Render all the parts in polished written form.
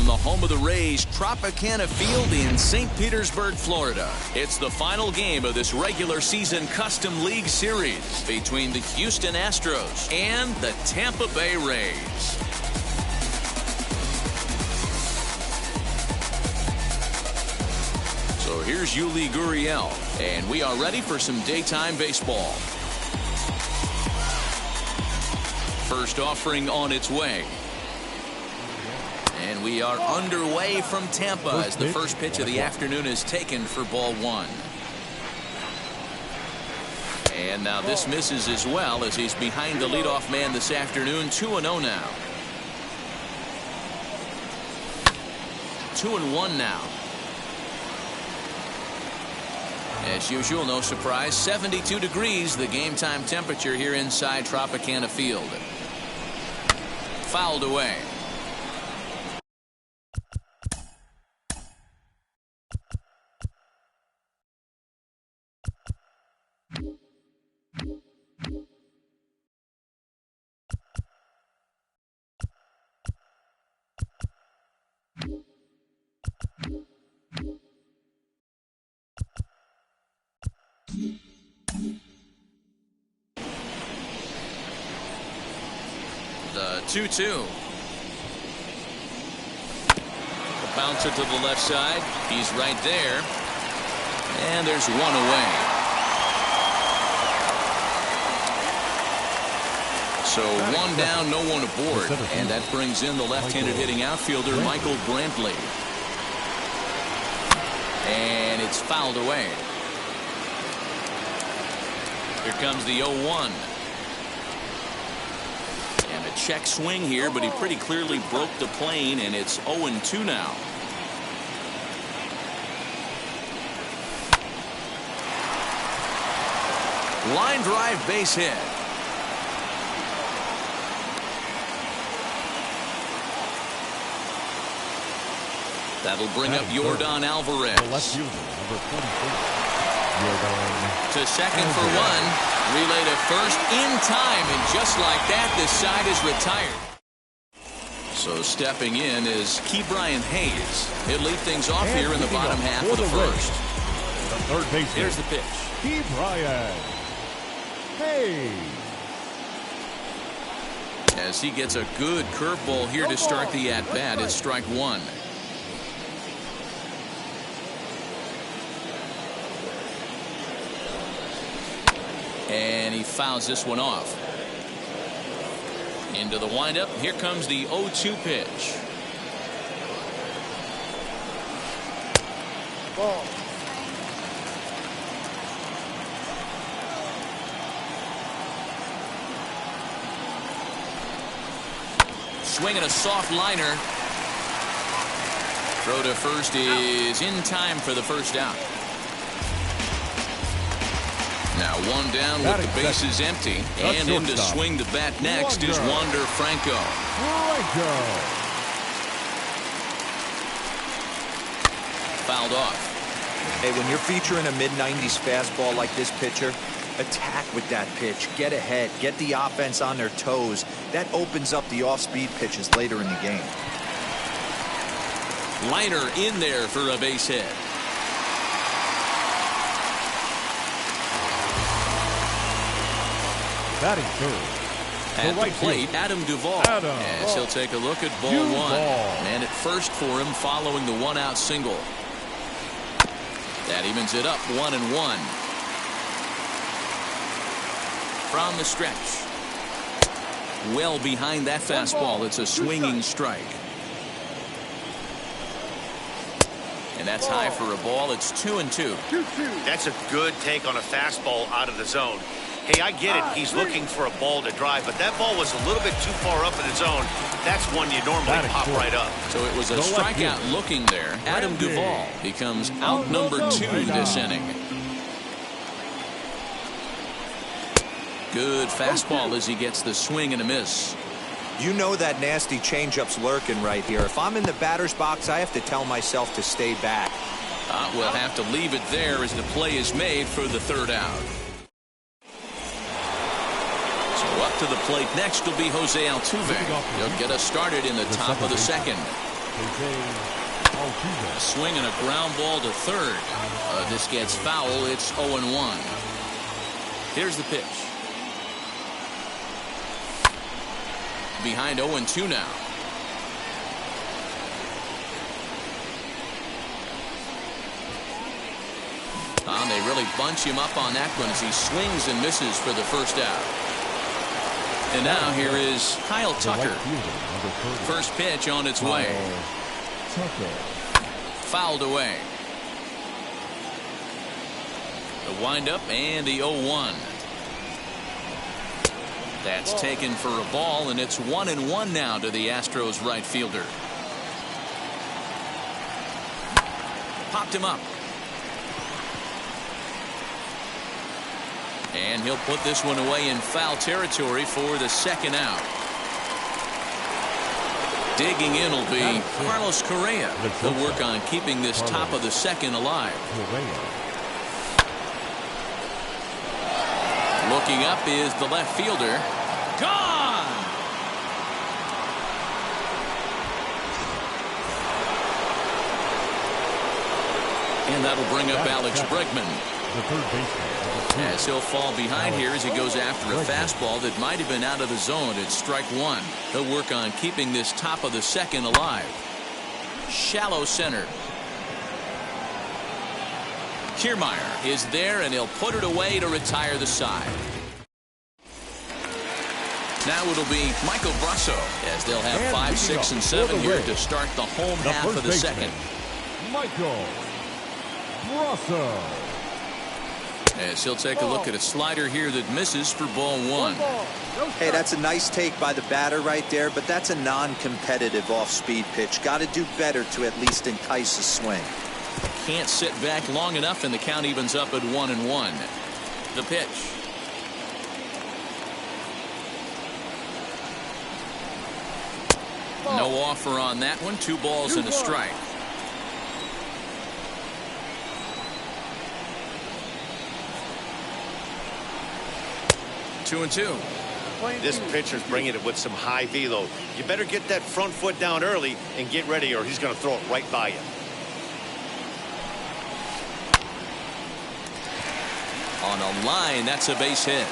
from the home of the Rays, Tropicana Field in St. Petersburg, Florida. It's the final game of this regular season Custom League Series between the Houston Astros and the Tampa Bay Rays. So here's Yuli Gurriel, and we are ready for some daytime baseball. First offering on its way. And we are underway from Tampa as the first pitch of the afternoon is taken for ball one. And now this misses as well as he's behind the leadoff man this afternoon. 2-0 now. 2-1 now. As usual, no surprise, 72 degrees, the game time temperature here inside Tropicana Field. Fouled away. The 2-2. The bouncer to the left side. He's right there. And there's one away. So one down, no one aboard. And that brings in the left-handed hitting outfielder, Michael Brantley. And it's fouled away. Here comes the 0-1. And a check swing here, but he pretty clearly broke the plane, and it's 0-2 now. Line drive base hit. That'll bring up Yordan Alvarez. To second for one. Relay to first in time, and just like that, this side is retired. So stepping in is Ke'Bryan Hayes. He'll lead things off here in the bottom half of the first. The third base. Here's the pitch. Ke'Bryan Hayes. As he gets a good curveball here to start the at-bat, it's strike one. And he fouls this one off. Into the windup. Here comes the 0-2 pitch. Ball. Swinging a soft liner. Throw to first is in time for the first out. Now one down with the bases empty, and in to swing the bat next is Wander Franco. Fouled off. Hey, when you're featuring a mid-90s fastball like this pitcher, attack with that pitch. Get ahead. Get the offense on their toes. That opens up the off-speed pitches later in the game. Liner in there for a base hit. Batting third. At the plate, Adam Duvall. As he'll take a look at ball one. And at first for him following the one-out single. That evens it up 1-1. From the stretch. Well behind that fastball. It's a swinging strike. And that's high for a ball. It's 2-2. That's a good take on a fastball out of the zone. Hey, I get it. He's looking for a ball to drive, but that ball was a little bit too far up in the zone. That's one you normally pop right up. So it was a strikeout looking there. Adam Duvall becomes out number 2 this inning. Good fastball as he gets the swing and a miss. You know that nasty changeup's lurking right here. If I'm in the batter's box, I have to tell myself to stay back. We'll have to leave it there as the play is made for the third out. Up to the plate next will be Jose Altuve. He'll get us started in the top of the second. Swinging a ground ball to third. This gets foul. It's 0-1. Here's the pitch. Behind 0-2 now. They really bunch him up on that one as he swings and misses for the first out. And now here is Kyle Tucker. First pitch on its way. Fouled away. The windup and the 0-1. That's taken for a ball, and it's 1-1 now to the Astros right fielder. Popped him up. And he'll put this one away in foul territory for the second out. Digging in will be Carlos Correa. He'll work on keeping this top of the second alive. Looking up is the left fielder. Gone! And that'll bring up Alex Bregman. The third baseman. As he'll fall behind here as he goes after a fastball that might have been out of the zone. It's strike one. He'll work on keeping this top of the second alive. Shallow center. Kiermaier is there, and he'll put it away to retire the side. Now it'll be Michael Brasso as they'll have 5, 6, and 7 here to start the home half of the second. Michael Brasso. As he'll take a look at a slider here that misses for ball one. Hey, that's a nice take by the batter right there, but that's a non-competitive off-speed pitch. Got to do better to at least entice a swing. Can't sit back long enough, and the count evens up at 1-1. The pitch. No offer on that one. 2 balls and a strike. Two and two. This pitcher's bringing it with some high velo. You better get that front foot down early and get ready, or he's going to throw it right by you. On a line, that's a base hit.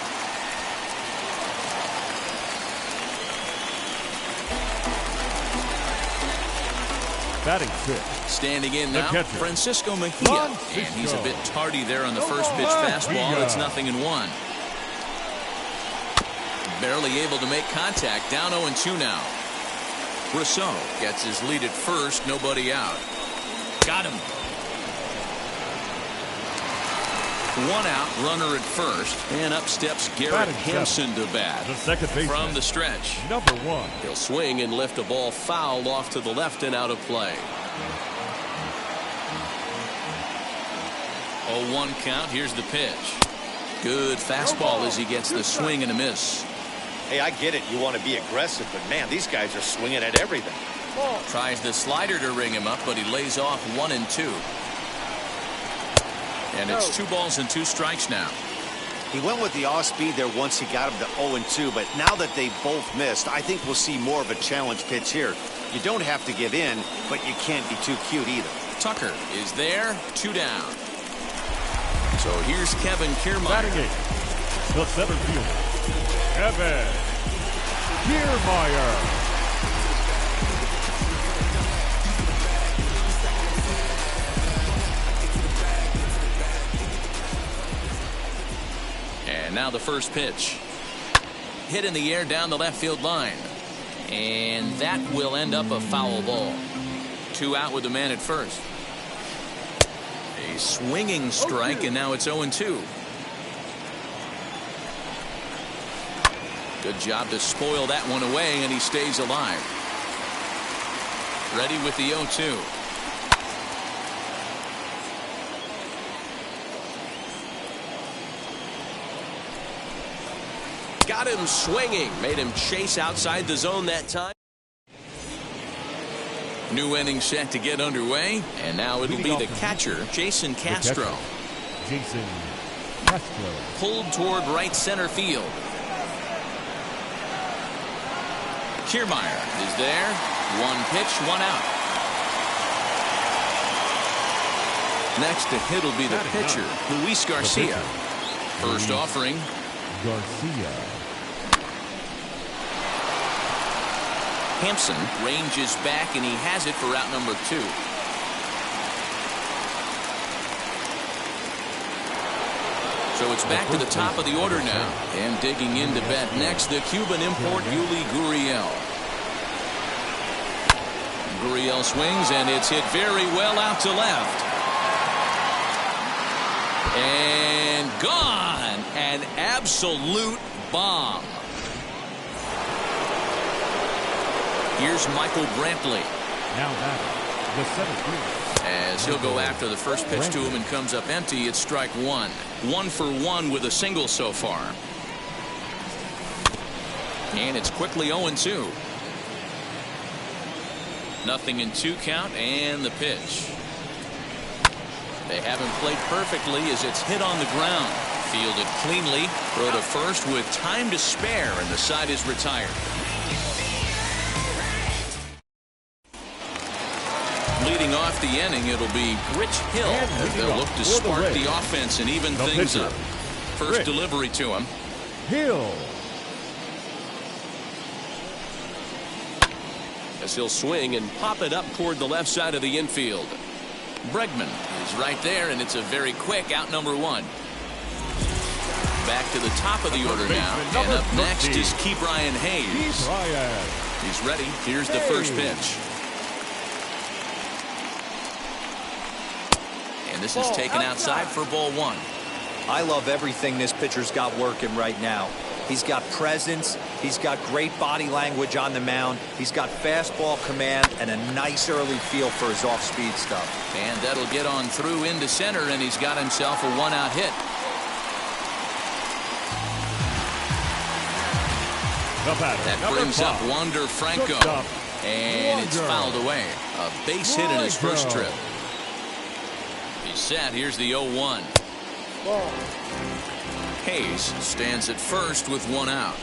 Batting fifth. Standing in now, Francisco Mejia. And he's a bit tardy there on the first pitch fastball. It's 0-1. Barely able to make contact. Down 0-2 now. Rousseau gets his lead at first. Nobody out. Got him. 1 out. Runner at first. And up steps Garrett Hampson to bat. The second baseman from the stretch. Number 1. He'll swing and lift a ball foul off to the left and out of play. 0-1 count. Here's the pitch. Good fastball as he gets the swing and a miss. Hey, I get it. You want to be aggressive, but man, these guys are swinging at everything. Tries the slider to ring him up, but he lays off 1-2. And it's 2 balls and 2 strikes now. He went with the off speed there once he got him to 0-2, but now that they both missed, I think we'll see more of a challenge pitch here. You don't have to give in, but you can't be too cute either. Tucker is there. 2 down. So here's Kevin Kiermaier. The center fielder, Kevin Kiermaier. And now the first pitch. Hit in the air down the left field line. And that will end up a foul ball. 2 out with the man at first. A swinging strike, and now it's 0-2. Good job to spoil that one away, and he stays alive. Ready with the 0-2. Got him swinging. Made him chase outside the zone that time. New inning set to get underway. And now it'll be the catcher, Jason Castro. Jason Castro. Pulled toward right center field. Kiermaier is there. 1 pitch, 1 out. Next to hit will be the pitcher, Luis Garcia. First offering. Garcia. Hampson ranges back, and he has it for out number 2. So it's back to the top of the order now. And digging in to bat next, the Cuban import, Yuli Gurriel. Gurriel swings, and it's hit very well out to left. And gone. An absolute bomb. Here's Michael Brantley. Now batting, the center fielder. As he'll go after the first pitch to him and comes up empty, it's strike 1. 1 for 1 with a single so far. And it's quickly 0-2. Nothing in 2 count, and the pitch. They haven't played perfectly as it's hit on the ground. Fielded cleanly. Throw to first with time to spare, and the side is retired. Leading off the inning, it'll be Rich Hill as they'll look to spark the offense and even things up. First delivery to him. Hill. As he'll swing and pop it up toward the left side of the infield. Bregman is right there, and it's a very quick out number 1. Back to the top of the order now, and up next is Ke'Bryan Hayes. He's ready. Here's the first pitch. And this is taken outside for ball 1. I love everything this pitcher's got working right now. He's got presence. He's got great body language on the mound. He's got fastball command and a nice early feel for his off-speed stuff. And that'll get on through into center, and he's got himself a 1-out hit. That brings up Wander Franco. And it's fouled away. A base hit in his first trip. He's set. Here's the 0-1. Hayes stands at first with 1 out.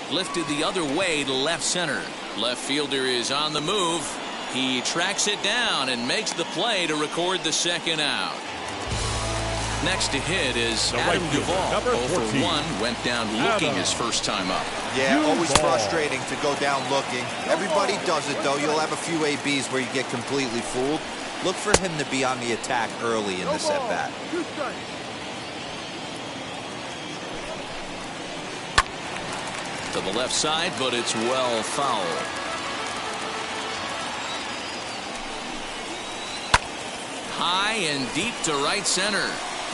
Lifted the other way to left center. Left fielder is on the move. He tracks it down and makes the play to record the 2nd out. Next to hit is Adam Duvall. 0 for 1. Went down looking his first time up. Yeah, always frustrating to go down looking. Everybody does it, though. You'll have a few ABs where you get completely fooled. Look for him to be on the attack early in this at-bat. To the left side, but it's well fouled. High and deep to right center.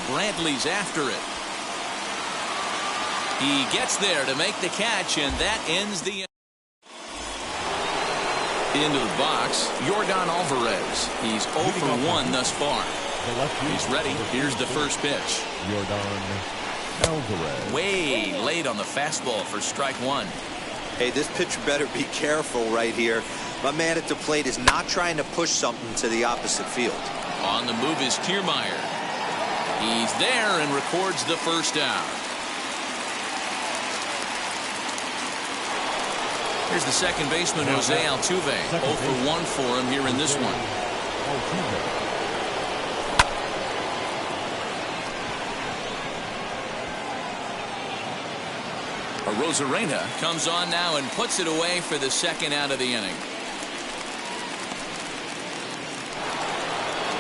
Brantley's after it. He gets there to make the catch, and that ends the into the box. Yordan Alvarez. He's 0 for 1 thus far. He's ready. Here's the first pitch. Yordan Alvarez. Way late on the fastball for strike 1. Hey, this pitcher better be careful right here. My man at the plate is not trying to push something to the opposite field. On the move is Kiermaier. He's there and records the first out. Here's the second baseman, Jose Altuve. 0 for 1 for him here in this one. Arozarena comes on now and puts it away for the 2nd out of the inning.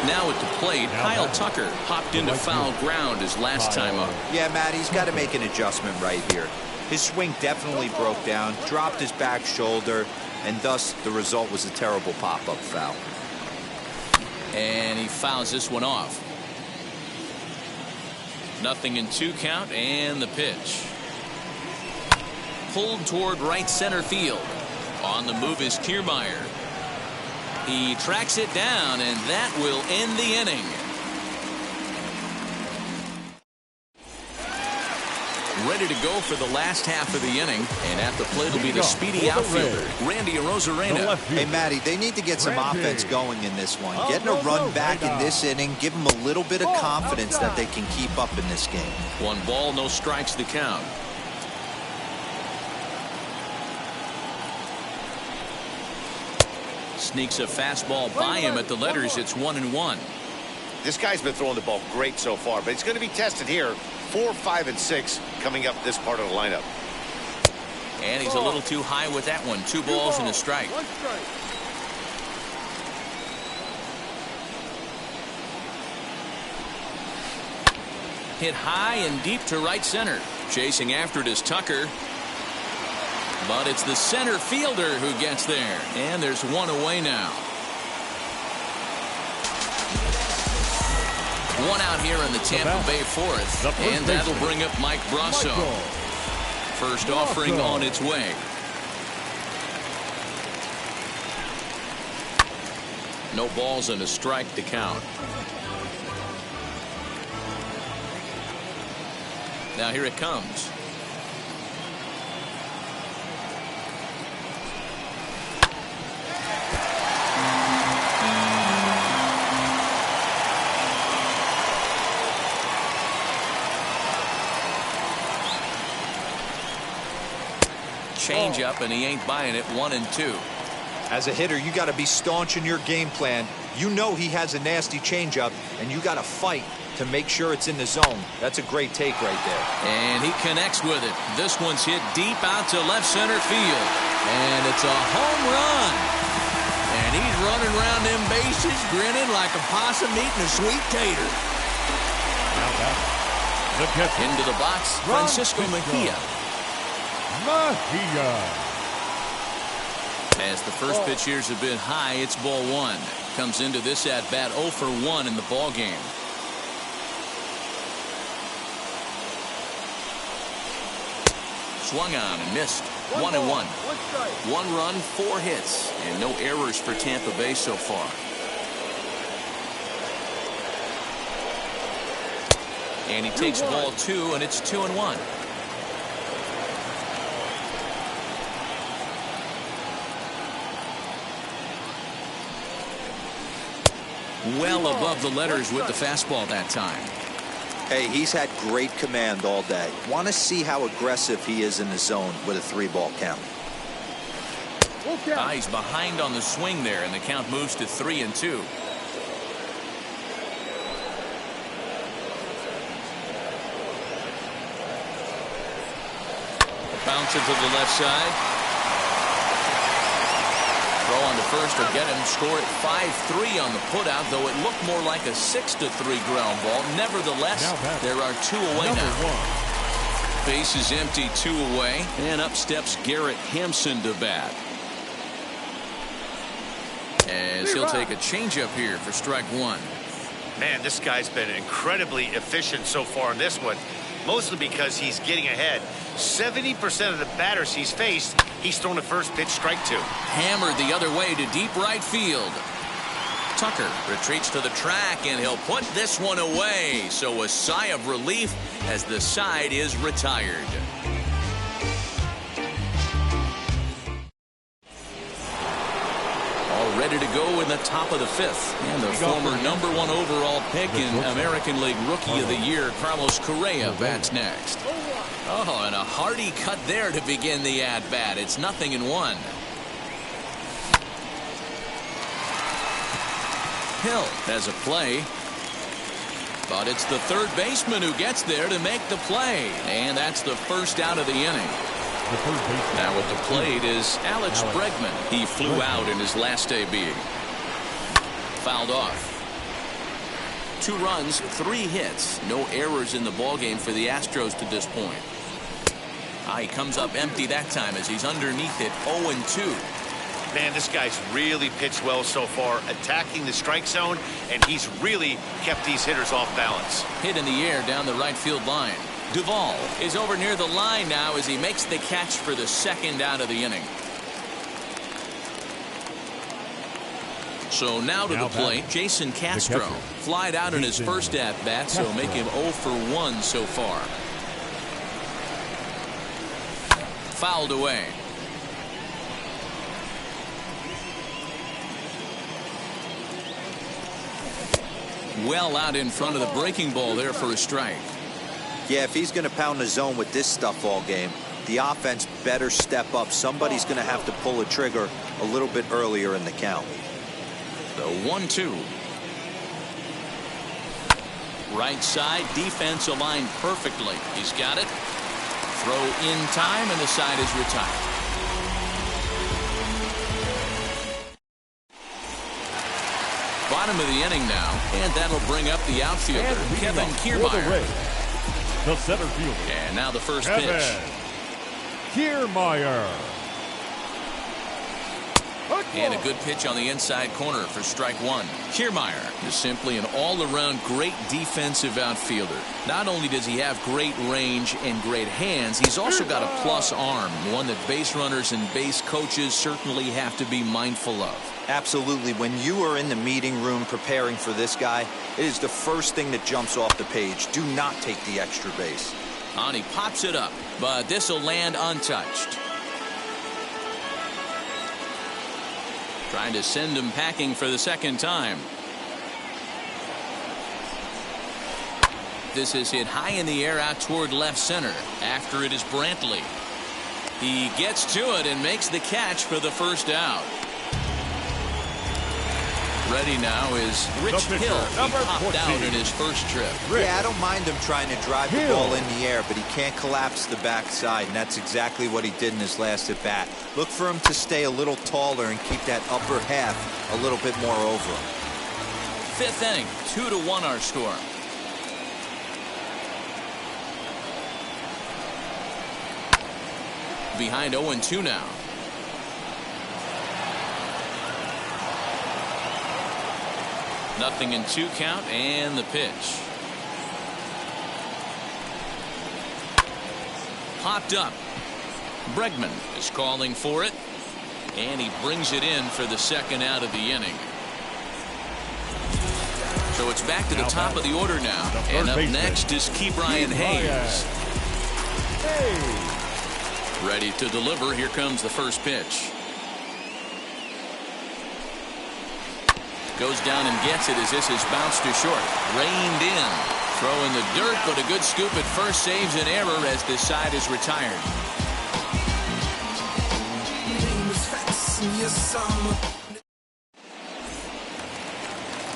Now at the plate, Kyle Tucker hopped into foul ground his last time up. Yeah, Matt, he's got to make an adjustment right here. His swing definitely broke down, dropped his back shoulder, and thus the result was a terrible pop-up foul. And he fouls this one off. Nothing in 2 count, and the pitch. Pulled toward right center field. On the move is Kiermaier. He tracks it down, and that will end the inning. Ready to go for the last half of the inning, and at the plate will be the speedy outfielder, Randy Arozarena. Hey, Matty, they need to get some offense going in this one. Getting a run back in this inning, give them a little bit of confidence that they can keep up in this game. 1 ball, no strikes to count. Sneaks a fastball by him at the letters. It's 1-1. This guy's been throwing the ball great so far, but it's going to be tested here. 4, 5, and 6 coming up this part of the lineup. And he's a little too high with that one. 2 balls and a strike. 1 strike. Hit high and deep to right center. Chasing after it is Tucker. But it's the center fielder who gets there. And there's 1 away now. 1 out here in the Tampa Bay 4th. And that'll bring up Mike Brasso. First offering on its way. No balls and a strike to count. Now here it comes. Change up, and he ain't buying it. 1-2. As a hitter, you got to be staunch in your game plan. You know he has a nasty changeup, and you got to fight to make sure it's in the zone. That's a great take right there. And he connects with it. This one's hit deep out to left center field. And it's a home run. And he's running around them bases grinning like a possum eating a sweet tater. Into the box, Francisco Mejia. As the first pitch here's a bit high, it's ball 1. Comes into this at bat 0 for 1 in the ball game. Swung on and missed. 1-1. 1 run, 4 hits, and no errors for Tampa Bay so far. And he takes ball 2, and it's 2-1. Well above the letters with the fastball that time. Hey, he's had great command all day. Want to see how aggressive he is in the zone with a 3-ball count. He's behind on the swing there, and the count moves to 3-2. Bounce it to the left side. Throw on to first will get him. Score at 5-3 on the putout, though it looked more like a 6-3 ground ball. Nevertheless, there are 2 away now. Base is empty, 2 away, and up steps Garrett Hampson to bat. As he'll take a changeup here for strike 1. Man, this guy's been incredibly efficient so far in this one, mostly because he's getting ahead. 70% of the batters he's faced, he's thrown a first pitch strike 2. Hammered the other way to deep right field. Tucker retreats to the track, and he'll put this one away. So a sigh of relief as the side is retired. All ready to go in the top of the 5th. And the former #1 overall pick in American League Rookie of the Year, Carlos Correa, bats next. Oh, and a hearty cut there to begin the at-bat. It's 0-1. Hill has a play. But it's the third baseman who gets there to make the play. And that's the first out of the inning. Now at the plate is Alex Bregman. He flew out in his last AB. Fouled off. 2 runs, 3 hits. No errors in the ballgame for the Astros to this point. He comes up empty that time as he's underneath it. 0-2. Man, this guy's really pitched well so far, attacking the strike zone, and he's really kept these hitters off balance. Hit in the air down the right field line. Duvall is over near the line now as he makes the catch for the second out of the inning. So now to the plate, Jason Castro. Flied out in his first at-bat, so make him 0 for 1 so far. Fouled away. Well out in front of the breaking ball there for a strike. Yeah, if he's going to pound the zone with this stuff all game, The offense better step up. Somebody's going to have to pull a trigger a little bit earlier in the count. The 1-2. Right side, defense aligned perfectly. He's got it. Throw in time, and the side is retired. Bottom of the inning now, and that'll bring up the outfielder, Kevin Kiermaier. The center fielder. And now the first Kevin pitch. Kiermaier. And a good pitch on the inside corner for strike one. Kiermaier is simply an all-around great defensive outfielder. Not only does he have great range and great hands, he's also got a plus arm, one that base runners and base coaches certainly have to be mindful of. Absolutely. When you are in the meeting room preparing for this guy, it is the first thing that jumps off the page. Do not take the extra base. And he pops it up, but this will land untouched. Trying to send him packing for the second time. This is hit high in the air out toward left center. After it is Brantley. He gets to it and makes the catch for the first out. Ready now is Rich Hill. He popped out in his first trip. Yeah, I don't mind him trying to drive the ball in the air, but he can't collapse the backside, and that's exactly what he did in his last at bat. Look for him to stay a little taller and keep that upper half a little bit more over him. Fifth inning, 2-1 our score. Behind 0-2 now. Nothing in 2 count, and the pitch. Popped up. Bregman is calling for it, and he brings it in for the second out of the inning. So it's back to the top of the order now, and up next is Ke'Bryan Hayes. Ready to deliver. Here comes the first pitch. Goes down and gets it as this is bounced to short. Reined in. Throw in the dirt, but a good scoop at first saves an error as this side is retired.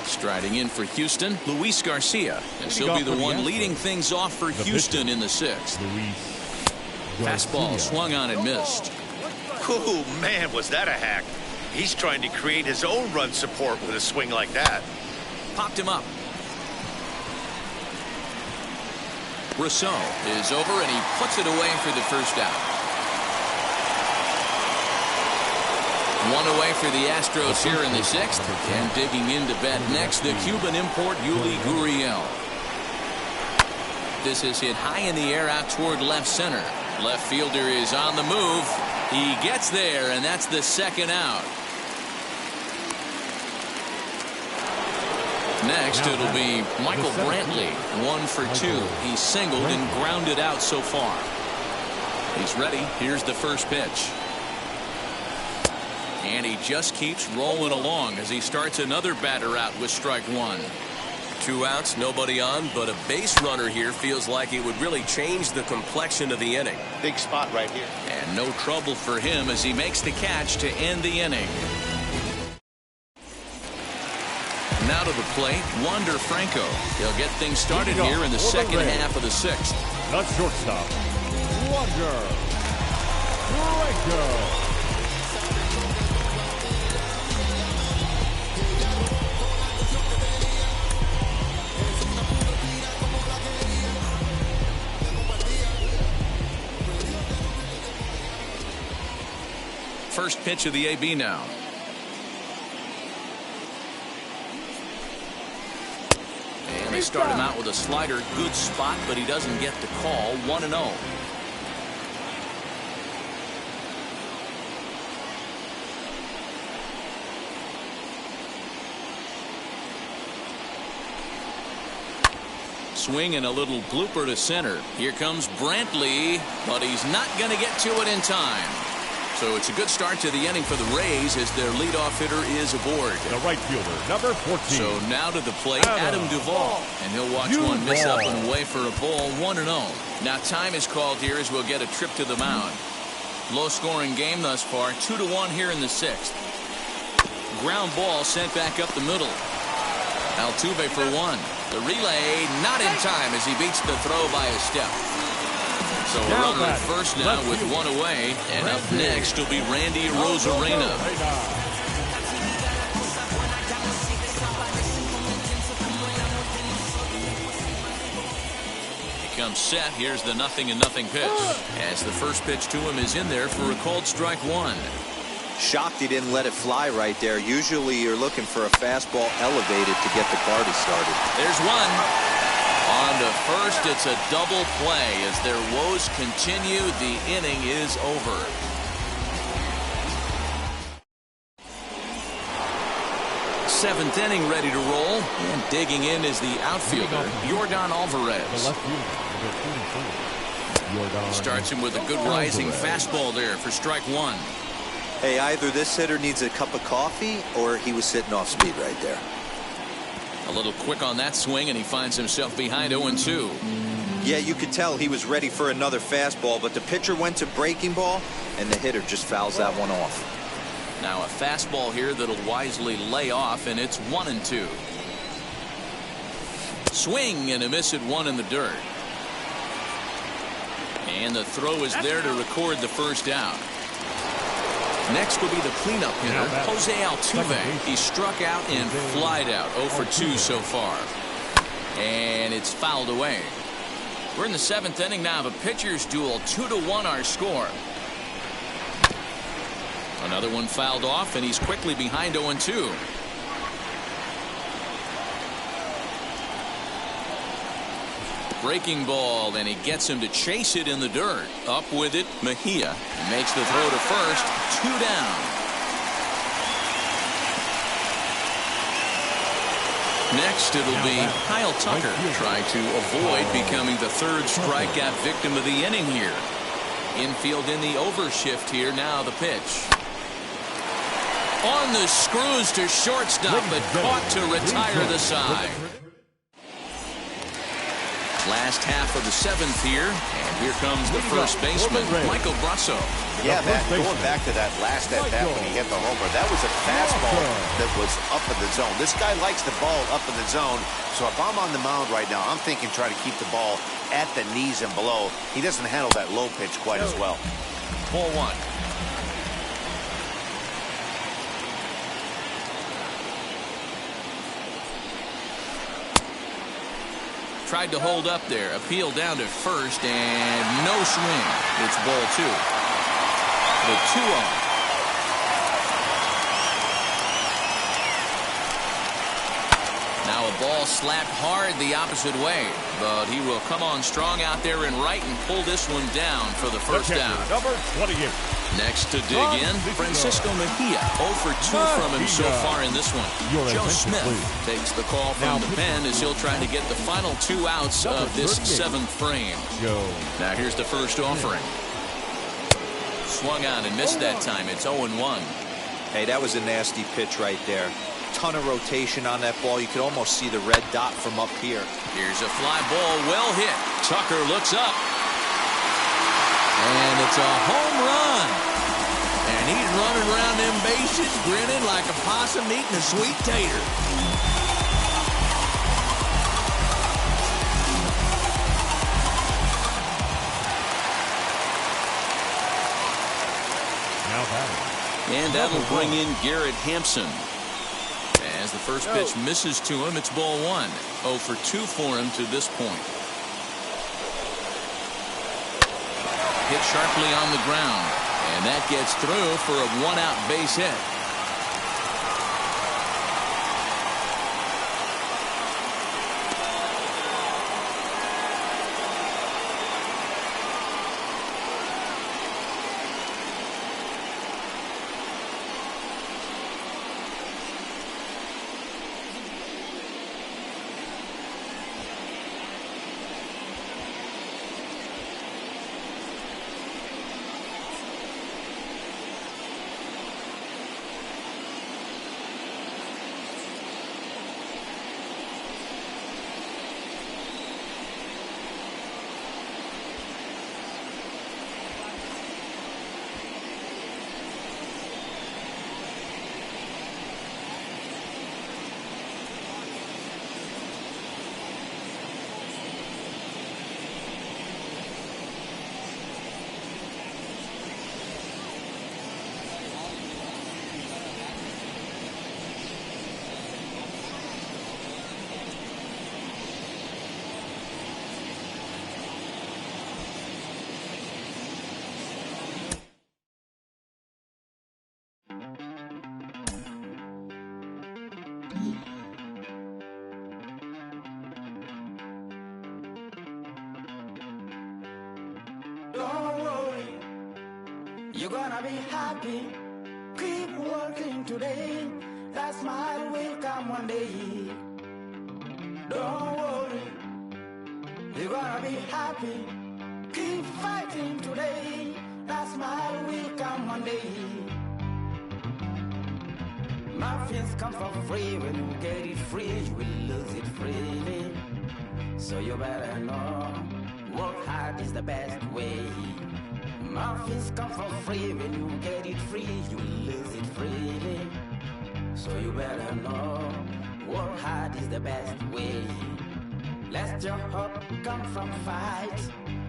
Striding in for Houston, Luis Garcia. As he'll be the one leading things off for Houston in the 6th. Fastball swung on and missed. Oh, man, was that a hack. He's trying to create his own run support with a swing like that. Popped him up. Rousseau is over, and he puts it away for the first out. One away for the Astros here in the 6th. And digging into bat next, the Cuban import, Yuli Gurriel. This is hit high in the air out toward left center. Left fielder is on the move. He gets there, and that's the second out. Next, it'll be Michael Brantley, 1 for 2. He's singled and grounded out so far. He's ready. Here's the first pitch. And he just keeps rolling along as he starts another batter out with strike one. 2 outs, nobody on, but a base runner here feels like it would really change the complexion of the inning. Big spot right here. And no trouble for him as he makes the catch to end the inning. Now to the plate, Wander Franco. He'll get things started here in the second half of the 6th. The shortstop, Wander Franco. First pitch of the AB now. And they start him out with a slider. Good spot, but he doesn't get the call. 1-0. Swing and a little blooper to center. Here comes Brantley, but he's not going to get to it in time. So it's a good start to the inning for the Rays as their leadoff hitter is aboard. The right fielder, number 14. So now to the plate, Adam Duvall. And he'll watch one miss up and away for a ball, 1-0. Now time is called here as we'll get a trip to the mound. Low-scoring game thus far, 2-1 here in the 6th. Ground ball sent back up the middle. Altuve for one. The relay not in time as he beats the throw by a step. So a runner at first now with one away. And up next will be Randy Arozarena. He comes set. Here's the 0-0 pitch. As the first pitch to him is in there for a called strike one. Shocked he didn't let it fly right there. Usually you're looking for a fastball elevated to get the party started. There's one. On to first, it's a double play. As their woes continue, the inning is over. Seventh inning ready to roll. And digging in is the outfielder, Yordan Alvarez. The left fielder, Starts him with a good rising fastball there for strike one. Hey, either this hitter needs a cup of coffee or he was sitting off speed right there. A little quick on that swing, and he finds himself behind 0-2. Yeah, you could tell he was ready for another fastball, but the pitcher went to breaking ball, and the hitter just fouls that one off. Now a fastball here that'll wisely lay off, and it's 1-2. Swing and a miss at one in the dirt. And the throw is there to record the first out. Next will be the cleanup hitter, Jose Altuve. He struck out and flied out, 0 for 2 so far. And it's fouled away. We're in the 7th inning now of a pitcher's duel. 2-1 our score. Another one fouled off, and he's quickly behind 0-2. Breaking ball, and he gets him to chase it in the dirt. Up with it, Mejia makes the throw to first. 2 down. Next, it'll be Kyle Tucker. Try to avoid becoming the 3rd strikeout victim of the inning here. Infield in the overshift here. Now the pitch. On the screws to shortstop, but caught to retire the side. Last half of the 7th here, and here comes the first baseman, Michael Brasso. Yeah, Matt, going back to that last at-bat when he hit the homer, that was a fastball that was up in the zone. This guy likes the ball up in the zone, so if I'm on the mound right now, I'm thinking try to keep the ball at the knees and below. He doesn't handle that low pitch quite as well. 4-1. Tried to hold up there. Appeal down to first, and no swing. It's ball 2. The 2-0. Now a ball slapped hard the opposite way, but he will come on strong out there and right and pull this one down for the first down. Number 28. Next to dig in, Francisco Mejia. 0 for 2 from him so far in this one. Joe Smith takes the call from the pen as he'll try to get the final 2 outs of this 7th frame. Now here's the first offering. Swung on and missed that time. It's 0-1. Hey, that was a nasty pitch right there. Ton of rotation on that ball. You could almost see the red dot from up here. Here's a fly ball, well hit. Tucker looks up. And it's a home run. And he's running around them bases grinning like a possum eating a sweet tater. And that'll bring in Garrett Hampson. As the first pitch misses to him, it's ball 1. 0 for 2 for him to this point. Hit sharply on the ground, and that gets through for a 1-out base hit. Don't worry, you're gonna be happy. Keep working today, that smile will come one day. Don't worry, you're gonna be happy. Keep fighting today, that smile will come one day. Muffins come for free, when you get it free, you will lose it freely. So you better know, work hard is the best way. Muffins come for free, when you get it free, you will lose it freely. So you better know, work hard is the best way. Let your hope come from fight,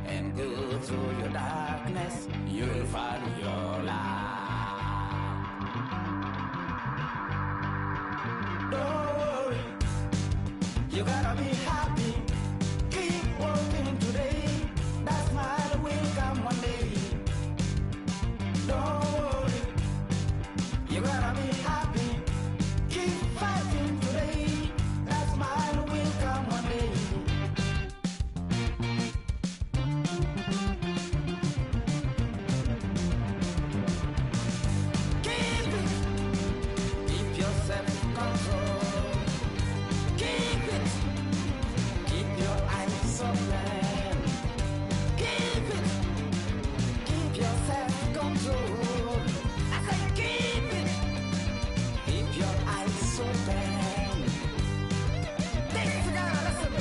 and go through your darkness, you'll find your light. Don't worry, you gotta be happy. Keep working today, that smile will come one day. Don't worry, you gotta be happy. Keep fighting today, that smile will come one day. Keep it, keep your self-control. Keep it, keep your eyes open. Keep it, keep your self-control. I say keep it, keep your eyes open. This you gotta listen.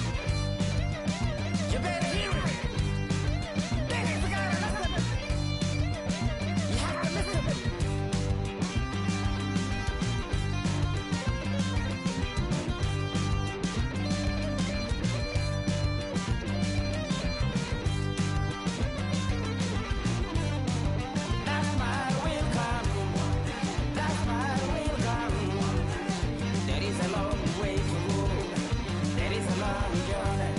You better hear it. This you gotta listen. You have to listen. That smile will come. That smile will come. There is a long way to go. There is a long journey.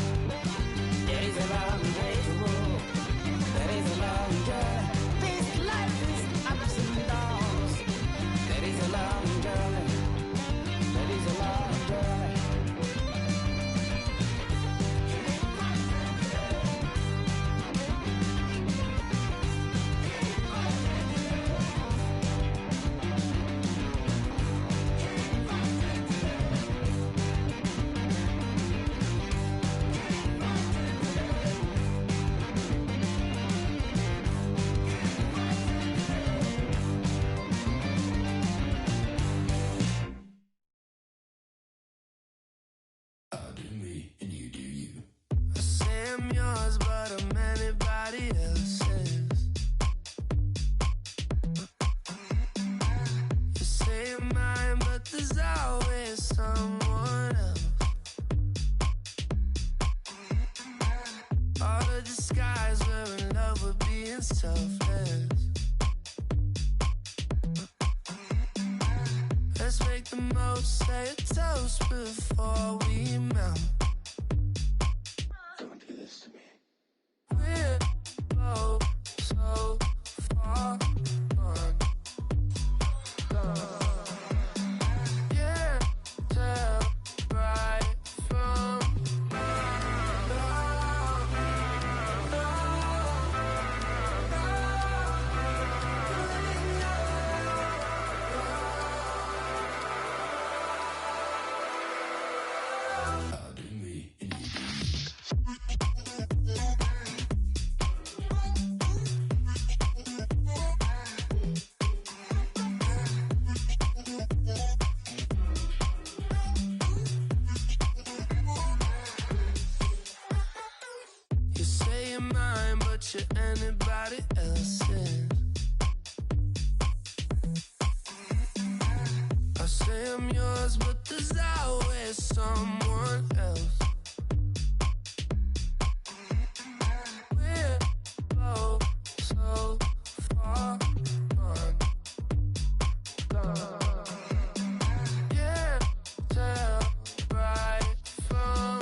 There is a long way to go. There is a long journey. This life is ups and downs. There is a long journey. There is a long journey. I say I'm yours, but I'm anybody else's. You say you're mine, but there's always someone else. All the disguise, we're in love with being selfless. Let's make the most, say a toast before we melt. We're both so far gone. Can't tell right from You say you're mine, but you're anybody else's. I say I'm yours, but there's always someone else. We're both so far gone. Can't tell right from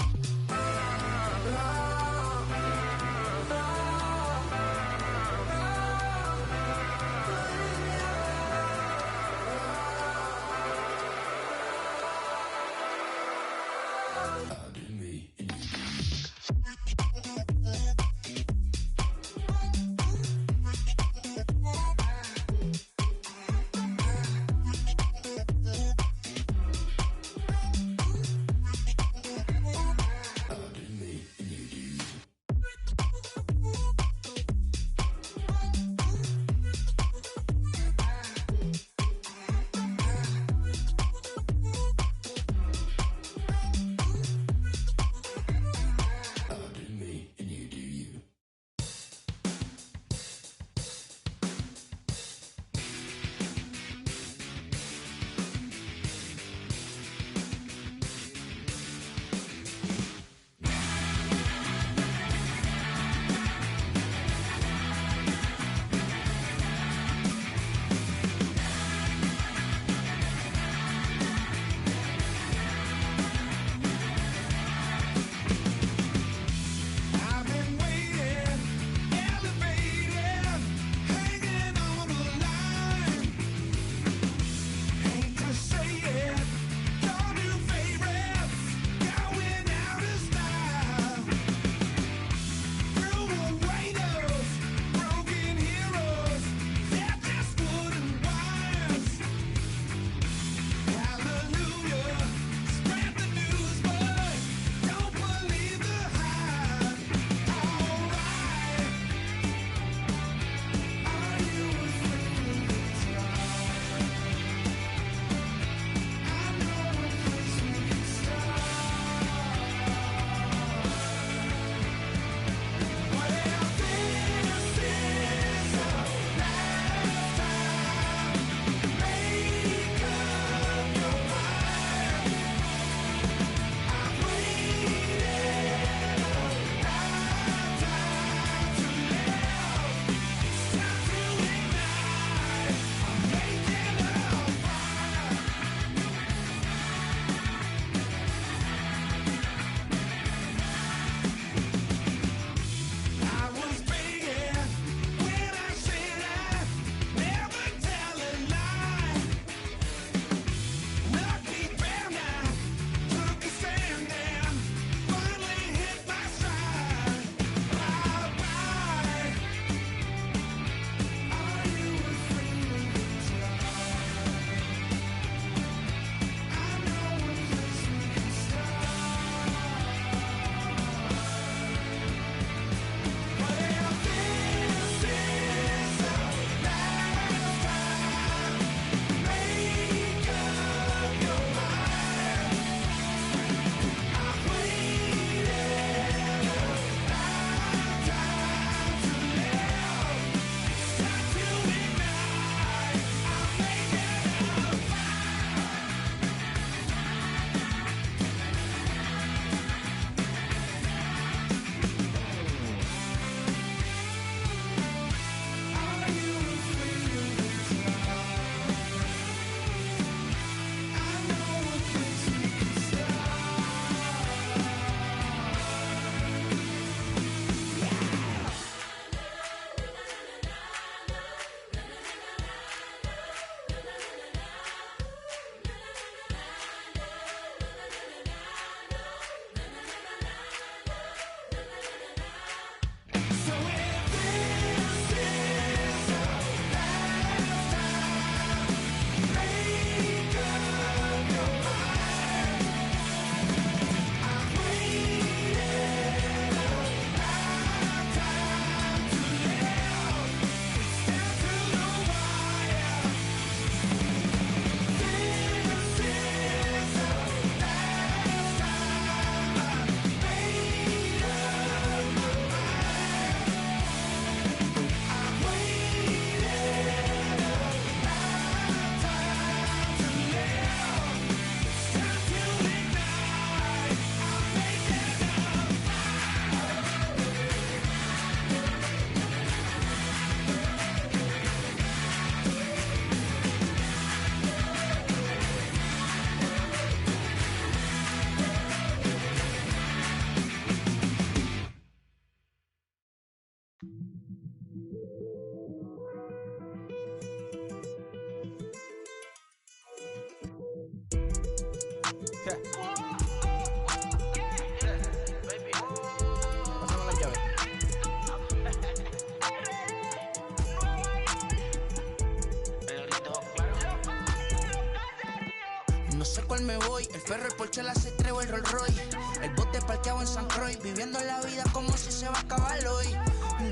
No sé cuál me voy, el ferro, el Porsche, la C3 o el Rolls Royce. El bote parqueado en San Croix, viviendo la vida como si se va a acabar hoy.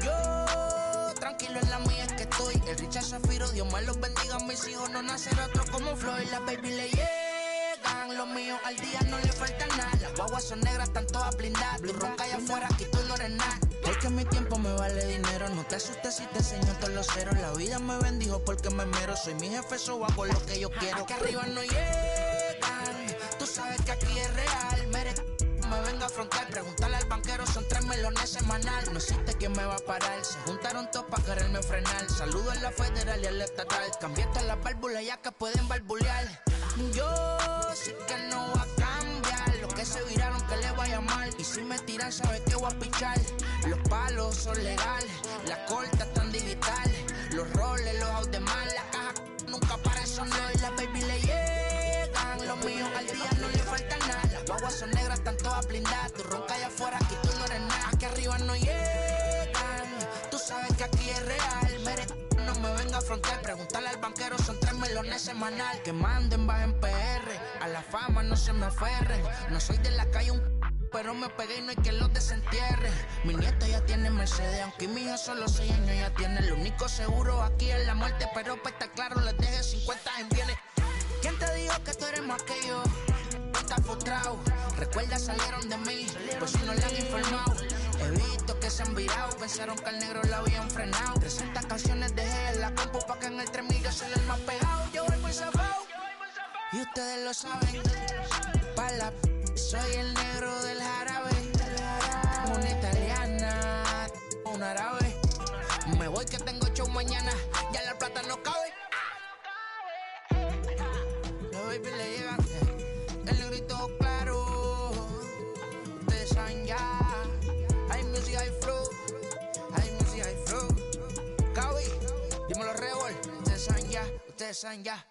Yo, tranquilo en la mía es que estoy. El Richard Zafiro, Dios más los bendiga, mis hijos no nacerá otro como Floyd. Las baby le llegan, los míos al día no le falta nada. Las guaguas son negras, están todas blindadas. Tu ronca allá afuera, aquí tú no eres nada. Porque mi tiempo me vale dinero, no te asustes si te enseño todos los ceros. La vida me bendijo porque me mero, soy mi jefe, so hago lo que yo quiero. Aquí arriba no llegan, tú sabes que aquí es real. Me venga a afrontar, preguntarle al banquero, son 3 melones semanal. No existe quien me va a parar, se juntaron todos para quererme frenar. Saludo a la federal y al estatal, cambié todas las válvulas ya que pueden barbulear. Yo sé que no va a cambiar, los que se viraron que le vaya mal. Y si me tiran sabes que voy a pichar. Los palos son legales, las cortas están digitales. Los roles, los out de mal, la caja nunca paran, son los y las baby le llegan. Los míos al día no le falta nada. Las guaguas son negras, están todas blindadas. Tu ronca allá afuera, aquí tú no eres nada. Aquí arriba no llegan, tú sabes que aquí es real. No me venga a afrontar, preguntarle al banquero, son 3 melones semanal. Que manden, bajen PR, a la fama no se me aferren. No soy de la calle pero me pegué y no hay que los desentierre. Mi nieto ya tiene Mercedes, aunque mi hija solo 6 años ya tiene. Lo único seguro aquí es la muerte, pero para estar claro les deje 50 en bienes. ¿Quién te dijo que tú eres más que yo? Estás frustrado, recuerda salieron de mí, pues si no le han informado. He visto que se han virado, pensaron que al negro la habían frenado. 300 canciones dejé en la compu pa' que en el 3000 se el más pegado. Yo voy muy zafado, y ustedes lo saben. Pa' la soy el negro del jarabe. Una italiana, un árabe. Me voy que tengo show mañana, ya la plata no cabe. Los baby le llegan, el negrito claro. Ustedes saben ya. Hay music, hay flow. Hay music, hay flow. Cabi, dímelo Rebol. Ustedes saben ya, ustedes saben ya.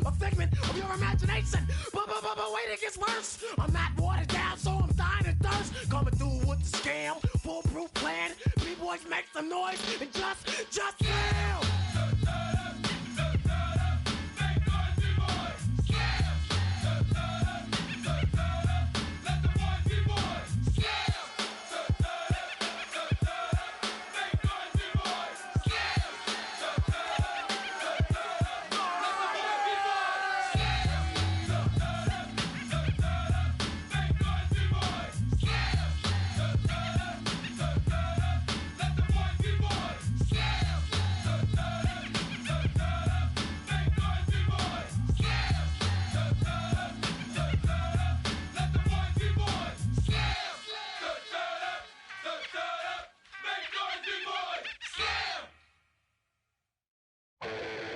A figment of your imagination. But wait, it gets worse. I'm not watered down, so I'm dying. the scam. Foolproof plan. B-boys make some noise and just fail.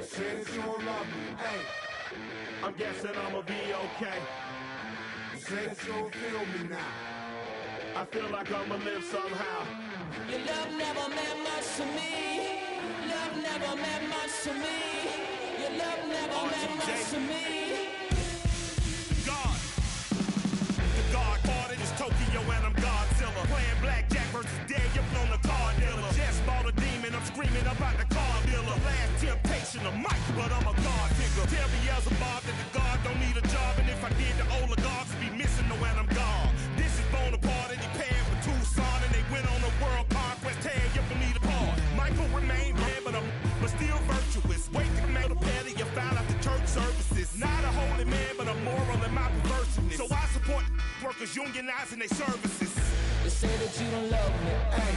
Since you don't love me, hey, I'm guessing I'ma be okay. Since you don't feel me now, I feel like I'ma live somehow. Your love never meant much to me. Love never meant much to me. Your love never meant much to me. The God parted is Tokyo and I'm Godzilla. Playing blackjack versus dead, you're on the card dealer. Just bought a demon, I'm screaming about the car dealer. Last temptation of Mike, but I'm a God figure. Tell Beelzebub that the God don't need a job, and if I did, the oligarchs would be missing the when I'm gone. This is Bonaparte and he paired with Tucson, and they went on a world conquest. Tear you from me apart. Michael remained dead, but still virtuous. Wait to make a pair that you found out the church services. Not a holy man, but a moral in my perverseness. So I support workers unionizing their services. You say that you don't love me, hey.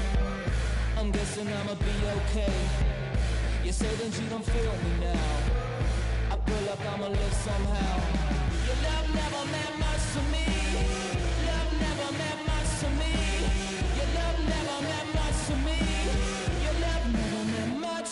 I'm guessing I'ma be okay. You say that you don't feel me now. I feel like I'ma live somehow. Your love never meant much to me. Love never meant much to me. Your love never meant much to me. Your love never meant much.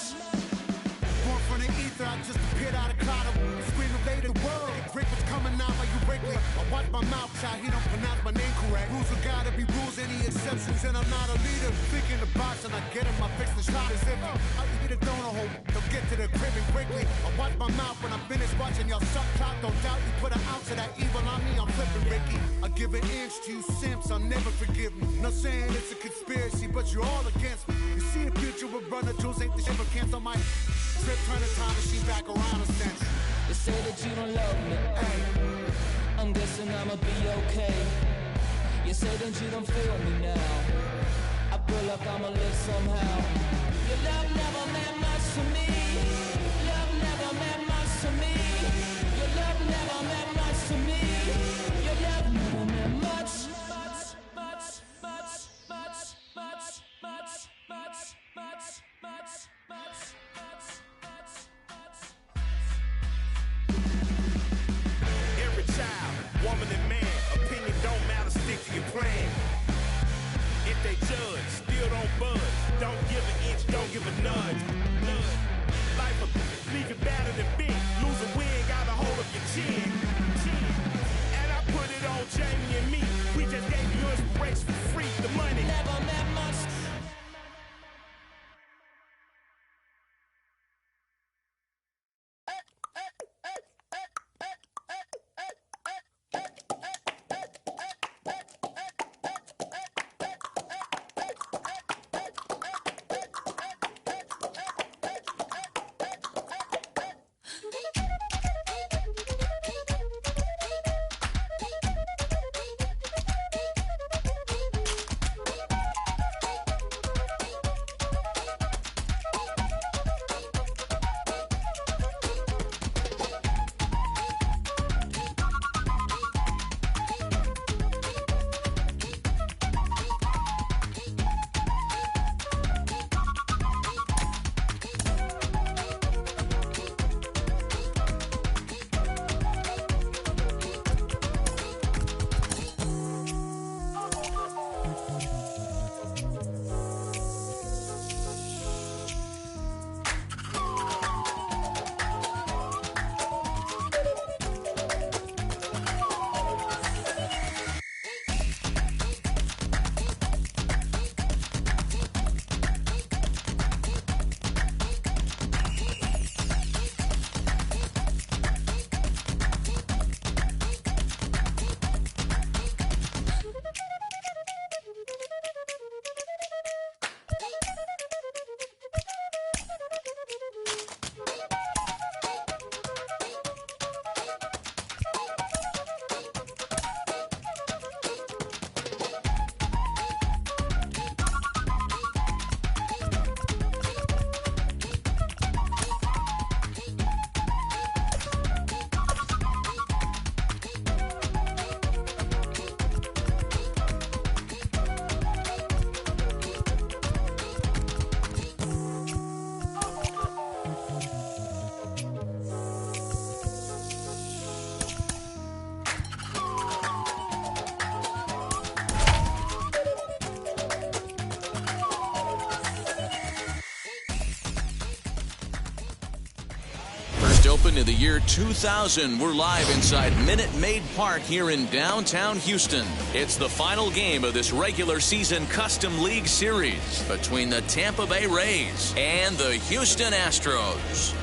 Born from the ether, I just appeared out of cloud. Screaming later the world. Break what's coming out like you break it. I watch my mouth shot, he don't pronounce my name correct. Rules will gotta be rules, any exceptions, and I'm not a leader. Think in the box and I get him, I fix the shot as if I eat a donut hole. Don't get to the crib and quickly. I watch my mouth when I'm finished watching y'all suck clock. Don't doubt you put an ounce of that evil on me, I'm flipping Ricky. I give an inch to you simps, I'll never forgive me. Not saying it's a conspiracy, but you're all against me. You see the future with runner jewels, ain't the shit but cancel my trip, turn the time machine back around a sense. You say that you don't love me, hey. I'm guessing I'ma be okay. You say that you don't feel me now. I feel like I'ma live somehow. Your love never meant much to me. Love never meant much to me. Your love never meant much to me. Your love never meant much. Every child, woman and man, opinion don't matter, stick to your plan. If they judge, still don't budge. Don't give an inch, don't give a nudge. Life will leave you battered and bent. Lose a win, got a hold of your chin. And I put opened in the year 2000. We're live inside Minute Maid Park here in downtown Houston. It's the final game of this regular season Custom League Series between the Tampa Bay Rays and the Houston Astros.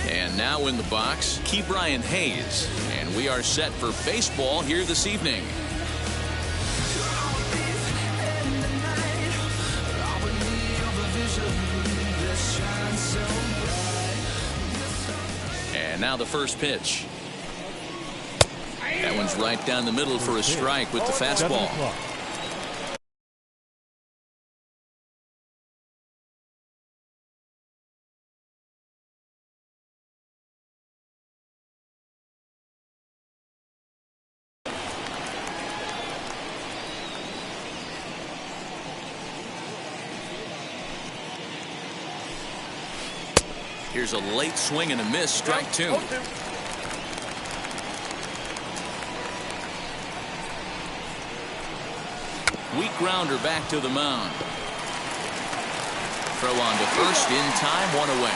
And now in the box, Gtorrious Hayes. And we are set for baseball here this evening. And now the first pitch. That one's right down the middle for a strike with the fastball. Here's a late swing and a miss, strike two. Weak grounder back to the mound. Throw on to first in time, one away.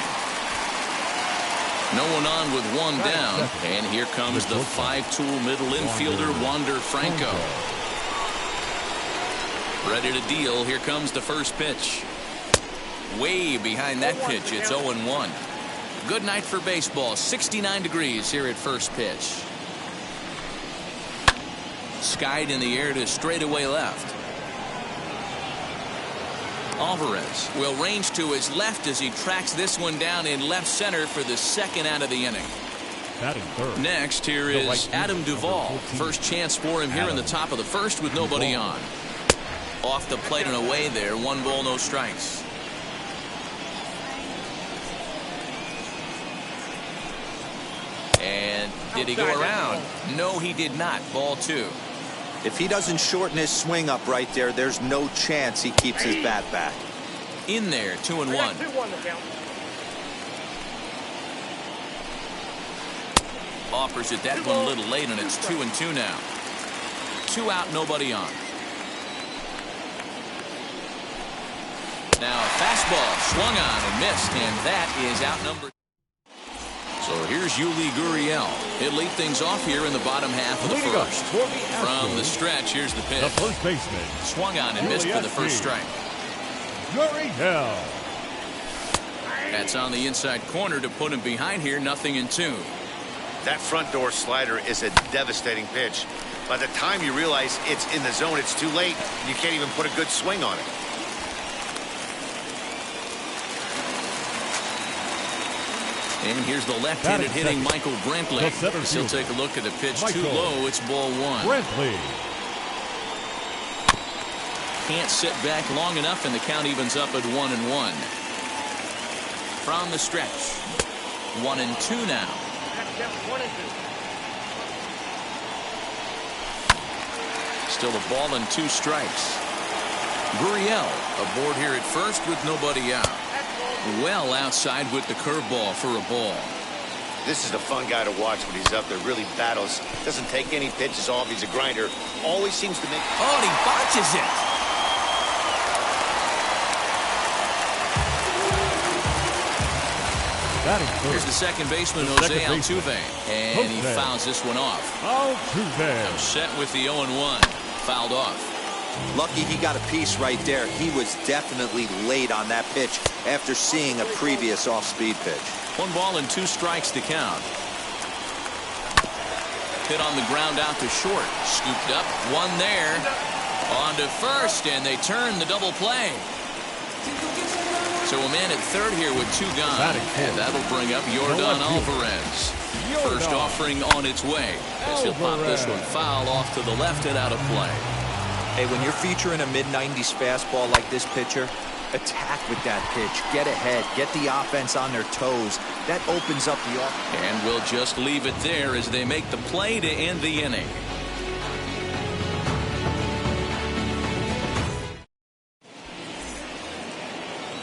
No one on with one down, and here comes the five-tool middle infielder, Wander Franco. Ready to deal, here comes the first pitch. Way behind that pitch, it's 0-1. Good night for baseball. 69 degrees here at first pitch. Skied in the air to straightaway left. Alvarez will range to his left as he tracks this one down in left center for the second out of the inning. Next, here is Adam Duvall. First chance for him here in the top of the first with nobody on. Off the plate and away there. 1 ball, no strikes. And did he go around? No, he did not. Ball two. If he doesn't shorten his swing up right there, there's no chance he keeps his bat back. In there, 2-1. Offers it that one a little late, and it's 2-2 now. 2 out, nobody on. Now a fastball swung on and missed, and that is out number. So here's Yuli Gurriel. He'll lead things off here in the bottom half of the first. From the stretch, here's the pitch. The first baseman. Swung on and missed for the first strike. Gurriel. That's on the inside corner to put him behind here. 0-2. That front door slider is a devastating pitch. By the time you realize it's in the zone, it's too late. You can't even put a good swing on it. And here's the left-handed hitting Michael Brantley. He'll take a look at the pitch. Too low. It's ball one. Brantley. Can't sit back long enough, and the count evens up at 1-1. From the stretch. 1-2 now. Still a ball and 2 strikes. Gurriel aboard here at first with nobody out. Well outside with the curveball for a ball. This is a fun guy to watch when he's up there. Really battles. Doesn't take any pitches off. He's a grinder. Always seems to make. Oh, and he botches it. Here's the second baseman, Jose Altuve. And he fouls this one off. Altuve. Set with the 0-1. Fouled off. Lucky he got a piece right there. He was definitely late on that pitch after seeing a previous off-speed pitch. 1 ball and 2 strikes to count. Hit on the ground out to short. Scooped up. 1 there. On to first, and they turn the double play. So a man at third here with 2 gone. And that'll bring up Yordan Alvarez. First offering on its way. As he'll pop this one foul off to the left and out of play. Hey, when you're featuring a mid-90s fastball like this pitcher, attack with that pitch. Get ahead. Get the offense on their toes. That opens up the offense. And we'll just leave it there as they make the play to end the inning.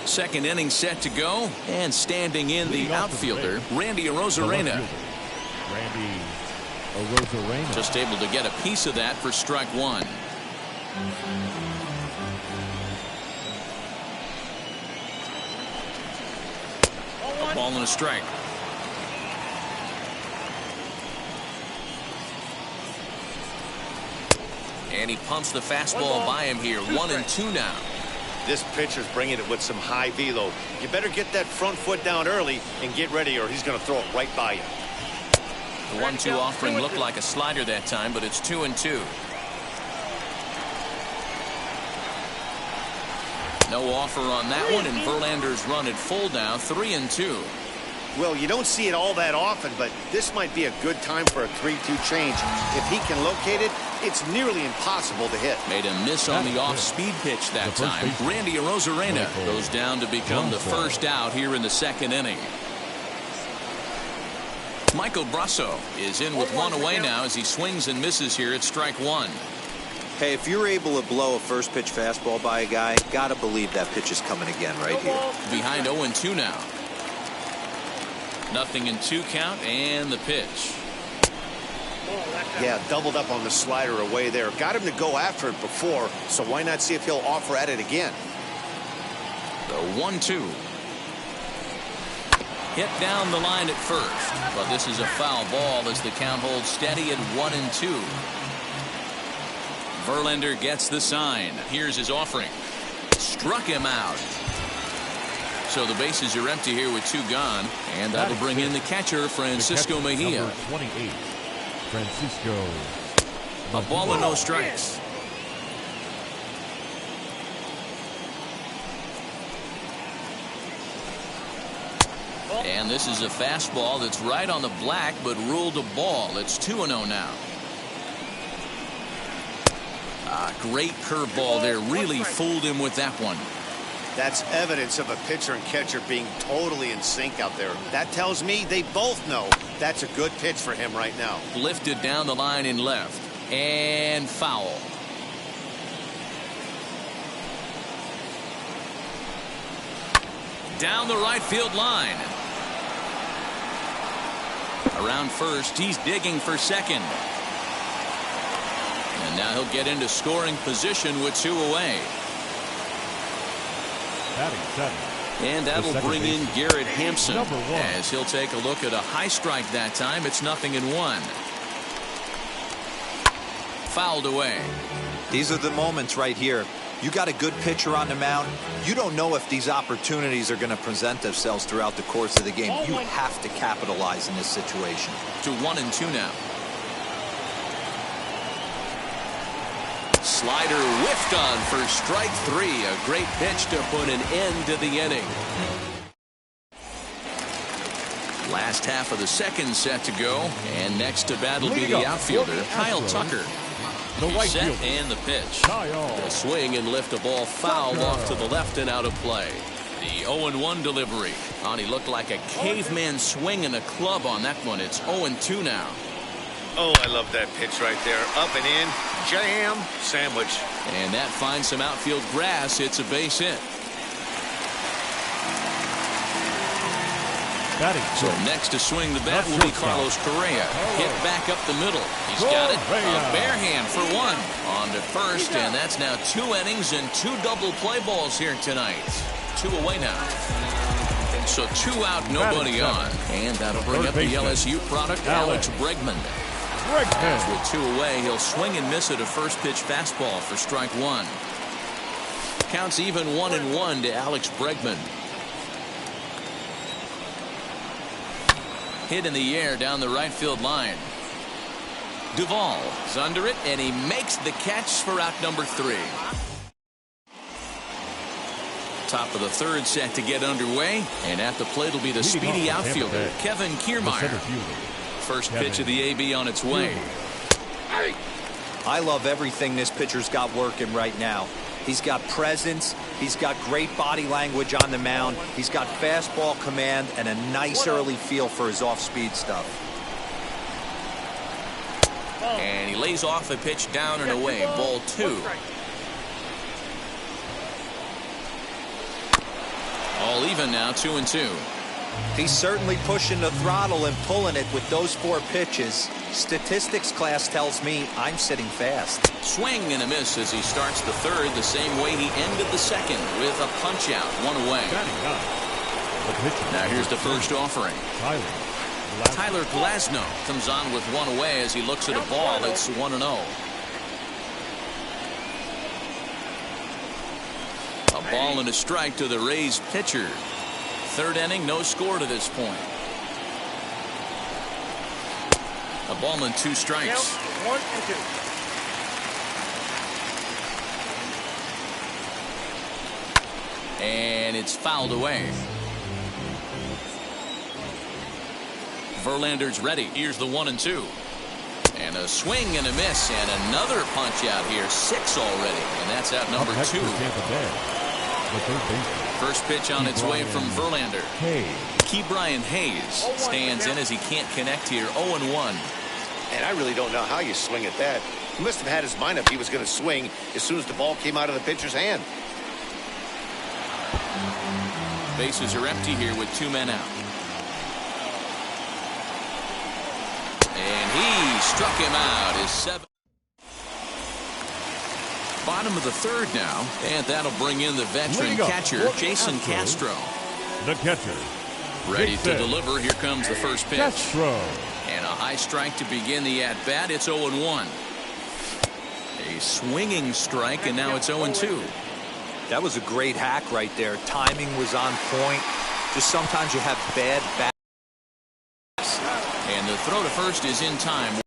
Second inning set to go, and standing in the outfielder, Randy Arozarena. Just able to get a piece of that for strike one. A ball and a strike. And he pumps the fastball by him here. 1-2 now. This pitcher's bringing it with some high velo. You better get that front foot down early and get ready, or he's going to throw it right by you. The 1-2 offering looked like a slider that time, but it's 2-2. No offer on that one, and Verlander's run at full now. 3-2. Well, you don't see it all that often, but this might be a good time for a 3-2 change. If he can locate it, it's nearly impossible to hit. Made a miss on the off-speed pitch that time. Randy Arozarena goes down to become the first out here in the second inning. Michael Brasso is in with one away now as he swings and misses here at strike one. Hey, if you're able to blow a first pitch fastball by a guy, gotta believe that pitch is coming again right here. Behind 0-2 now. 0-2 count and the pitch. Yeah, doubled up on the slider away there. Got him to go after it before, so why not see if he'll offer at it again? The 1-2. Hit down the line at first, but this is a foul ball as the count holds steady at 1-2. Verlander gets the sign. Here's his offering. Struck him out. So the bases are empty here with two gone, and that'll bring in the catcher, Francisco Mejia. Number 28, Francisco. A ball and no strikes. And this is a fastball that's right on the black, but ruled a ball. It's 2-0 now. Great curveball there. Really fooled him with that one. That's evidence of a pitcher and catcher being totally in sync out there. That tells me they both know that's a good pitch for him right now. Lifted down the line in left. And foul. Down the right field line. Around first, he's digging for second. And now he'll get into scoring position with two away. And that'll bring in Garrett Hampson as he'll take a look at a high strike that time. It's 0-1. Fouled away. These are the moments right here. You got a good pitcher on the mound. You don't know if these opportunities are going to present themselves throughout the course of the game. You have to capitalize in this situation. To 1-2 now. Slider whiffed on for strike three. A great pitch to put an end to the inning. Last half of the second set to go, and next to bat will be the outfielder, Kyle Tucker. The right set fielder. and the pitch. The swing and lift a ball fouled off to the left and out of play. The 0-1 delivery. He looked like a caveman swinging a club on that one. It's 0-2 now. Oh, I love that pitch right there. Up and in. Jam. Sandwich. And that finds some outfield grass. It's a base hit. So next to swing the bat will be Carlos Correa. Hit back up the middle. He's got it. A bare hand for one. On to first, and that's now 2 innings and 2 double play balls here tonight. 2 away now. So 2 out, nobody on. And that'll bring up the LSU product, Alex Bregman. With 2 away, he'll swing and miss at a first pitch fastball for strike one. Counts even 1-1 to Alex Bregman. Hit in the air down the right field line. Duvall is under it, and he makes the catch for out number 3. Top of the third set to get underway, and at the plate will be the speedy outfielder, Kevin Kiermaier. First pitch of the AB on its way. I love everything this pitcher's got working right now. He's got presence. He's got great body language on the mound. He's got fastball command and a nice early feel for his off-speed stuff. And he lays off a pitch down and away. Ball 2. All even now, 2-2. He's certainly pushing the throttle and pulling it with those 4 pitches. Statistics class tells me I'm sitting fast. Swing and a miss as he starts the third the same way he ended the second with a punch out, one away. Now here's the first offering. Tyler Glasnow comes on with one away as he looks at a ball. It's 1-0. A ball and a strike to the Rays pitcher. Third inning, no score to this point. A ball and 2 strikes. 1 and 2. And it's fouled away. Verlander's ready. Here's the 1-2. And a swing and a miss and another punch out here. 6 already. And that's out number 2. First pitch on its way from Verlander. Ke'Bryan Hayes stands in as he can't connect here. 0-1. And I really don't know how you swing at that. He must have had his mind up he was going to swing as soon as the ball came out of the pitcher's hand. Bases are empty here with 2 men out. And he struck him out. His 7th. Bottom of the third now, and that'll bring in the veteran catcher, Jason Castro. The catcher. Ready to deliver. Here comes the first pitch. Castro. And a high strike to begin the at-bat. It's 0-1. A swinging strike, and now it's 0-2. That was a great hack right there. Timing was on point. Just sometimes you have bad bats. And the throw to first is in time.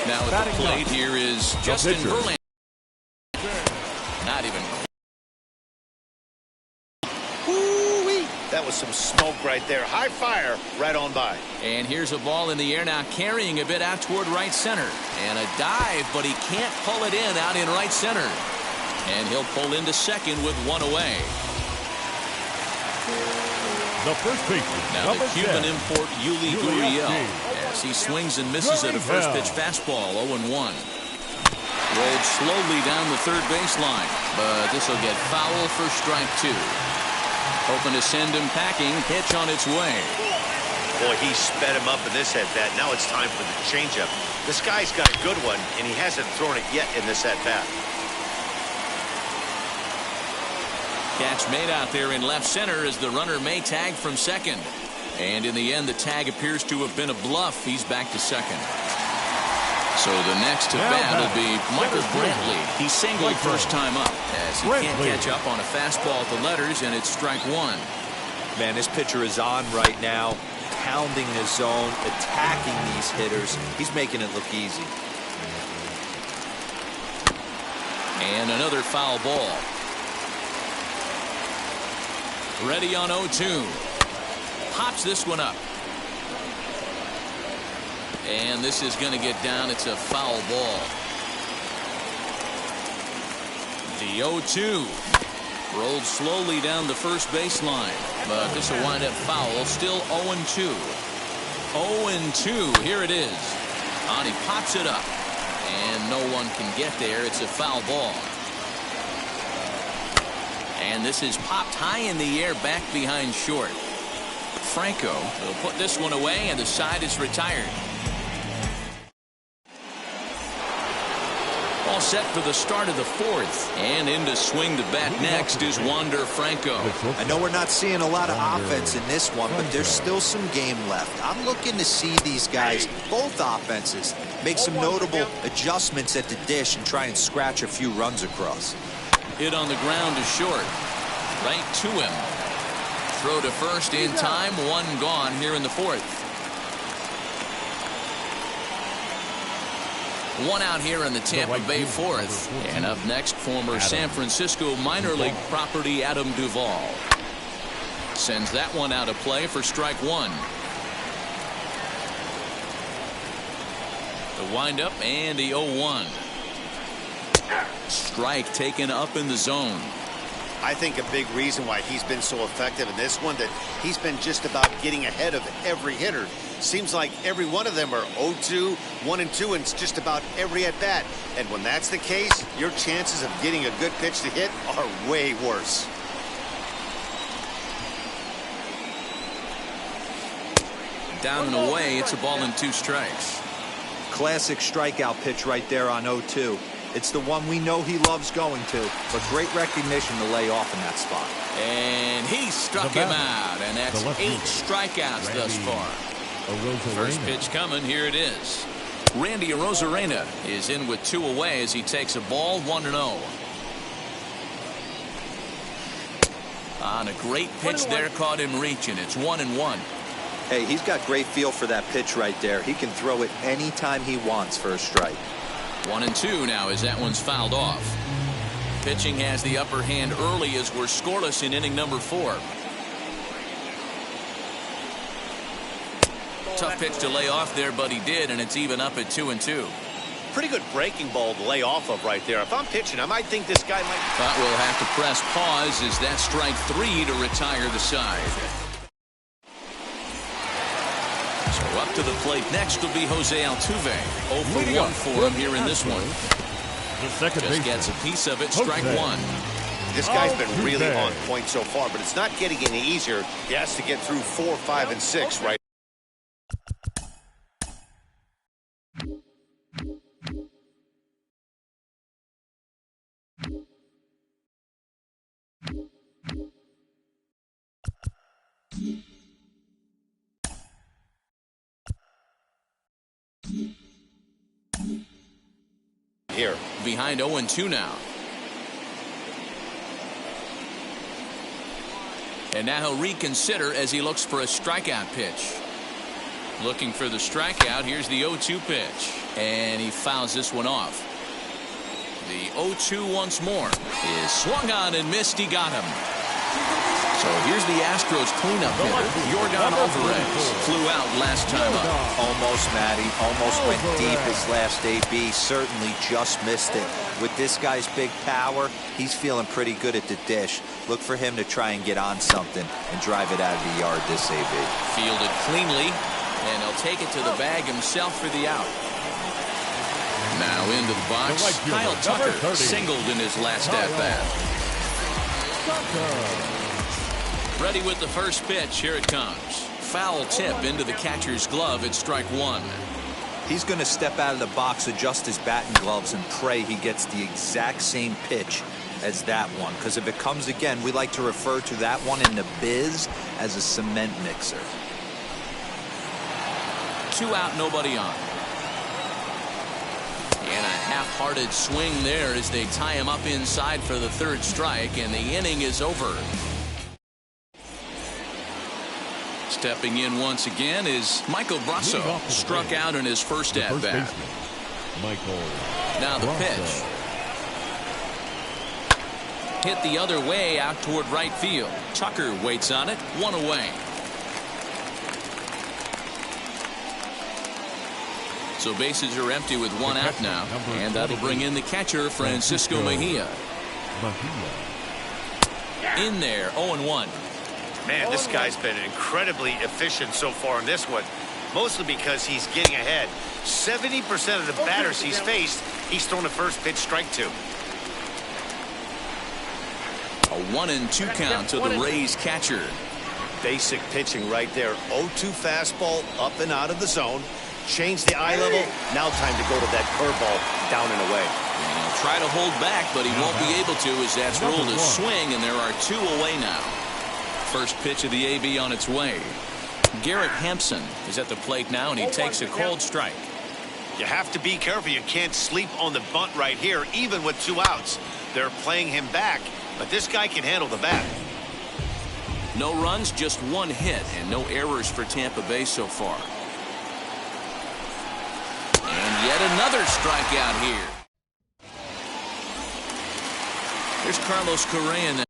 Now at the plate here is Justin Verlander. Not even. That was some smoke right there. High fire right on by. And here's a ball in the air now, carrying a bit out toward right center. And a dive, but he can't pull it in out in right center. And he'll pull into second with 1 away. The first baseman. Now the Cuban import Yuli Gurriel as he swings and misses at a first pitch fastball. 0-1. Rolled slowly down the third baseline, but this will get foul for strike 2. Hoping to send him packing. Pitch on its way. Boy, he sped him up in this at-bat. Now it's time for the changeup. This guy's got a good one, and he hasn't thrown it yet in this at-bat. Catch made out there in left center as the runner may tag from second. And in the end, the tag appears to have been a bluff. He's back to second. So the next to bat will be Michael Brantley. He singled first time up as he can't catch up on a fastball at the letters, and it's strike 1. Man, this pitcher is on right now, pounding his zone, attacking these hitters. He's making it look easy. And another foul ball. Ready on 0-2. Pops this one up. And this is going to get down. It's a foul ball. The 0-2. Rolled slowly down the first baseline. But this will wind up foul. Still 0-2. 0-2. Here it is. And he pops it up. And no one can get there. It's a foul ball. And this is popped high in the air back behind short. Franco will put this one away, and the side is retired. All set for the start of the fourth. And in to swing the bat next is Wander Franco. I know we're not seeing a lot of offense in this one, but there's still some game left. I'm looking to see these guys, both offenses, make some notable adjustments at the dish and try and scratch a few runs across. Hit on the ground to short. Right to him. Throw to first in time. 1 gone here in the fourth. 1 out here in the Tampa Bay fourth. And up next, former San Francisco minor league property Adam Duvall. Sends that one out of play for strike 1. The windup and the 0-1. Strike taken up in the zone. I think a big reason why he's been so effective in this one, that he's been just about getting ahead of every hitter. Seems like every one of them are 0-2, 1-2, and it's just about every at bat. And when that's the case, your chances of getting a good pitch to hit are way worse. Down and away, it's a ball and 2 strikes. Classic strikeout pitch right there on 0-2. It's the one we know he loves going to, but great recognition to lay off in that spot. And he struck him out, and that's 8 strikeouts thus far. First pitch coming, here it is. Randy Arozarena is in with 2 away as he takes a ball 1-0. On a great pitch there, caught him reaching. It's 1-1. Hey, he's got great feel for that pitch right there. He can throw it anytime he wants for a strike. 1-2 now as that one's fouled off. Pitching has the upper hand early as we're scoreless in inning number 4. Tough pitch to lay off there, but he did, and it's even up at 2-2. Pretty good breaking ball to lay off of right there. If I'm pitching, I might think this guy might. But we'll have to press pause as that strike 3 to retire the side. So up to the plate next will be Jose Altuve. 0 for 1 for him here in this one. Just gets a piece of it, strike 1. This guy's been really on point so far, but it's not getting any easier. He has to get through 4, 5, and 6 right. Here. Behind 0-2 now. And now he'll reconsider as he looks for a strikeout pitch. Looking for the strikeout. Here's the 0-2 pitch. And he fouls this one off. The 0-2 once more is swung on and missed. He got him. So here's the Astros cleanup hitter. Yordan Alvarez flew out last time up. Almost, Matty. Almost went deep his last AB. Certainly just missed it. With this guy's big power, he's feeling pretty good at the dish. Look for him to try and get on something and drive it out of the yard this AB. Fielded cleanly, and he'll take it to the bag himself for the out. Now into the box, Kyle Tucker singled in his last at-bat. Ready with the first pitch. Here it comes. Foul tip into the catcher's glove at strike 1. He's going to step out of the box, adjust his batting gloves, and pray he gets the exact same pitch as that one. Because if it comes again, we like to refer to that one in the biz as a cement mixer. 2 out, nobody on. And a half-hearted swing there as they tie him up inside for the 3rd strike, and the inning is over. Stepping in once again is Michael Brasso. Struck out in his first at-bat. Now the pitch. Hit the other way out toward right field. Tucker waits on it. 1 away. So bases are empty with 1 out now. And that'll bring in the catcher, Francisco Mejia. In there, 0-1. Man, this guy's been incredibly efficient so far in this one, mostly because he's getting ahead. 70% of the batters he's faced, he's thrown a first pitch strike to. A 1-2 count to the Rays catcher. Basic pitching right there. 0-2 fastball up and out of the zone. Change the eye level. Now time to go to that curveball down and away. And he'll try to hold back, but he won't be able to as that's ruled a swing, and there are 2 away now. First pitch of the AB on its way. Garrett Hampson is at the plate now, and he takes a cold strike. You have to be careful. You can't sleep on the bunt right here, even with 2 outs. They're playing him back, but this guy can handle the bat. No runs, just 1 hit, and no errors for Tampa Bay so far. And yet another strikeout here. Here's Carlos Correa now.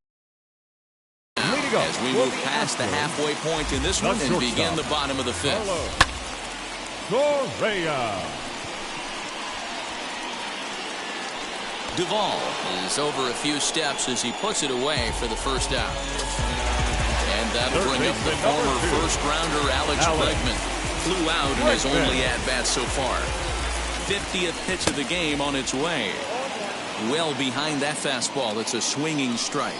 As we move past the halfway point in this one and begin the bottom of the 5th. Correa. Duvall is over a few steps as he puts it away for the first out. And that'll bring up the former first-rounder Alex Bregman. Flew out in his only at-bat so far. 50th pitch of the game on its way. Well behind that fastball. It's a swinging strike.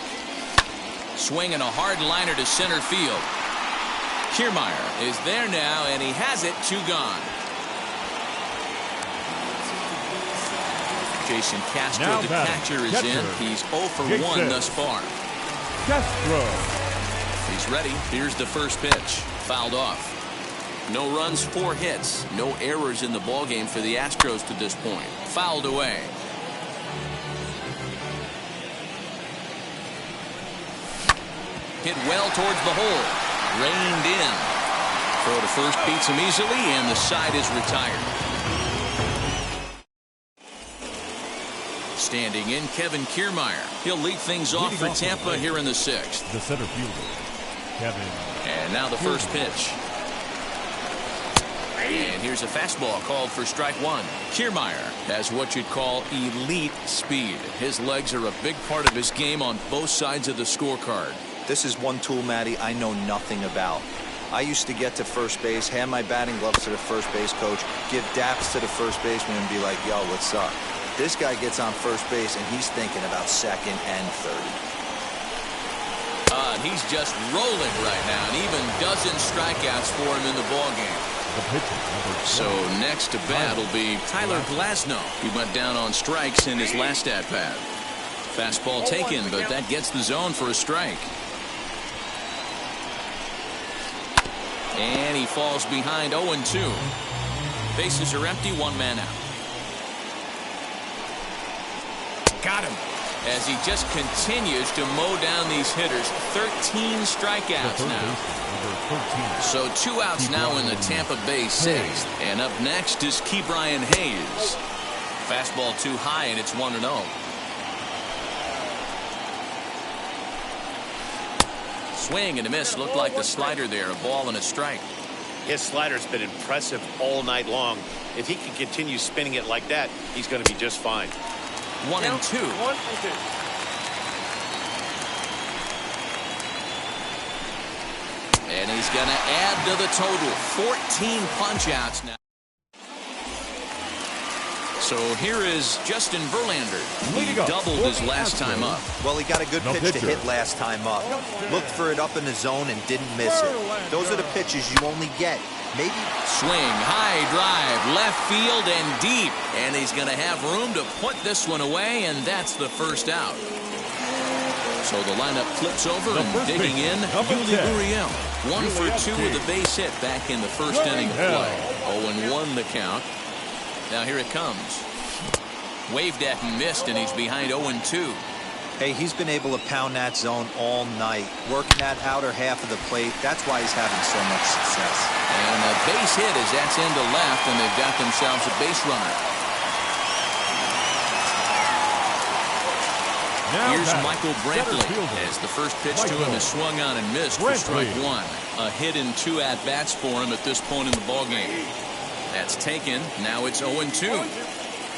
Swinging a hard liner to center field. Kiermaier is there now, and he has it. 2 gone. Jason Castro, now the catcher, is in. He's 0 for 1 thus far. Castro. He's ready. Here's the first pitch. Fouled off. No runs, 4 hits. No errors in the ballgame for the Astros to this point. Fouled away. Hit well towards the hole. Reined in. Throw to first beats him easily, and the side is retired. Standing in, Kevin Kiermaier. He'll lead things off for Tampa here in the 6th. The center fielder, Kevin. And now the first pitch. And here's a fastball called for strike 1. Kiermaier has what you'd call elite speed. His legs are a big part of his game on both sides of the scorecard. This is one tool, Matty, I know nothing about. I used to get to first base, hand my batting gloves to the first base coach, give daps to the first baseman, and be like, yo, what's up? This guy gets on first base, and he's thinking about second and third. And he's just rolling right now, and even dozen strikeouts for him in the ballgame. So next to bat will be Tyler Glasnow. He went down on strikes in his last at-bat. Fastball taken, but that gets the zone for a strike. And he falls behind 0-2. Bases are empty, 1 man out. Got him. As he just continues to mow down these hitters. 13 strikeouts now. So 2 outs now in the Tampa Bay 6th. And up next is Ke'Bryan Hayes. Fastball too high, and it's 1-0. Swing and a miss. Looked like the slider there. A ball and a strike. His slider's been impressive all night long. If he can continue spinning it like that, he's going to be just fine. 1-2. And he's going to add to the total. 14 punch-outs now. So here is Justin Verlander. He doubled his last time up. Well, he got a good pitch to hit last time up. Looked for it up in the zone and didn't miss it. Those are the pitches you only get. Maybe. Swing, high drive, left field and deep. And he's going to have room to put this one away, and that's the first out. So the lineup flips over and digging in, Yuli Gurriel. 1 for 2 with a base hit back in the first inning of play. 0-1 the count. Now here it comes. Waved at and missed, and he's behind 0-2. Hey, he's been able to pound that zone all night, working that outer half of the plate. That's why he's having so much success. And a base hit as that's into left, and they've got themselves a base runner. Here's Michael Brantley as the first pitch to him is swung on and missed for strike 1. A hit in 2 at-bats for him at this point in the ballgame. That's taken. Now it's 0-2.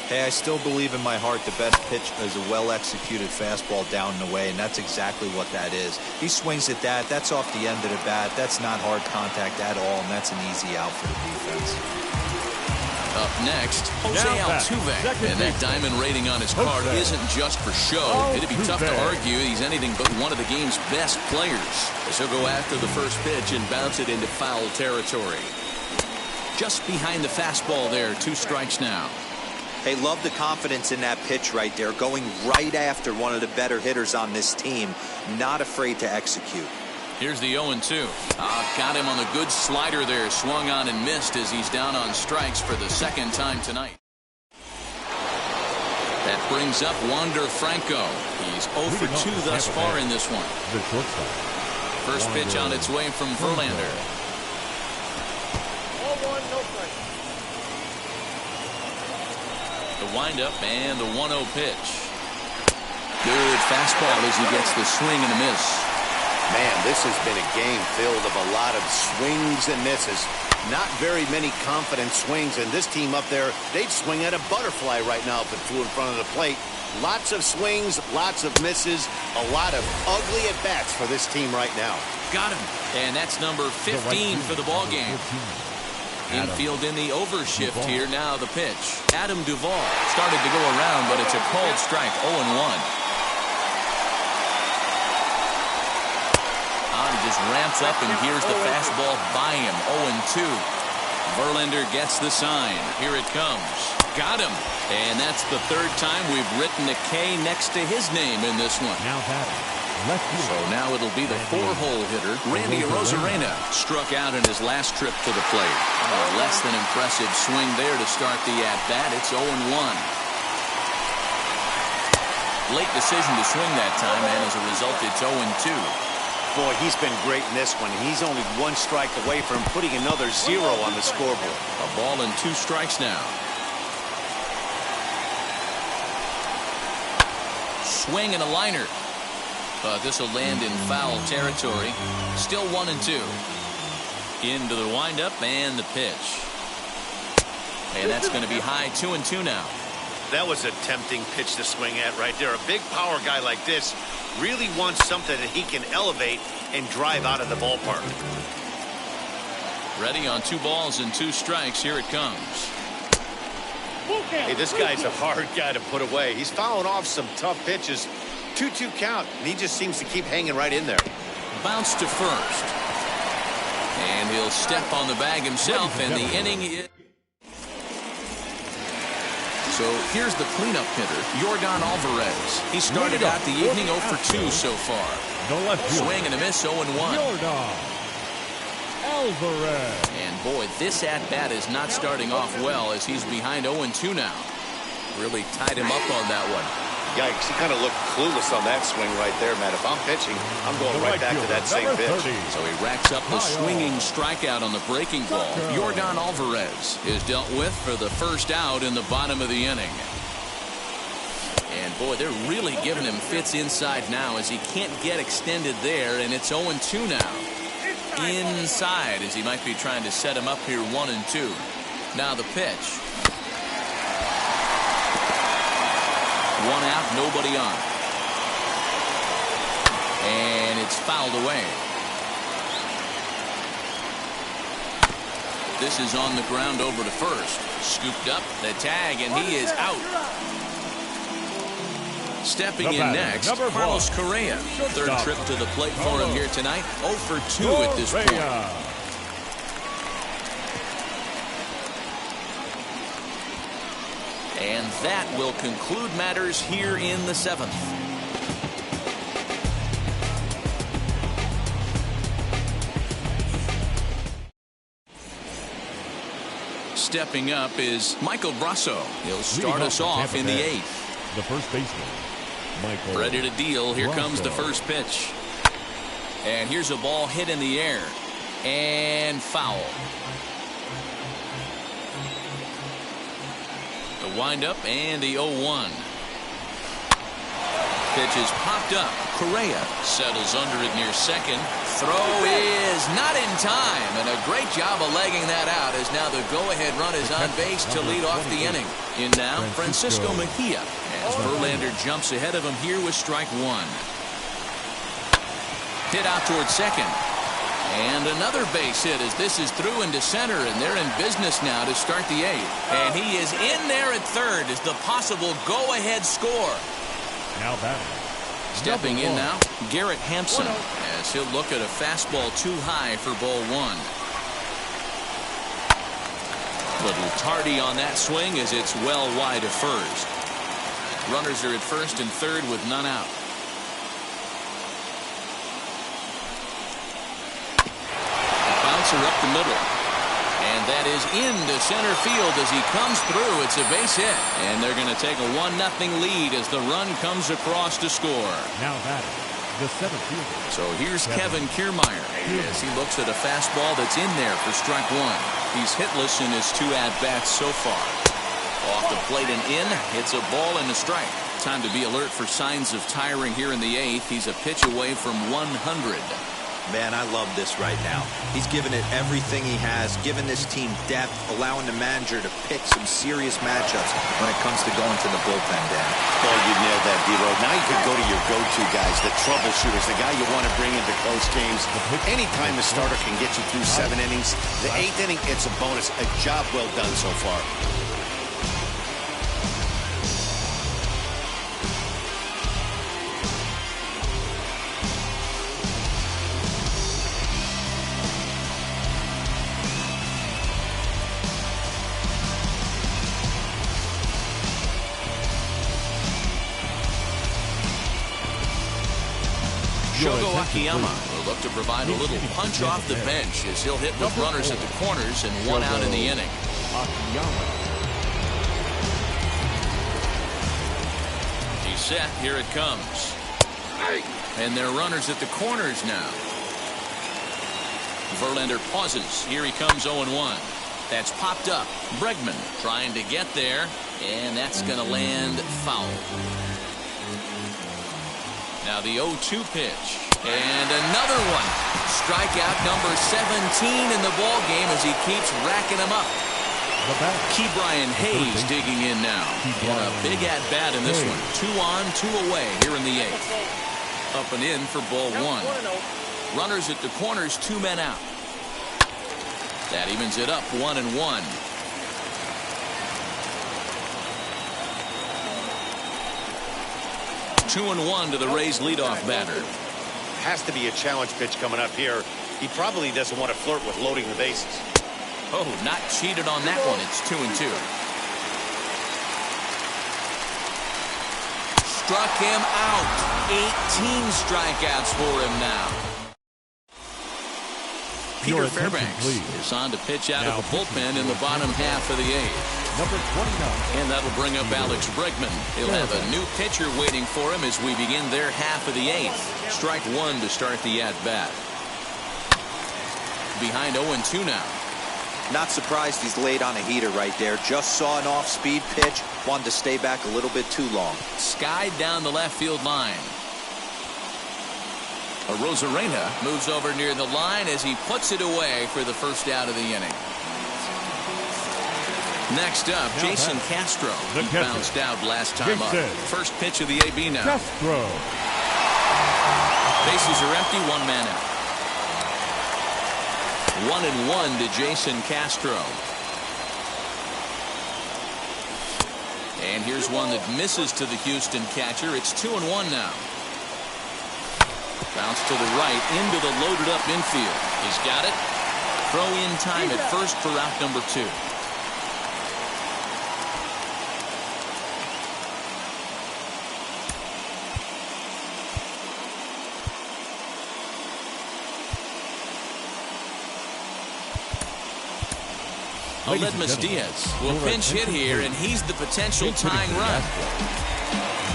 Hey, I still believe in my heart the best pitch is a well-executed fastball down and away, and that's exactly what that is. He swings at that. That's off the end of the bat. That's not hard contact at all, and that's an easy out for the defense. Up next, Jose Altuve. And that diamond rating on his card isn't just for show. It'd be tough to argue he's anything but one of the game's best players, as he'll go after the first pitch and bounce it into foul territory. Just behind the fastball there. 2 strikes now. Hey, love the confidence in that pitch right there. Going right after one of the better hitters on this team. Not afraid to execute. Here's the 0-2. Got him on the good slider there. Swung on and missed as he's down on strikes for the 2nd time tonight. That brings up Wander Franco. He's 0 for 2 thus far in this one. First pitch on its way from Verlander. The windup and the 1-0 pitch. Good fastball as he gets the swing and a miss. Man, this has been a game filled of a lot of swings and misses. Not very many confident swings, and this team up there, they'd swing at a butterfly right now if it flew in front of the plate. Lots of swings, lots of misses, a lot of ugly at-bats for this team right now. Got him. And that's number 15 for the ballgame. Infield in the overshift here. Now the pitch. Adam Duvall started to go around, but it's a called strike. 0-1. He just ramps up, and here's the fastball by him. 0-2. Verlander gets the sign. Here it comes. Got him. And that's the third time we've written a K next to his name in this one. Now batting, left field. So now it'll be the 4-hole hitter, Randy Arozarena. Struck out in his last trip to the plate. A less than impressive swing there to start the at-bat. It's 0-1. Late decision to swing that time, and as a result, it's 0-2. Boy, he's been great in this one. He's only one strike away from putting another 0 on the scoreboard. A ball and 2 strikes now. Swing and a liner. But this will land in foul territory. Still 1-2. Into the windup and the pitch. And that's going to be high 2-2 now. That was a tempting pitch to swing at right there. A big power guy like this really wants something that he can elevate and drive out of the ballpark. Ready on 2 balls and 2 strikes. Here it comes. Hey, this guy's a hard guy to put away. He's fouling off some tough pitches. 2-2 count, and he just seems to keep hanging right in there. Bounce to first. And he'll step on the bag himself, and the inning is... So here's the cleanup hitter, Yordan Alvarez. He started out the evening 0 for 2 so far. The left field. Swing and a miss, 0-1. Yordan Alvarez. And boy, this at-bat is not starting off well as he's behind 0-2 now. Really tied him up on that one. Yikes, he kind of looked clueless on that swing right there, man. If I'm pitching, I'm going right back to that same pitch. 30. So he racks up the swinging strikeout on the breaking ball. Yordan Alvarez is dealt with for the first out in the bottom of the inning. And boy, they're really giving him fits inside now as he can't get extended there, and it's 0-2 now. Inside as he might be trying to set him up here 1-2. Now the pitch. 1 out, nobody on. And it's fouled away. This is on the ground over to first. Scooped up the tag, and he is out. Stepping in next, Carlos Correa. Third trip to the plate for him here tonight. 0 for 2 at this point. And that will conclude matters here in the 7th. Stepping up is Michael Brasso. He'll start us off in the 8th. The first baseman, Michael. Ready to deal. Here comes the first pitch. And here's a ball hit in the air. And foul. The windup and the 0-1. Pitch is popped up. Correa settles under it near second. Throw is not in time, and a great job of legging that out as now the go-ahead run is on base to lead off the inning. In now, Francisco Mejia, as Verlander jumps ahead of him here with strike 1. Hit out towards second. And another base hit as this is through into center, and they're in business now to start the 8th. And he is in there at third as the possible go-ahead score. Now batting. Stepping in now, Garrett Hampson, as he'll look at a fastball too high for ball 1. Little tardy on that swing as it's well wide of first. Runners are at first and third with none out. Bouncer up the middle. And that is into center field as he comes through. It's a base hit. And they're going to take a 1-0 lead as the run comes across to score. Now batting, the 7th fielder. So here's Kevin Kiermaier as he looks at a fastball that's in there for strike 1. He's hitless in his 2 at-bats so far. Off the plate and in. Hits a ball and a strike. Time to be alert for signs of tiring here in the 8th. He's a pitch away from 100. Man, I love this right now. He's given it everything he has, given this team depth, allowing the manager to pick some serious matchups when it comes to going to the bullpen, Dan. Oh, you nailed that, D-Row. Now you can go to your go-to guys, the troubleshooters, the guy you want to bring into close games. Anytime the starter can get you through 7 innings, the 8th inning, it's a bonus. A job well done so far. Akiyama will look to provide a little punch off the bench as he'll hit with runners at the corners and 1 out in the inning. Akiyama. He's set. Here it comes. And they're runners at the corners now. Verlander pauses. Here he comes 0-1. That's popped up. Bregman trying to get there, and that's going to land foul. Now the 0-2 pitch. And another one. Strikeout number 17 in the ball game as he keeps racking them up. Gtorrious Hayes digging in now. And a big at-bat in this one. 2 on, 2 away here in the 8th. Up and in for ball 1. Runners at the corners, 2 men out. That evens it up 1-1. Two and 1 to the Rays leadoff batter. Has to be a challenge pitch coming up here. He probably doesn't want to flirt with loading the bases. Oh, not cheated on that one. It's 2-2. Struck him out. 18 strikeouts for him now. Peter Fairbanks is on to pitch out of the bullpen in the bottom half of the 8th. Number 29. And that'll bring up Alex Bregman. He'll have a new pitcher waiting for him as we begin their half of the 8th. Strike 1 to start the at-bat. Behind 0-2 now. Not surprised he's laid on a heater right there. Just saw an off-speed pitch. Wanted to stay back a little bit too long. Skied down the left field line. Arozarena moves over near the line as he puts it away for the first out of the inning. Next up, Jason Castro. He bounced out last time up. First pitch of the AB now. Castro. Bases are empty, 1 man out. 1-1 to Jason Castro. And here's one that misses to the Houston catcher. It's 2-1 now. Bounce to the right into the loaded up infield. He's got it. Throw in time at first for out number 2. Aledmus Diaz will pinch hit here, and he's the potential tying run.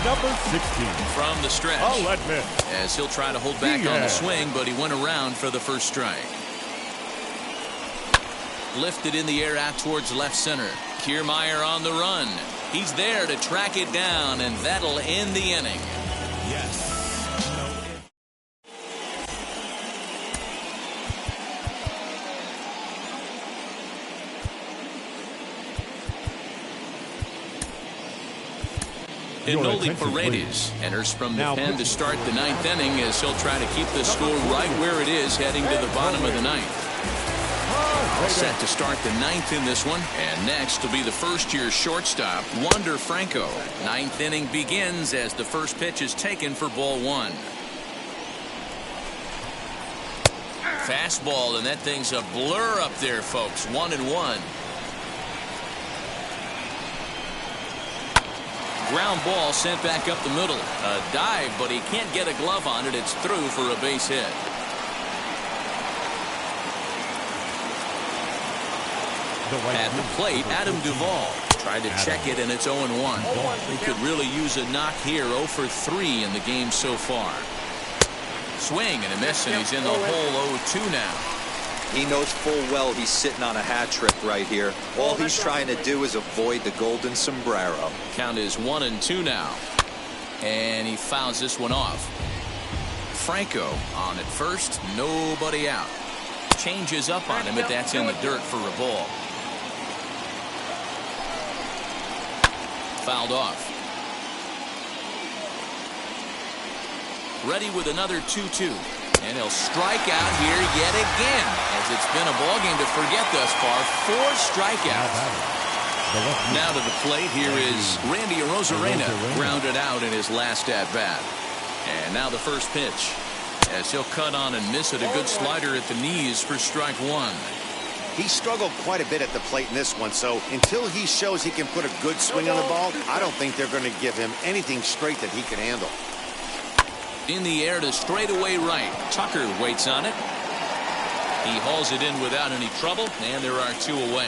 Number 16. From the stretch. Aledmus. As he'll try to hold back on the swing, but he went around for the first strike. Lifted in the air out towards left center. Kiermaier on the run. He's there to track it down, and that'll end the inning. Yes. Enoli Paredes enters from the pen to start the 9th inning as he'll try to keep the score right where it is heading to the bottom of the 9th. All set to start the 9th in this one. And next will be the first-year shortstop, Wander Franco. 9th inning begins as the first pitch is taken for ball 1. Fastball, and that thing's a blur up there, folks. 1-1. Ground ball sent back up the middle. A dive, but he can't get a glove on it. It's through for a base hit. At the plate, Adam Duvall tried to check it, and it's 0-1. He could really use a knock here. 0 for 3 in the game so far. Swing and a miss, and he's in the hole. 0-2 now. He knows full well he's sitting on a hat trick right here. All he's trying to do is avoid the golden sombrero. Count is 1-2 now. And he fouls this one off. Franco on at first. Nobody out. Changes up on him, but that's in the dirt for a ball. Fouled off. Ready with another 2-2. And he'll strike out here yet again, as it's been a ballgame to forget thus far. 4 strikeouts. Now to the plate, here is Randy Arozarena, grounded out in his last at-bat. And now the first pitch, as he'll cut on and miss it. A good slider at the knees for strike 1. He struggled quite a bit at the plate in this one, so until he shows he can put a good swing on the ball, I don't think they're going to give him anything straight that he can handle. In the air to straightaway right. Tucker waits on it. He hauls it in without any trouble, and there are 2 away.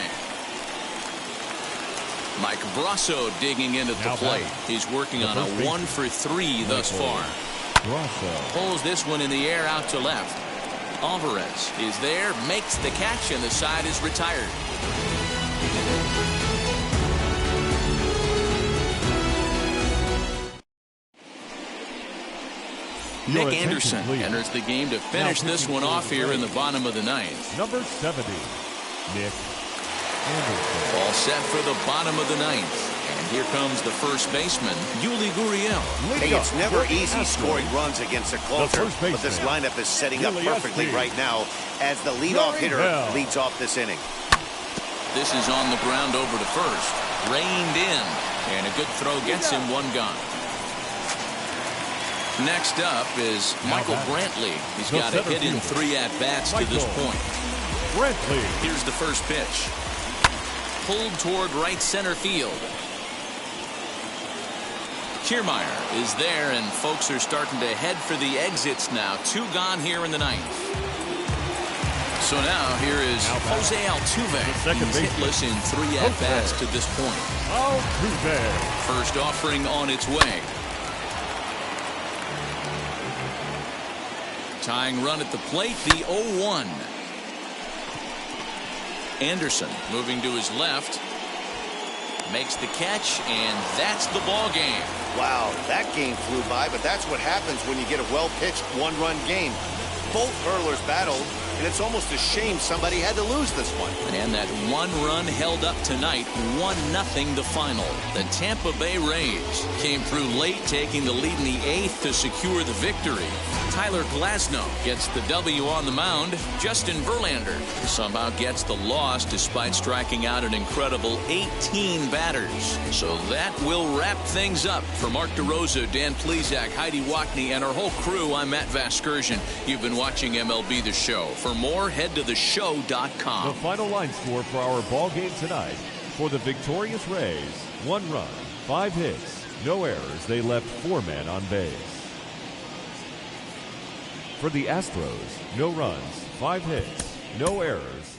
Mike Brasso digging in at the plate. He's working on a 1 for 3 thus far. Pulls this one in the air out to left. Alvarez is there, makes the catch, and the side is retired. Nick Anderson enters the game to finish this one off here in the bottom of the 9th. Number 70, Nick Anderson. All set for the bottom of the 9th. And here comes the first baseman, Yuli Gurriel. Hey, it's never easy scoring runs against a closer, but this lineup is setting up perfectly right now as the leadoff hitter leads off this inning. This is on the ground over to first. Reined in. And a good throw gets him 1 gone. Next up is Michael Brantley. He's got a hit in 3 at-bats to this point. Brantley. Here's the first pitch. Pulled toward right center field. Kiermaier is there, and folks are starting to head for the exits now. 2 gone here in the 9th. So now here is Jose Altuve. He's hitless in 3 at-bats to this point. Altuve. First offering on its way. Tying run at the plate, the 0-1. Anderson moving to his left. Makes the catch, and that's the ball game. Wow, that game flew by, but that's what happens when you get a well-pitched 1-run game. Both hurlers battled, and it's almost a shame somebody had to lose this one. And that 1 run held up tonight, 1-0 the final. The Tampa Bay Rays came through late, taking the lead in the 8th to secure the victory. Tyler Glasnow gets the W on the mound. Justin Verlander somehow gets the loss despite striking out an incredible 18 batters. So that will wrap things up. For Mark DeRosa, Dan Plesac, Heidi Wackney, and our whole crew, I'm Matt Vasgersian. You've been watching MLB The Show. For more, head to theshow.com. The final line score for our ball game tonight. For the victorious Rays, 1 run, 5 hits, no errors. They left 4 men on base. For the Astros, no runs, 5 hits, no errors.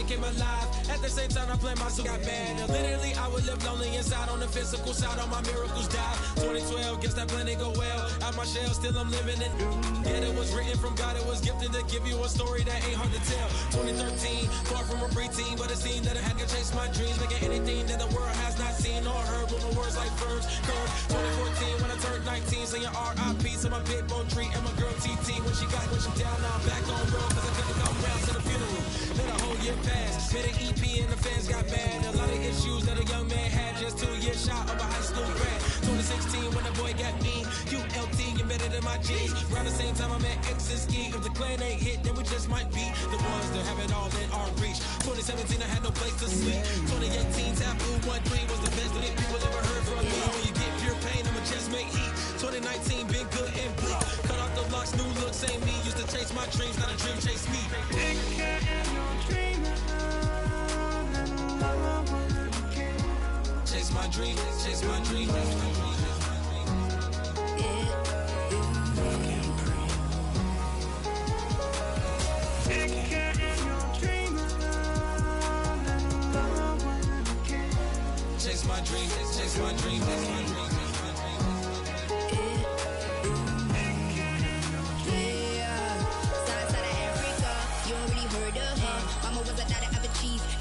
Came alive. At the same time, I play my got bad. Literally, I would live lonely inside. On the physical side, all my miracles died. 2012, guess that plan didn't go well. Out my shell, still I'm living it. Yeah, it was written from God. It was gifted to give you a story that ain't hard to tell. 2013, far from a preteen, but it seemed that I had to chase my dreams, making anything that the world has not seen or heard. With my words like verbs, curve. 2014, when I turned 19, saying R.I.P. to my big bone tree and my girl TT. When she down, now I'm back on road, cause I couldn't come round to the funeral. Let a whole year pass. Made an EP and the fans got mad. A lot of issues that a young man had. Just 2 years shot of a high school grad. 2016 when the boy got me. ULT embedded in my G's. Around the same time I met X and Ski. If the clan ain't hit, then we just might be the ones that have it all in our reach. 2017 I had no place to sleep. 2018 Taboo 1-3 was the best that people ever heard from me. When you get pure pain, I'ma just make heat. 2019 been good and bleak. Cut off the locks, new looks, ain't me. Used to chase my dreams, not a dream chase me. Chase my dream, chase my dream, chase my dream. my dream, chase my dream, chase my dream.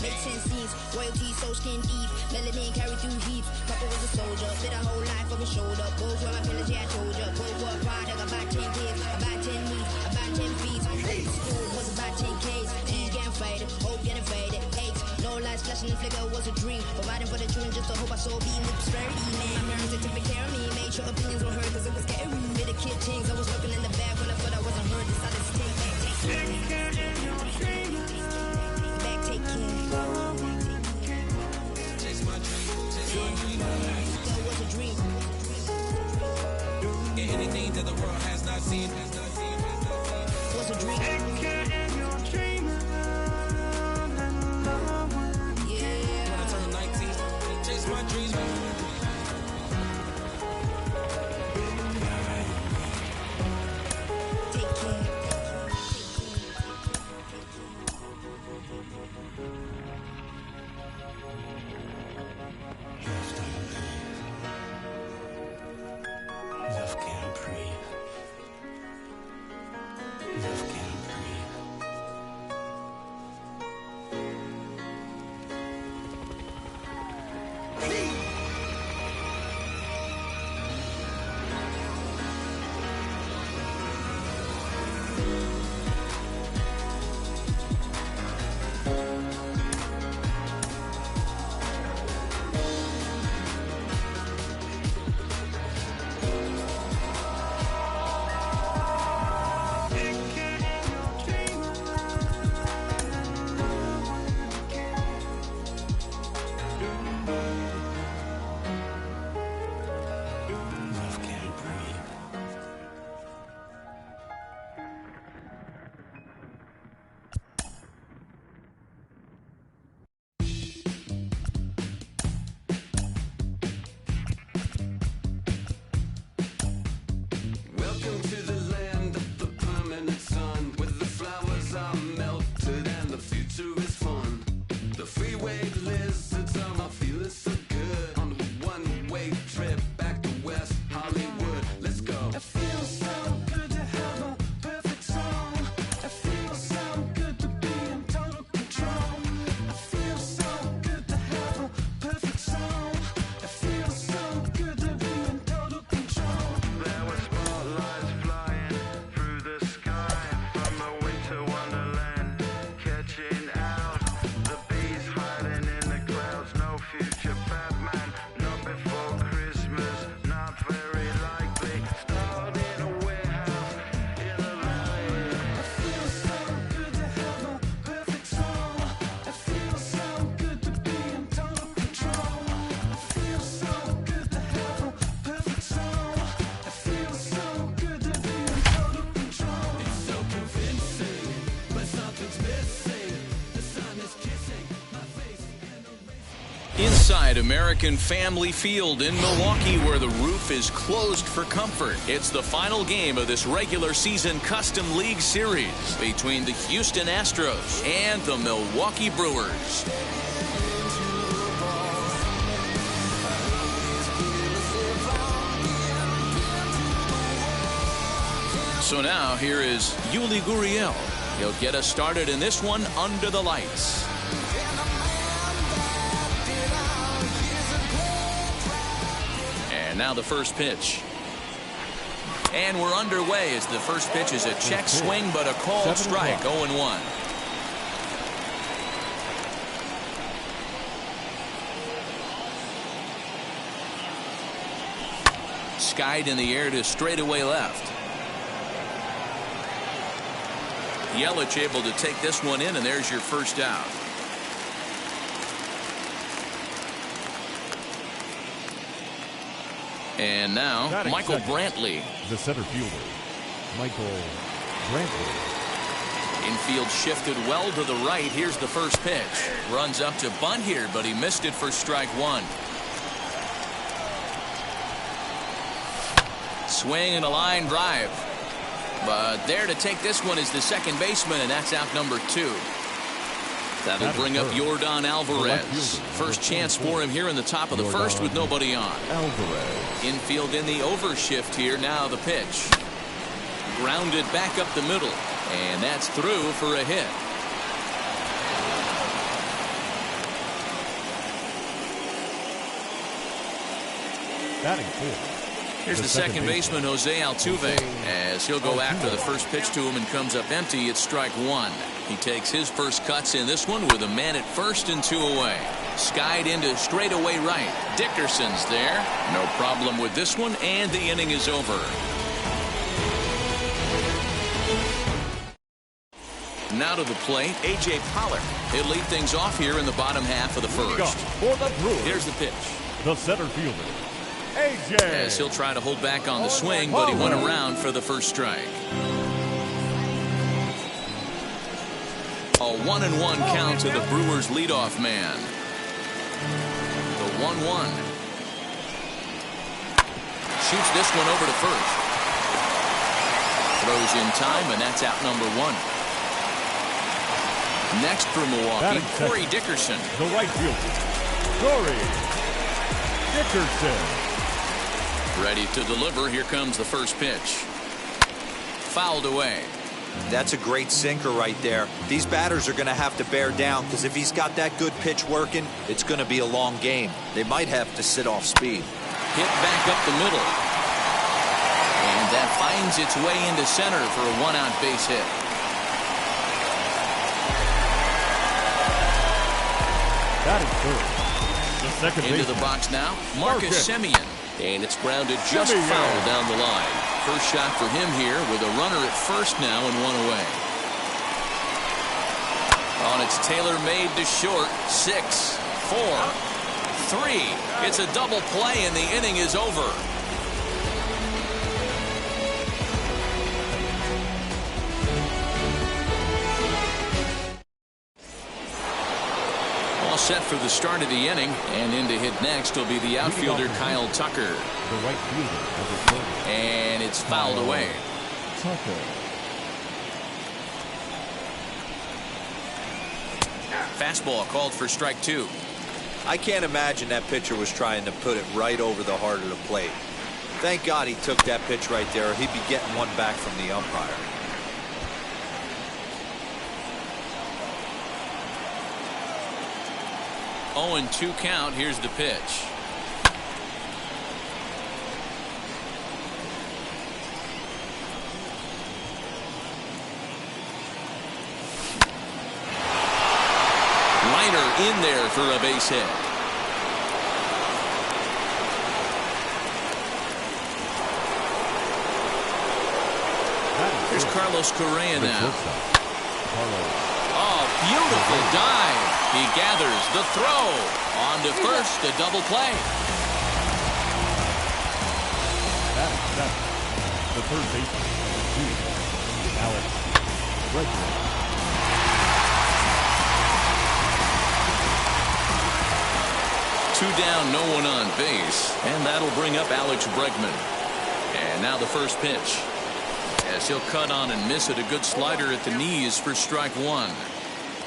Make 10 scenes, royalty so skin deep, melanin carry through heaps. Papa was a soldier, did a whole life over shoulder. Both were my pillars, yeah I told ya. Both were a product, about 10 kids, about 10 knees, about 10 feet. School was about 10 Ks, and getting faded, hope getting faded. Aches, no lights flashing and flicker was a dream. Providing for the children just to hope I saw being with prosperity. Man, my parents took care of me, made sure opinions were heard cause it was scary. Made a kid things, I was looking in the back when I thought I wasn't heard. Decided to take back, take care. Anything that the world has not seen. What's a dream? Yeah. When I turn 19, chase my dreams. Take care. Love can't breathe. Love can't breathe. Love can't breathe. Welcome to the land of the permanent sun, where the flowers are melted and the future is fun. The freeway lizards are feeling so good on a one-way trip back to West Hollywood. Let's go. It feels so good to have a perfect song. It feels so good to be in total control. It feels so good to have a perfect song. It feels so good to be in total control. There were spotlights flying through the sky from a winter wonderland, catching out the bees hiding in the clouds. No future Batman, not before Christmas, not very likely. Starred in a warehouse in the valley. It feels so good to have a perfect song. It feels so good to be in total control. It feels so good to have a perfect song. It feels so good to be in total control. It's so convincing, but something's missing. The sun is kissing my face and erasing. Inside American Family Field in Milwaukee, where the roof is closed for comfort, it's the final game of this regular season Custom League Series between the Houston Astros and the Milwaukee Brewers. So now here is Yuli Gurriel. He'll get us started in this one under the lights. And now the first pitch. And we're underway as the first pitch is a check swing, but a called strike, 0-1. Skied in the air to straightaway left. Yelich able to take this one in, and there's your first out. And now Michael Brantley. The center fielder, Michael Brantley. Infield shifted well to the right. Here's the first pitch. Runs up to bunt here, but he missed it for strike one. Swing and a line drive. But there to take this one is the second baseman, and that's out number 2. That'll bring up Yordan Alvarez. First chance for him here in the top of the first with nobody on. Infield in the overshift here. Now the pitch. Grounded back up the middle. And that's through for a hit. Batting fourth. Here's the second baseman, Jose Altuve, as he'll go after the first pitch to him and comes up empty. It's strike one. He takes his first cuts in this one with a man at first and 2 away. Skied into straightaway right. Dickerson's there. No problem with this one, and the inning is over. Now to the plate, A.J. Pollard. He'll lead things off here in the bottom half of the first. For the Brewers, here's the pitch. The center fielder, A.J. As he'll try to hold back on the swing, but he went around for the first strike. A 1-1 count to the Brewers leadoff man. The 1-1. Shoots this one over to first. Throws in time, and that's out number one. Next for Milwaukee, Corey Dickerson. The right fielder, Corey Dickerson. Ready to deliver. Here comes the first pitch. Fouled away. That's a great sinker right there. These batters are going to have to bear down, because if he's got that good pitch working, it's going to be a long game. They might have to sit off speed. Hit back up the middle. And that finds its way into center for a one-out base hit. That is third. The second into the box now, Marcus Semien. And it's grounded just foul down the line. First shot for him here with a runner at first now and one away. On it's tailor-made to short. 6, 4, 3. It's a double play and the inning is over. Set for the start of the inning, and in to hit next will be the outfielder Kyle Tucker. The right fielder, and it's fouled away. Tucker. Fastball called for strike two. I can't imagine that pitcher was trying to put it right over the heart of the plate. Thank God he took that pitch right there, or he'd be getting one back from the umpire. 0-2 count. Here's the pitch. Liner in there for a base hit. Here's Carlos Correa now. Oh, beautiful dive. He gathers the throw. On to first, a double play. That is seven. The third baseman, Alex Bregman. Two down, no one on base. And that'll bring up Alex Bregman. And now the first pitch. As he'll cut on and miss it, a good slider at the knees for strike one.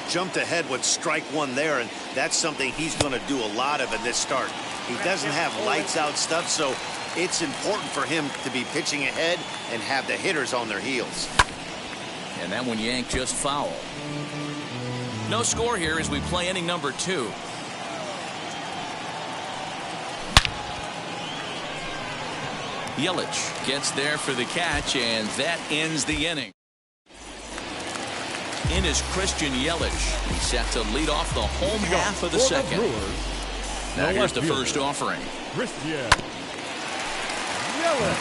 Jumped ahead with strike one there, and that's something he's going to do a lot of in this start. He doesn't have lights out stuff, so it's important for him to be pitching ahead and have the hitters on their heels. And that one yanked just foul. No score here as we play inning number 2. Yelich gets there for the catch, and that ends the inning. In is Christian Yelich. He's set to lead off the home half of the second. Now here's the first offering. Christian Yelich.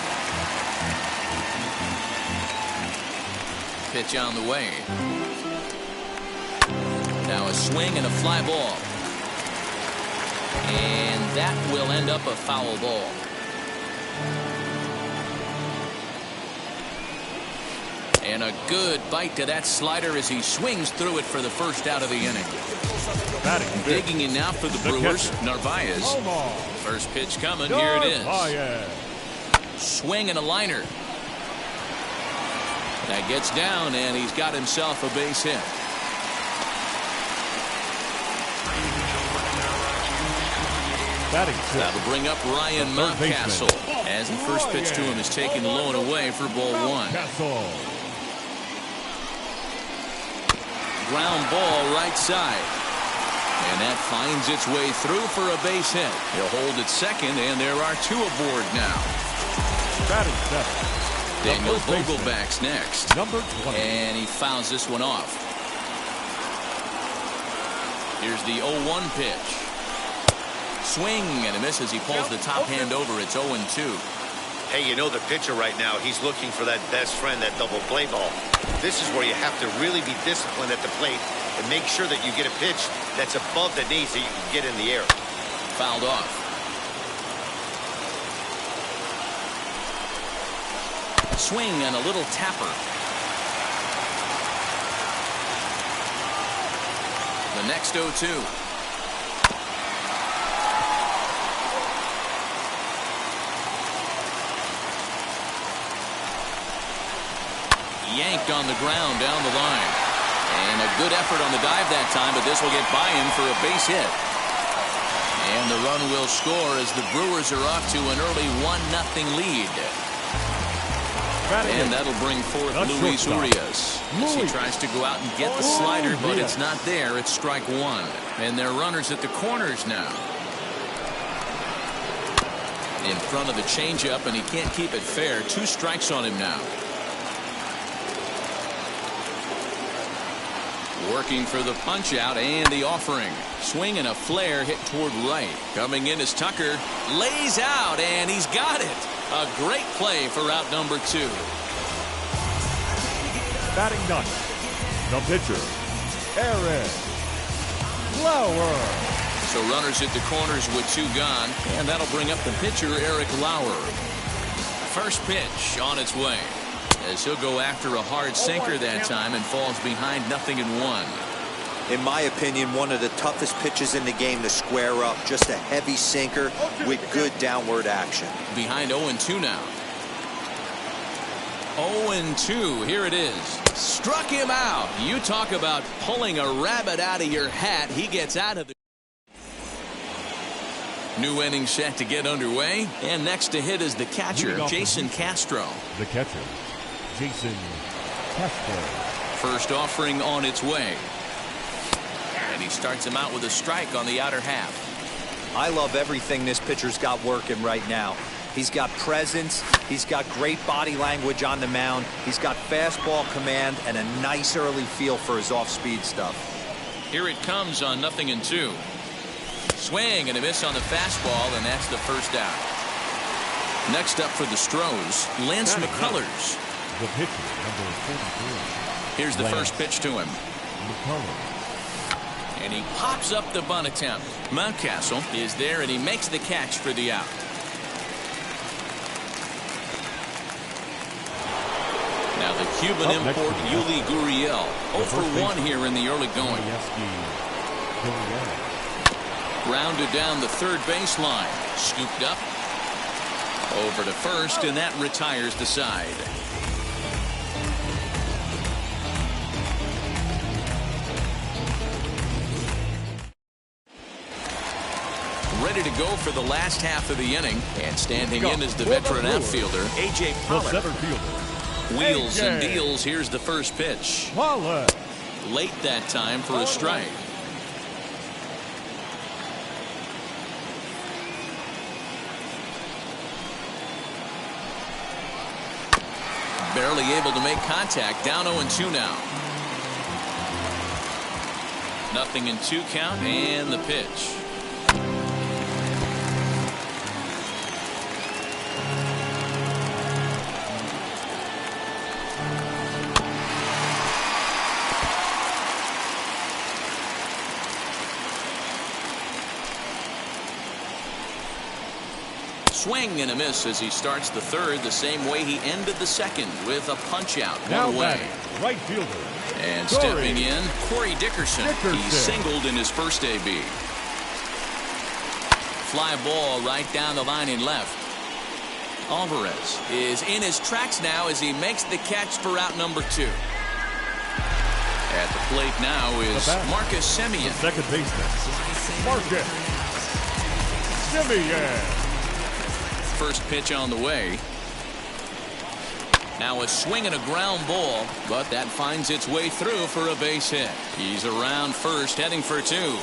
Pitch on the way. Now a swing and a fly ball. And that will end up a foul ball. And a good bite to that slider as he swings through it for the first out of the inning. Digging in now for the Brewers, Narvaez. First pitch coming, here it is. Swing and a liner. That gets down, and he's got himself a base hit. That'll bring up Ryan Mountcastle as the first pitch to him is taken low and away for ball one. Ground ball right side. And that finds its way through for a base hit. He'll hold at second, and there are two aboard now. Daniel Vogelback's next. And he fouls this one off. Here's the 0-1 pitch. Swing and a miss as he pulls the top hand over. It's 0-2. Hey, you know the pitcher right now, he's looking for that best friend, that double play ball. This is where you have to really be disciplined at the plate and make sure that you get a pitch that's above the knees that you can get in the air. Fouled off. Swing and a little tapper. The next 0-2. Yanked on the ground down the line. And a good effort on the dive that time, but this will get by him for a base hit. And the run will score as the Brewers are off to an early 1-0 lead. And that'll bring forth Luis Urias as he tries to go out and get the slider, but it's not there. It's strike one. And they're runners at the corners now. In front of the changeup, and he can't keep it fair. 2 strikes on him now. Working for the punch out and the offering. Swing and a flare hit toward right. Coming in as Tucker lays out, and he's got it. A great play for out number 2. Batting ninth, the pitcher, Eric Lauer. So runners at the corners with 2 gone, and that'll bring up the pitcher, Eric Lauer. First pitch on its way, as he'll go after a hard sinker that time and falls behind 0-1. In my opinion, one of the toughest pitches in the game to square up. Just a heavy sinker with good downward action. Behind 0-2 now. 0-2, here it is. Struck him out. You talk about pulling a rabbit out of your hat. He gets out of the... New inning set to get underway. And next to hit is the catcher, Jason Castro. The catcher, Jason Castro. First offering on its way. And he starts him out with a strike on the outer half. I love everything this pitcher's got working right now. He's got presence. He's got great body language on the mound. He's got fastball command and a nice early feel for his off-speed stuff. Here it comes on 0-2. Swing and a miss on the fastball, and that's the first out. Next up for the Stros, Lance McCullers. The pitcher, number 43. Here's the first pitch to him. McCullers. And he pops up the bunt attempt. Mountcastle is there, and he makes the catch for the out. Now the Cuban import Yuli Gurriel. 0 for 1 here in the early going. Grounded down the third baseline. Scooped up. Over to first, and that retires the side. Ready to go for the last half of the inning, and standing in is the veteran outfielder, A.J. Pollock. Wheels and deals. Here's the first pitch. Late that time for a strike. Barely able to make contact. Down 0-2 now. 0-2 count, and the pitch. Swing and a miss as he starts the third the same way he ended the second, with a punch out one away. Right fielder. And stepping in, Corey Dickerson. He singled in his first AB. Fly ball right down the line in left. Alvarez is in his tracks now as he makes the catch for out number 2. At the plate now is Marcus Semien. Second baseman, Marcus Semien. First pitch on the way. Now a swing and a ground ball, but that finds its way through for a base hit. He's around first, heading for two.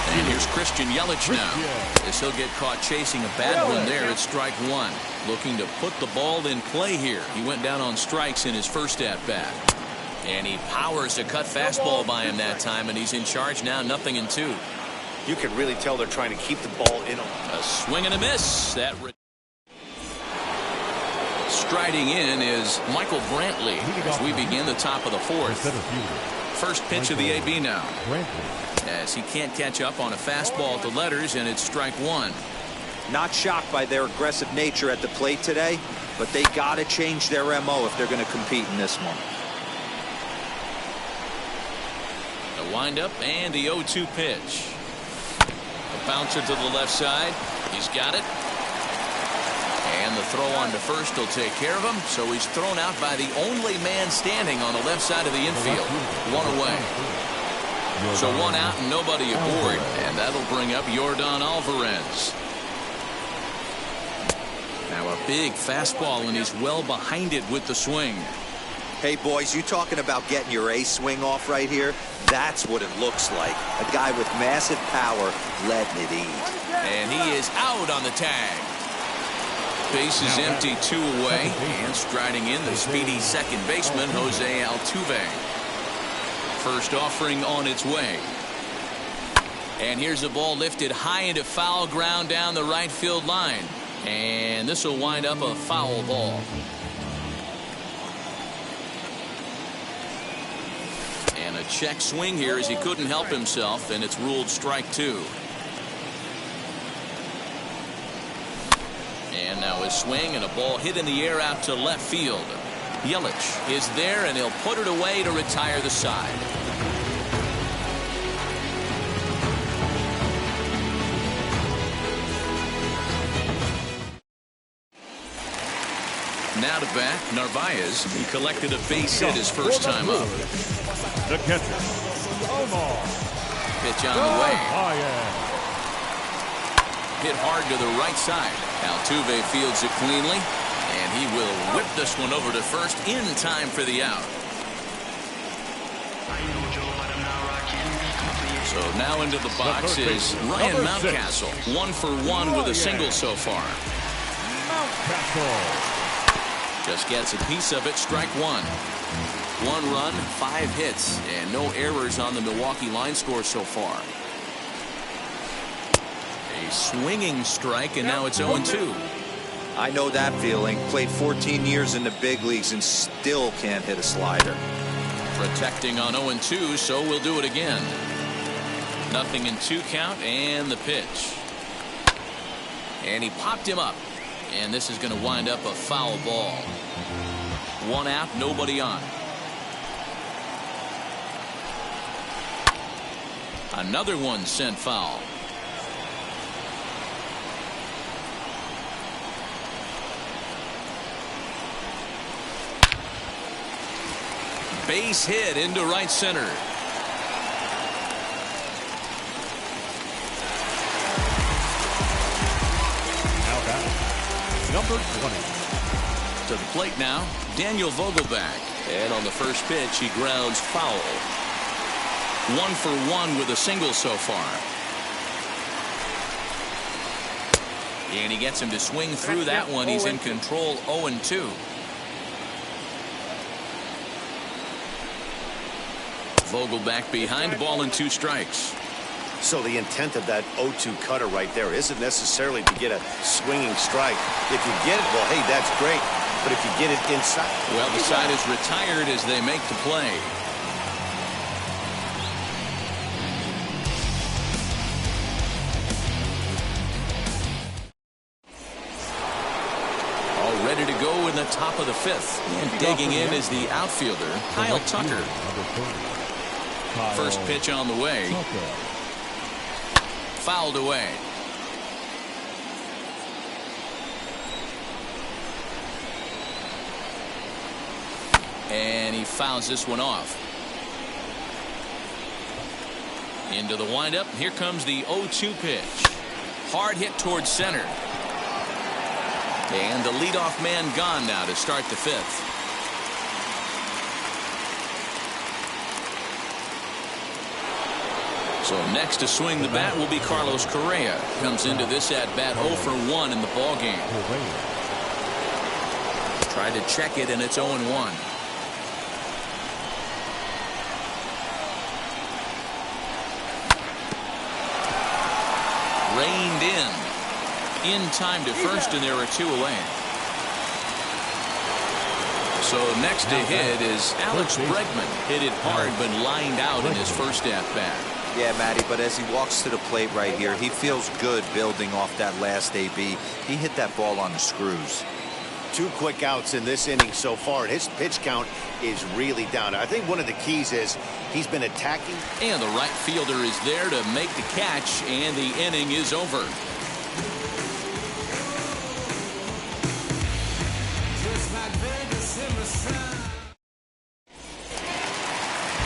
And here's Christian Yelich now. As he'll get caught chasing a bad one there at strike one. Looking to put the ball in play here. He went down on strikes in his first at-bat. And he powers a cut fastball by him that time, and he's in charge now, 0-2. You can really tell they're trying to keep the ball in. A swing and a miss. Striding in is Michael Brantley as we begin the top of the fourth. First pitch of the AB now. As he can't catch up on a fastball at the letters, and it's strike one. Not shocked by their aggressive nature at the plate today, but they got to change their MO if they're going to compete in this one. The windup and the 0-2 pitch. A bouncer to the left side. He's got it. And the throw on to first will take care of him. So he's thrown out by the only man standing on the left side of the infield. One away. So one out and nobody aboard. And that'll bring up Yordan Alvarez. Now a big fastball, and he's well behind it with the swing. Hey, boys, you talking about getting your ace swing off right here? That's what it looks like. A guy with massive power letting it eat. And he is out on the tag. Base is empty, 2 away. And striding in, the speedy second baseman, Jose Altuve. First offering on its way. And here's a ball lifted high into foul ground down the right field line. And this will wind up a foul ball. And a check swing here as he couldn't help himself, and it's ruled strike two. And now a swing and a ball hit in the air out to left field. Yelich is there, and he'll put it away to retire the side. Now to bat, Narvaez. He collected a base hit his first time up. The catcher, Omar. Pitch on the way. Hit hard to the right side. Altuve fields it cleanly, and he will whip this one over to first in time for the out. So now into the box is Ryan Mountcastle. 1 for 1 with a single so far. Mountcastle. Just gets a piece of it, strike one. 1 run, 5 hits, and no errors on the Milwaukee line score so far. A swinging strike, and now it's 0-2. I know that feeling. Played 14 years in the big leagues and still can't hit a slider. Protecting on 0-2, so we'll do it again. 0-2 count, and the pitch. And he popped him up. And this is going to wind up a foul ball. 1 out, nobody on. Another one sent foul. Base hit into right center. Number 20. To the plate now, Daniel Vogelback. And on the first pitch, he grounds foul. 1 for 1 with a single so far. And he gets him to swing through that one. He's in control, 0-2. Vogelback behind, ball and 2 strikes. So the intent of that 0-2 cutter right there isn't necessarily to get a swinging strike. If you get it, well, hey, that's great. But if you get it inside, well, the side is retired as they make the play. All ready to go in the top of the 5th. And digging in is the outfielder, Kyle Tucker. First pitch on the way. Fouled away. And he fouls this one off. Into the windup. Here comes the 0-2 pitch. Hard hit towards center. And the leadoff man gone now to start the fifth. So next to swing the bat will be Carlos Correa. Comes into this at bat 0 for 1 in the ball game. Tried to check it, and it's 0-1. Reined in time to first, and there are 2 away. So next to hit is Alex Bregman. Hit it hard, but lined out in his first at bat. Yeah, Matty, but as he walks to the plate right here, he feels good building off that last AB. He hit that ball on the screws. 2 quick outs in this inning so far, and his pitch count is really down. I think one of the keys is he's been attacking. And the right fielder is there to make the catch, and the inning is over.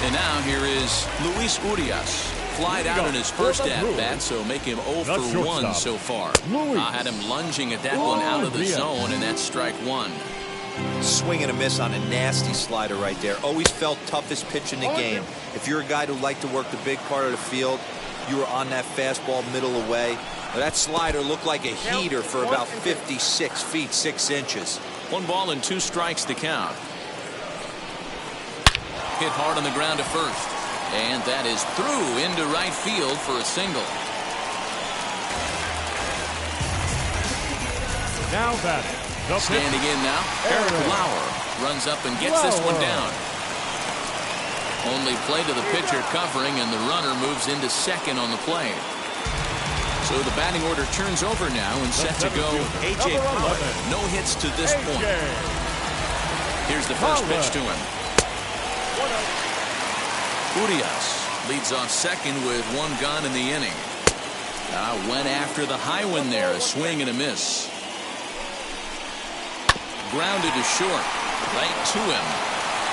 And now here is Luis Urias. Flied out in his first at-bat, so make him 0 for 1 so far. Had him lunging at that one out of the zone, and that's strike 1. Swing and a miss on a nasty slider right there. Always felt toughest pitch in the game. If you're a guy who liked to work the big part of the field, you were on that fastball middle away. That slider looked like a heater for about 56 feet 6 inches. 1 ball and 2 strikes to count. Hit hard on the ground to first. And that is through into right field for a single. Now batting. Standing in now, Eric Lauer runs up and gets this one down. Only play to the pitcher covering, and the runner moves into second on the play. So the batting order turns over now, and set to go A.J. Pollock. No hits to this point. Here's the first pitch to him. Urias leads off second with 1 gone in the inning. Went after the high one there, a swing and a miss. Grounded to short, right to him.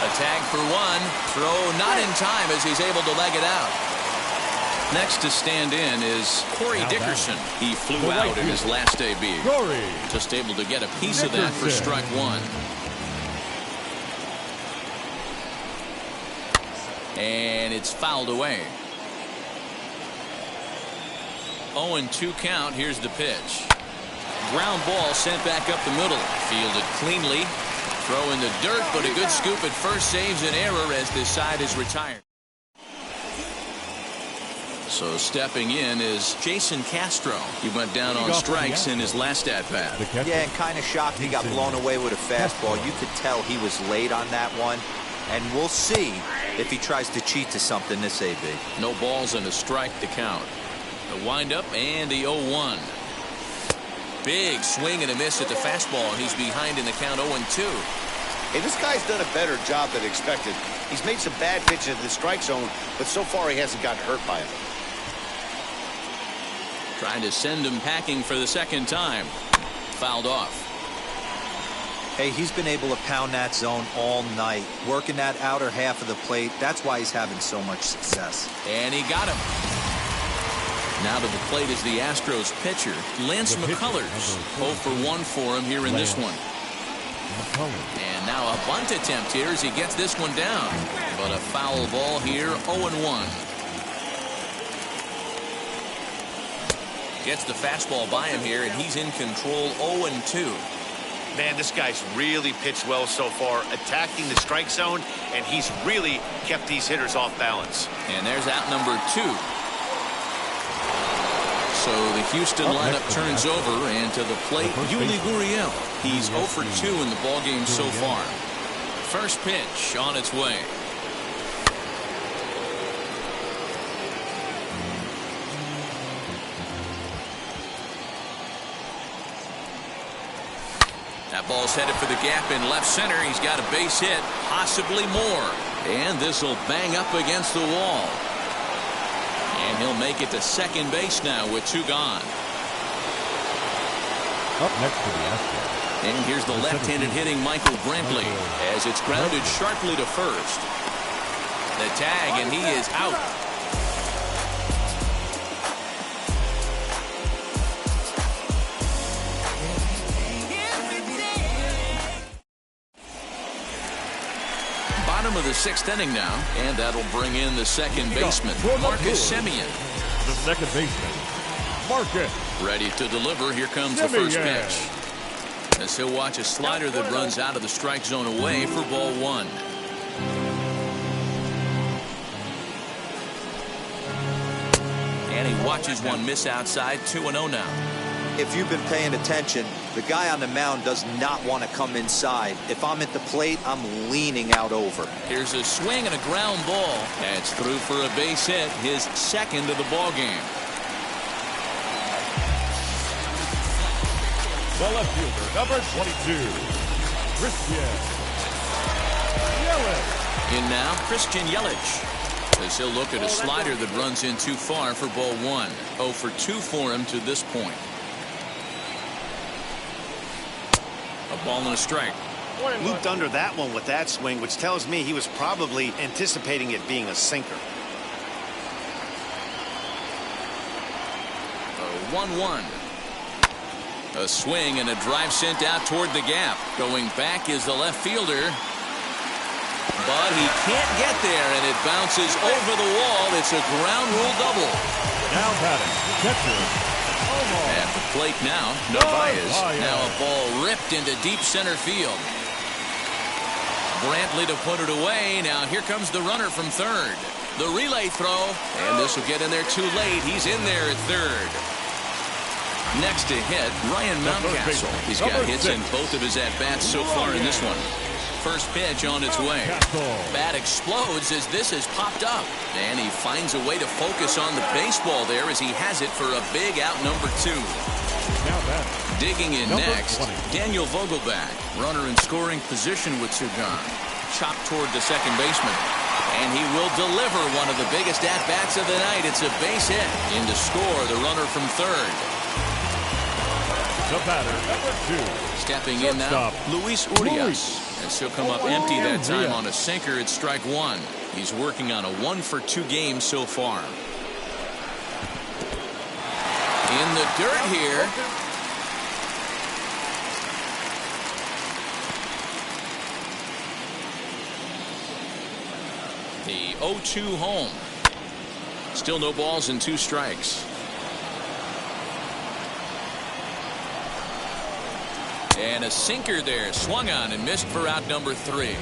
A tag for 1, throw not in time as he's able to leg it out. Next to stand in is Corey Dickerson. He flew out in his last AB. Just able to get a piece of that for strike 1. And it's fouled away. 0-2 count. Here's the pitch. Ground ball sent back up the middle. Fielded cleanly. Throw in the dirt, but a good scoop at first saves an error as this side is retired. So stepping in is Jason Castro. He went down on strikes in his last at-bat. Yeah, and kind of shocked he got blown away with a fastball. You could tell he was late on that one. And we'll see if he tries to cheat to something this AB. No balls and a strike to count. The windup and the 0-1. Big swing and a miss at the fastball. He's behind in the count 0-2. Hey, this guy's done a better job than expected. He's made some bad pitches in the strike zone, but so far he hasn't gotten hurt by him. Trying to send him packing for the second time. Fouled off. Hey, he's been able to pound that zone all night, working that outer half of the plate. That's why he's having so much success. And he got him. Now to the plate is the Astros pitcher, Lance McCullers. 0 for 1 for him here in this one. And now a bunt attempt here as he gets this one down. But a foul ball here, 0-1. Gets the fastball by him here, and he's in control, 0-2. Man, this guy's really pitched well so far, attacking the strike zone, and he's really kept these hitters off balance. And there's out number 2. So the Houston lineup turns over, and to the plate, Yuli Gurriel. He's 0 for 2 in the ballgame so far. First pitch on its way. That ball's headed for the gap in left center. He's got a base hit, possibly more. And this will bang up against the wall. And he'll make it to second base now with 2 gone. Up next for the Astros, And here's the left-handed hitting Michael Brantley as it's grounded sharply to first. The tag, and he is out. Bottom of the 6th inning now, and that'll bring in the second baseman, Marcus Semien. The second baseman, Marcus. Ready to deliver. Here comes the first pitch. As he'll watch a slider that runs out of the strike zone away for ball 1. And he watches one miss outside. 2-0 now. If you've been paying attention, the guy on the mound does not want to come inside. If I'm at the plate, I'm leaning out over. Here's a swing and a ground ball. That's through for a base hit, his second of the ball game. The left fielder, number 22, Christian Yelich. In now, Christian Yelich. As he'll look at a slider that runs in too far for ball 1. 0 for 2 for him to this point. A ball and a strike. Looped under that one with that swing, which tells me he was probably anticipating it being a sinker. 1-1. A swing and a drive sent out toward the gap. Going back is the left fielder. But he can't get there, and it bounces over the wall. It's a ground rule double. Now batting, catcher. At the plate now, Narvaez. Now a ball ripped into deep center field. Brantley to put it away. Now here comes the runner from third. The relay throw, and this will get in there too late. He's in there at third. Next to hit, Ryan Mountcastle. He's got hits in both of his at-bats so far in this one. First pitch on its way. Bat explodes as this has popped up. And he finds a way to focus on the baseball there as he has it for a big out number 2. Digging in next, Daniel Vogelback. Runner in scoring position with 2 gone. Chopped toward the second baseman. And he will deliver one of the biggest at-bats of the night. It's a base hit. In to score the runner from third. The batter, number 2. Stepping in now, Luis Urias. As he'll come up empty that time on a sinker at strike 1. He's working on a 1 for 2 game so far. In the dirt here. The 0-2 home. Still no balls and 2 strikes. And a sinker there, swung on and missed for out number 3.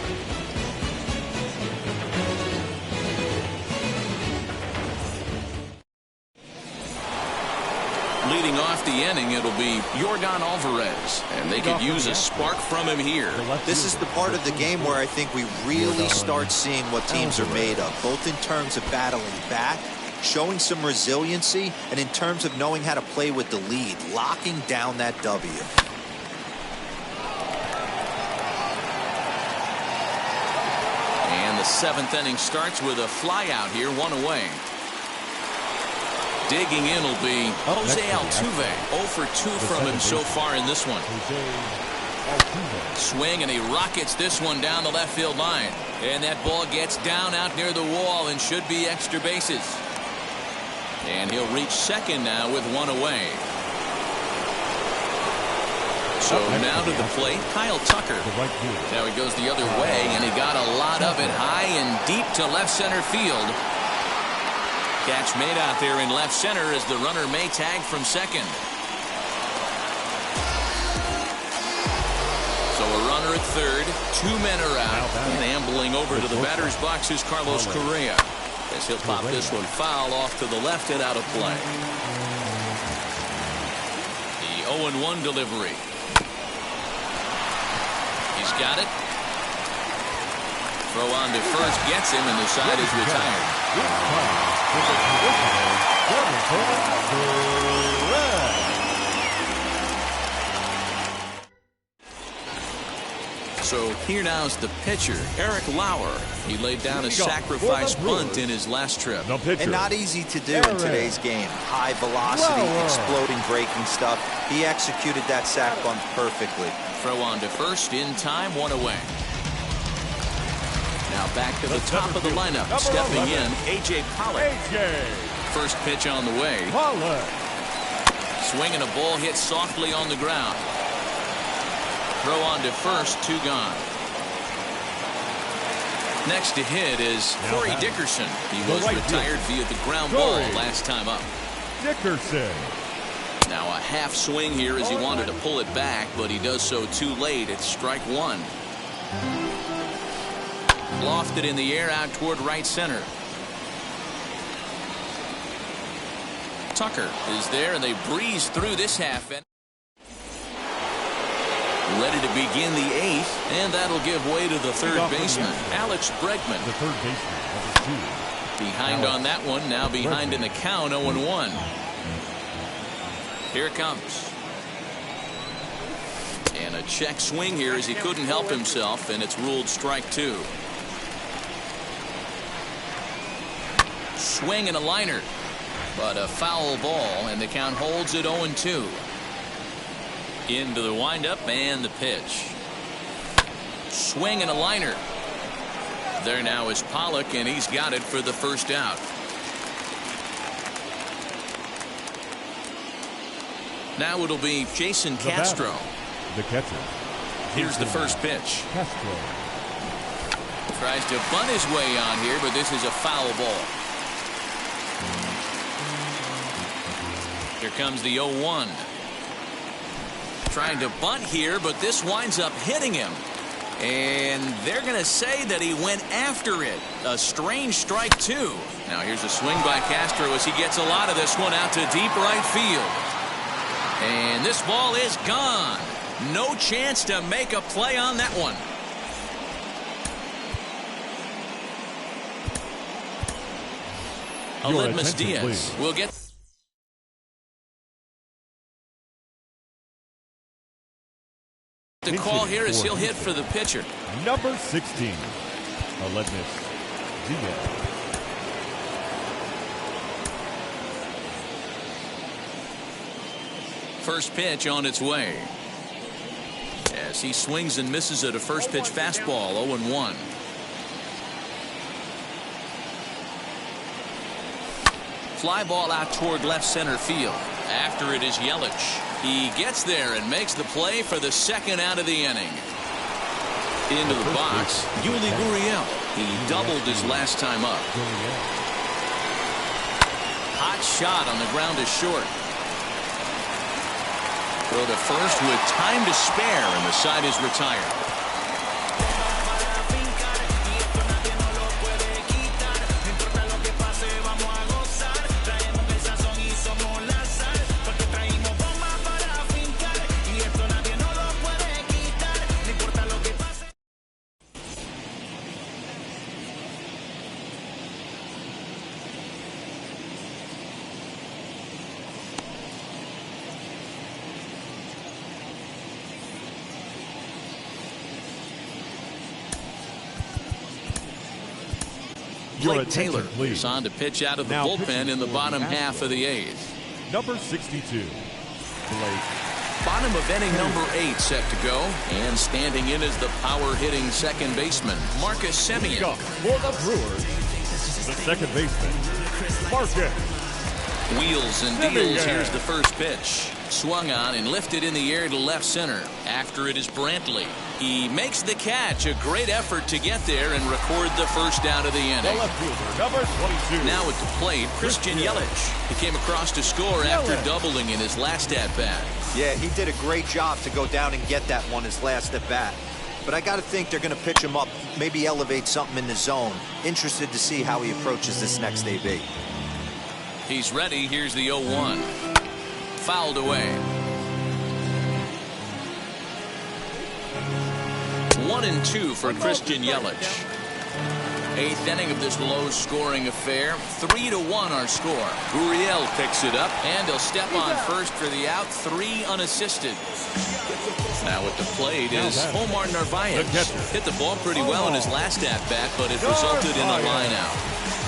Leading off the inning, it'll be Yorgan Alvarez, and they could use a spark from him here. This is the part of the game where I think we really start seeing what teams are made of, both in terms of battling back, showing some resiliency, and in terms of knowing how to play with the lead, locking down that W. And the 7th inning starts with a fly out here, 1 away. Digging in will be Jose Altuve. 0 for 2 from him so far in this one. Swing, and he rockets this one down the left field line. And that ball gets down out near the wall and should be extra bases. And he'll reach second now with 1 away. So now to the plate, Kyle Tucker. Now he goes the other way, and he got a lot of it high and deep to left center field. Catch made out there in left center as the runner may tag from second. So a runner at third, 2 men are out, and ambling over to the batter's box is Carlos Correa. As he'll pop this one foul off to the left and out of play. The 0-1 delivery. He's got it. Throw on to first, gets him, and the side is retired. So here now is the pitcher, Eric Lauer. He laid down a sacrifice bunt in his last trip. And not easy to do in today's game. High velocity, exploding breaking stuff. He executed that sac bunt perfectly. Throw on to first in time, 1 away. Now back to the top of the lineup. Stepping in, A.J. Pollock. First pitch on the way. Swinging a ball hit softly on the ground. Throw on to first, 2 gone. Next to hit is Corey Dickerson. He was retired via the ground ball last time up. Dickerson. Now a half swing here as he wanted to pull it back, but he does so too late. It's strike 1. Lofted in the air out toward right center. Tucker is there, and they breeze through this half inning. Ready to begin the 8th, and that'll give way to the third baseman, Alex Bregman. The third baseman, number 2. Behind on that one, now behind in the count, 0-1. Here it comes. And a check swing here as he couldn't help himself, and it's ruled strike 2. Swing and a liner, but a foul ball, and the count holds at 0-2. Into the windup and the pitch. Swing and a liner. There now is Pollock, and he's got it for the first out. Now it'll be Jason Castro. The catcher. Here's the first pitch. Castro. Tries to bunt his way on here, but this is a foul ball. Here comes the 0-1. Trying to bunt here, but this winds up hitting him. And they're going to say that he went after it. A strange strike 2. Now here's a swing by Castro as he gets a lot of this one out to deep right field. And this ball is gone. No chance to make a play on that one. Aledmus Diaz will get. The call here is he'll hit for the pitcher. Number 16, Aledmus Diaz. First pitch on its way. As he swings and misses at a first pitch fastball, 0-1. Fly ball out toward left center field. After it is Yelich. He gets there and makes the play for the second out of the inning. Into the box, Yuli Gurriel. He doubled his last time up. Hot shot on the ground is short. Throw to first with time to spare, and the side is retired. Blake Taylor is on to pitch out of the bullpen in the bottom half of the 8th. Number 62, Blake. Bottom of inning number 8 set to go, and standing in is the power-hitting second baseman, Marcus Semien. For the Brewers, the second baseman, Marcus. Wheels and deals. Here's the first pitch. Swung on and lifted in the air to left center. After it is Brantley. He makes the catch. A great effort to get there and record the first out of the inning. The left fielder, number 22. Now at the plate, Christian Yelich. He came across to score after doubling in his last at-bat. Yeah, he did a great job to go down and get that one his last at-bat. But I got to think they're going to pitch him up, maybe elevate something in the zone. Interested to see how he approaches this next AB. He's ready. Here's the 0-1. Fouled away. 1-2 for Christian Yelich. 8th inning of this low-scoring affair. 3-1 our score. Gurriel picks it up, and he'll step on first for the out. 3 unassisted. Now at the plate is Omar Narvaez. Hit the ball pretty well in his last at-bat, but it resulted in a line out.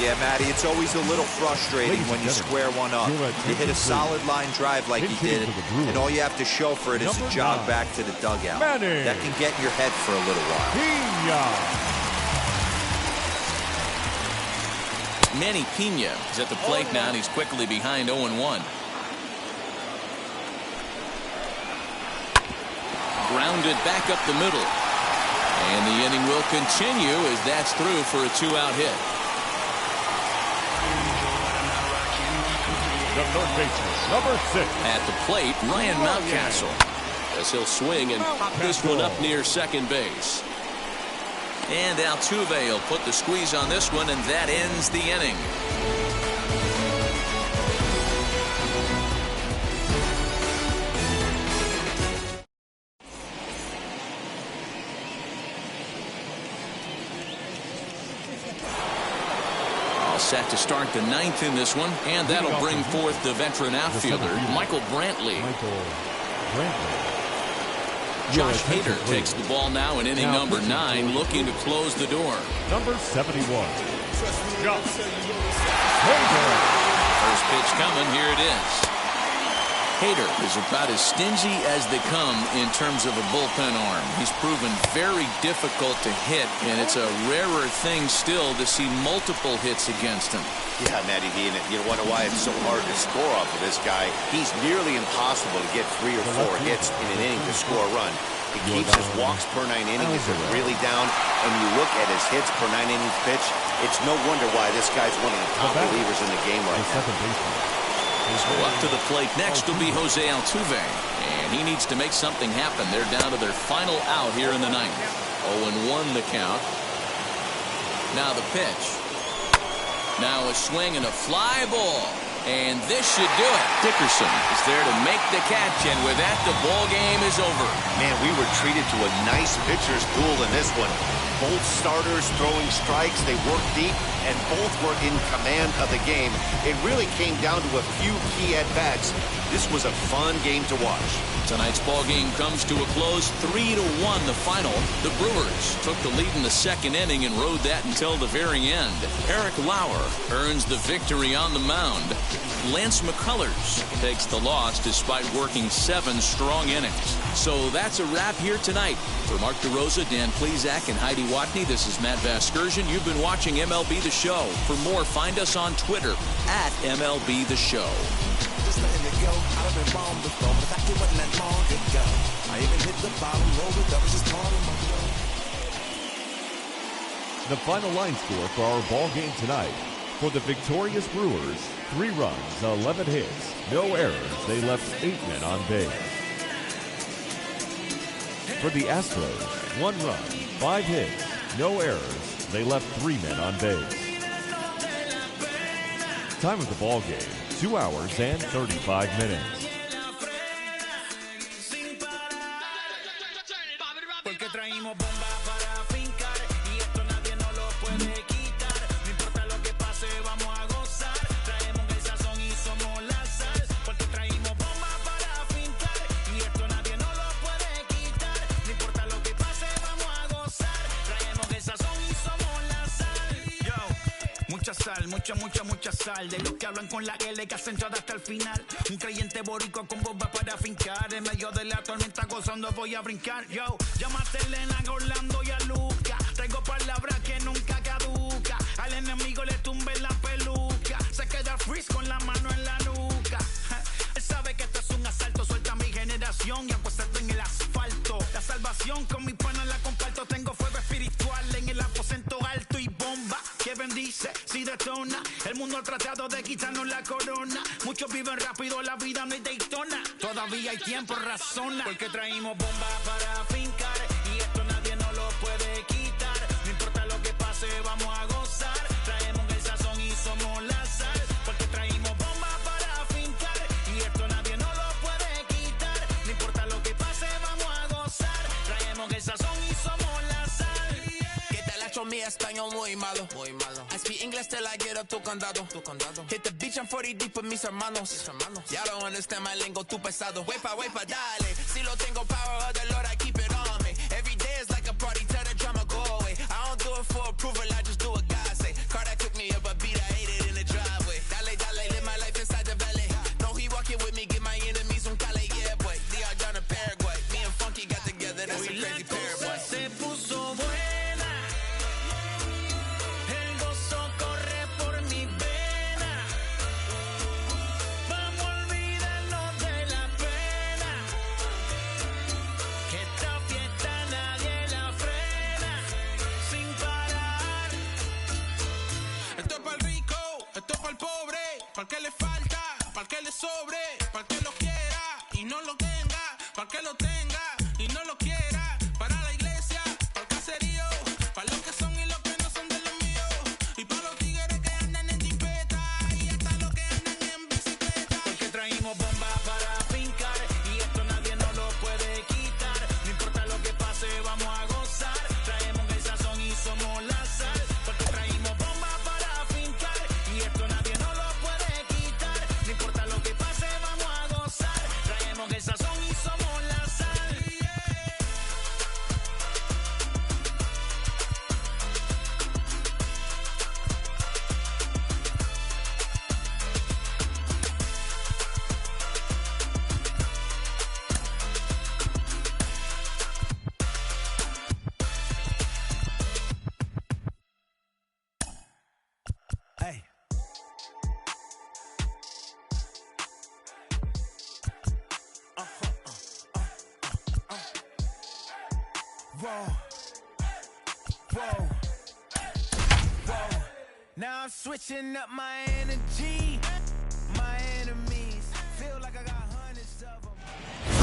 Yeah, Matty, it's always a little frustrating when you square one up. You hit a solid line drive like he did, and all you have to show for it is to jog back to the dugout. That can get in your head for a little while. Manny Pena is at the plate now, and he's quickly behind 0-1. Grounded back up the middle. And the inning will continue as that's through for a 2-out hit. The third baseman, number 6. At the plate, Ryan Mountcastle. As he'll swing and pop this one up near second base. And Altuve will put the squeeze on this one, and that ends the inning. Set to start the 9th in this one, and that'll bring forth the veteran outfielder, Michael Brantley. Josh Hader takes the ball now in inning number 9, looking to close the door. Number 71. Josh Hader. First pitch coming, here it is. Hader is about as stingy as they come in terms of a bullpen arm. He's proven very difficult to hit, and it's a rarer thing still to see multiple hits against him. Yeah, Matty D, and you wonder why it's so hard to score off of this guy. He's nearly impossible to get 3 or 4 hits in an inning to score a run. He keeps his walks per 9 innings really down, and you look at his hits per 9 innings pitch, it's no wonder why this guy's one of the top relievers in the game right now. So up to the plate next will be Jose Altuve, and he needs to make something happen. They're down to their final out here in the 9th. 0-1 the count. Now the pitch. Now a swing and a fly ball, and this should do it. Dickerson is there to make the catch, and with that, the ball game is over. Man, we were treated to a nice pitcher's duel in this one. Both starters throwing strikes, they worked deep, and both were in command of the game. It really came down to a few key at-bats. This was a fun game to watch. Tonight's ball game comes to a close, 3-1 the final. The Brewers took the lead in the 2nd inning and rode that until the very end. Eric Lauer earns the victory on the mound. Lance McCullers takes the loss despite working 7 strong innings. So that's a wrap here tonight. For Mark DeRosa, Dan Plesac, and Heidi Watney, this is Matt Vasgersian. You've been watching MLB The Show. For more, find us on Twitter at MLB The Show. Just letting it go. I've been bombed before, but that wasn't that long ago. I even hit the bottom, rolled it up, just part of my flow. The final line score for our ball game tonight. For the victorious Brewers, 3 runs, 11 hits, no errors. They left 8 men on base. For the Astros, 1 run, 5 hits, no errors. They left 3 men on base. Time of the ball game, 2 hours and 35 minutes. Mucha sal. De los que hablan con la L que hacen todo hasta el final. Un creyente boricua con bomba para fincar. En medio de la tormenta gozando voy a brincar. Yo, llámate a Elena, a Orlando y a Luca. Traigo palabras que nunca caduca. Al enemigo le tumbe la peluca. Se queda freeze con la mano en la nuca. Él sabe que esto es un asalto. Suelta mi generación y apuesto en el asfalto. La salvación con mi pana la comparto. Tengo fuego espiritual en el aposento alto y bomba que bendice si detona. El mundo ha tratado de quitarnos la corona. Muchos viven rápido, la vida no es Daytona. Todavía hay tiempo, razona. Porque traímos bombas para fincar. Y esto nadie nos lo puede quitar. No importa lo que pase, vamos a gozar. Traemos el sazón y somos la sal. Porque traímos bombas para fincar. Y esto nadie nos lo puede quitar. No importa lo que pase, vamos a gozar. Traemos el sazón y somos la sal. ¿Qué tal hecho mi español muy malo? Muy malo. I speak English till I get up to condado. Hit the beach, I'm 40 deep with mis hermanos. Y'all don't understand my lingo, too pesado. Wepa, dale. Si lo tengo power of the Lord, I keep it on me. Every day is like a party, tell the drama go away. I don't do it for approval, I just do what God say. Carter took me up a beat que lo tenga y no lo quiera. Para la iglesia, para el caserío, para los que son y los que no son de los míos. Y para los tigres que andan en jipeta y hasta los que andan en bicicleta. Porque traímos bombas para fincar y esto nadie nos lo puede quitar. No importa lo que pase, vamos a gozar. Traemos el sazón y somos la sal. Porque traímos bombas para fincar y esto nadie nos lo puede quitar. No importa lo que pase, vamos a gozar. Traemos el sazón y somos la sal. Hey. Whoa. Whoa. Whoa. Now I'm switching up my energy. My enemies feel like I got hundreds of them.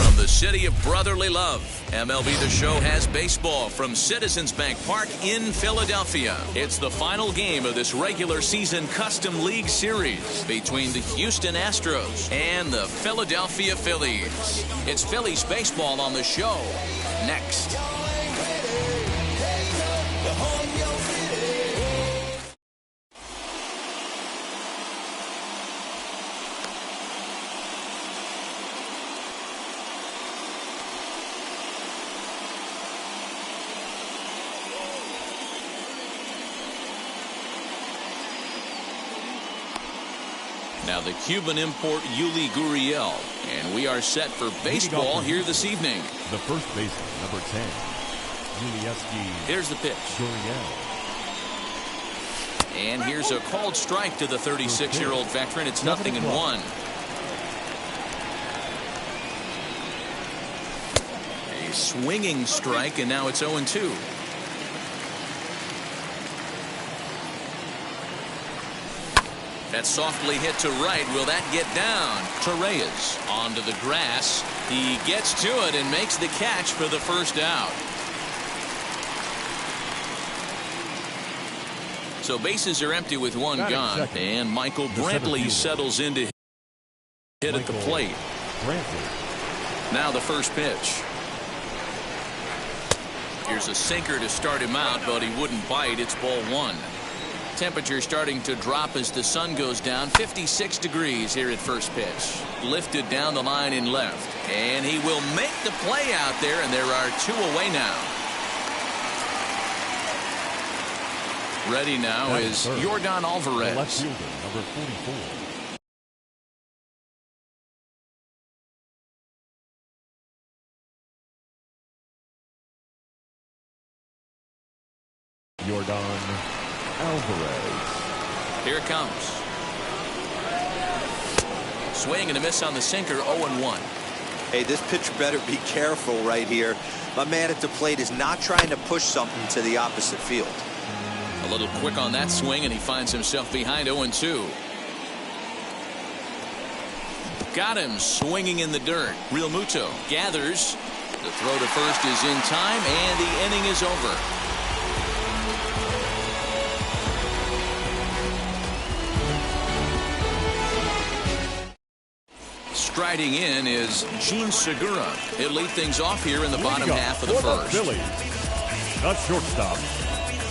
From the city of brotherly love, MLB The Show has baseball from Citizens Bank Park in Philadelphia. It's the final game of this regular season Custom League Series between the Houston Astros and the Philadelphia Phillies. It's Phillies baseball on the show next. Now the Cuban import Yuli Gurriel, and we are set for baseball here this evening. The first baseman, number 10, Gtorrious305. Here's the pitch. Gurriel. And here's a called strike to the 36-year-old veteran. It's 0-1. A swinging strike, and now it's 0-2. That's softly hit to right. Will that get down? Gtorrious onto the grass. He gets to it and makes the catch for the first out. So bases are empty with one gone, and Michael Brantley settles in to hit at the plate. Now the first pitch. Here's a sinker to start him out, but he wouldn't bite. It's ball one. Temperature starting to drop as the sun goes down. 56 degrees here at first pitch. Lifted down the line in left. And he will make the play out there, and there are two away now. Ready now is Yordan Alvarez. The left fielder, number 44. Yordan Alvarez. Here it comes. Swing and a miss on the sinker. 0-1. Hey, this pitcher better be careful right here. My man at the plate is not trying to push something to the opposite field. A little quick on that swing, and he finds himself behind 0-2. Got him swinging in the dirt. Real Muto gathers. The throw to first is in time, and the inning is over. Striding in is Gene Segura. He'll lead things off here in the bottom half of the first. Phillies, the shortstop,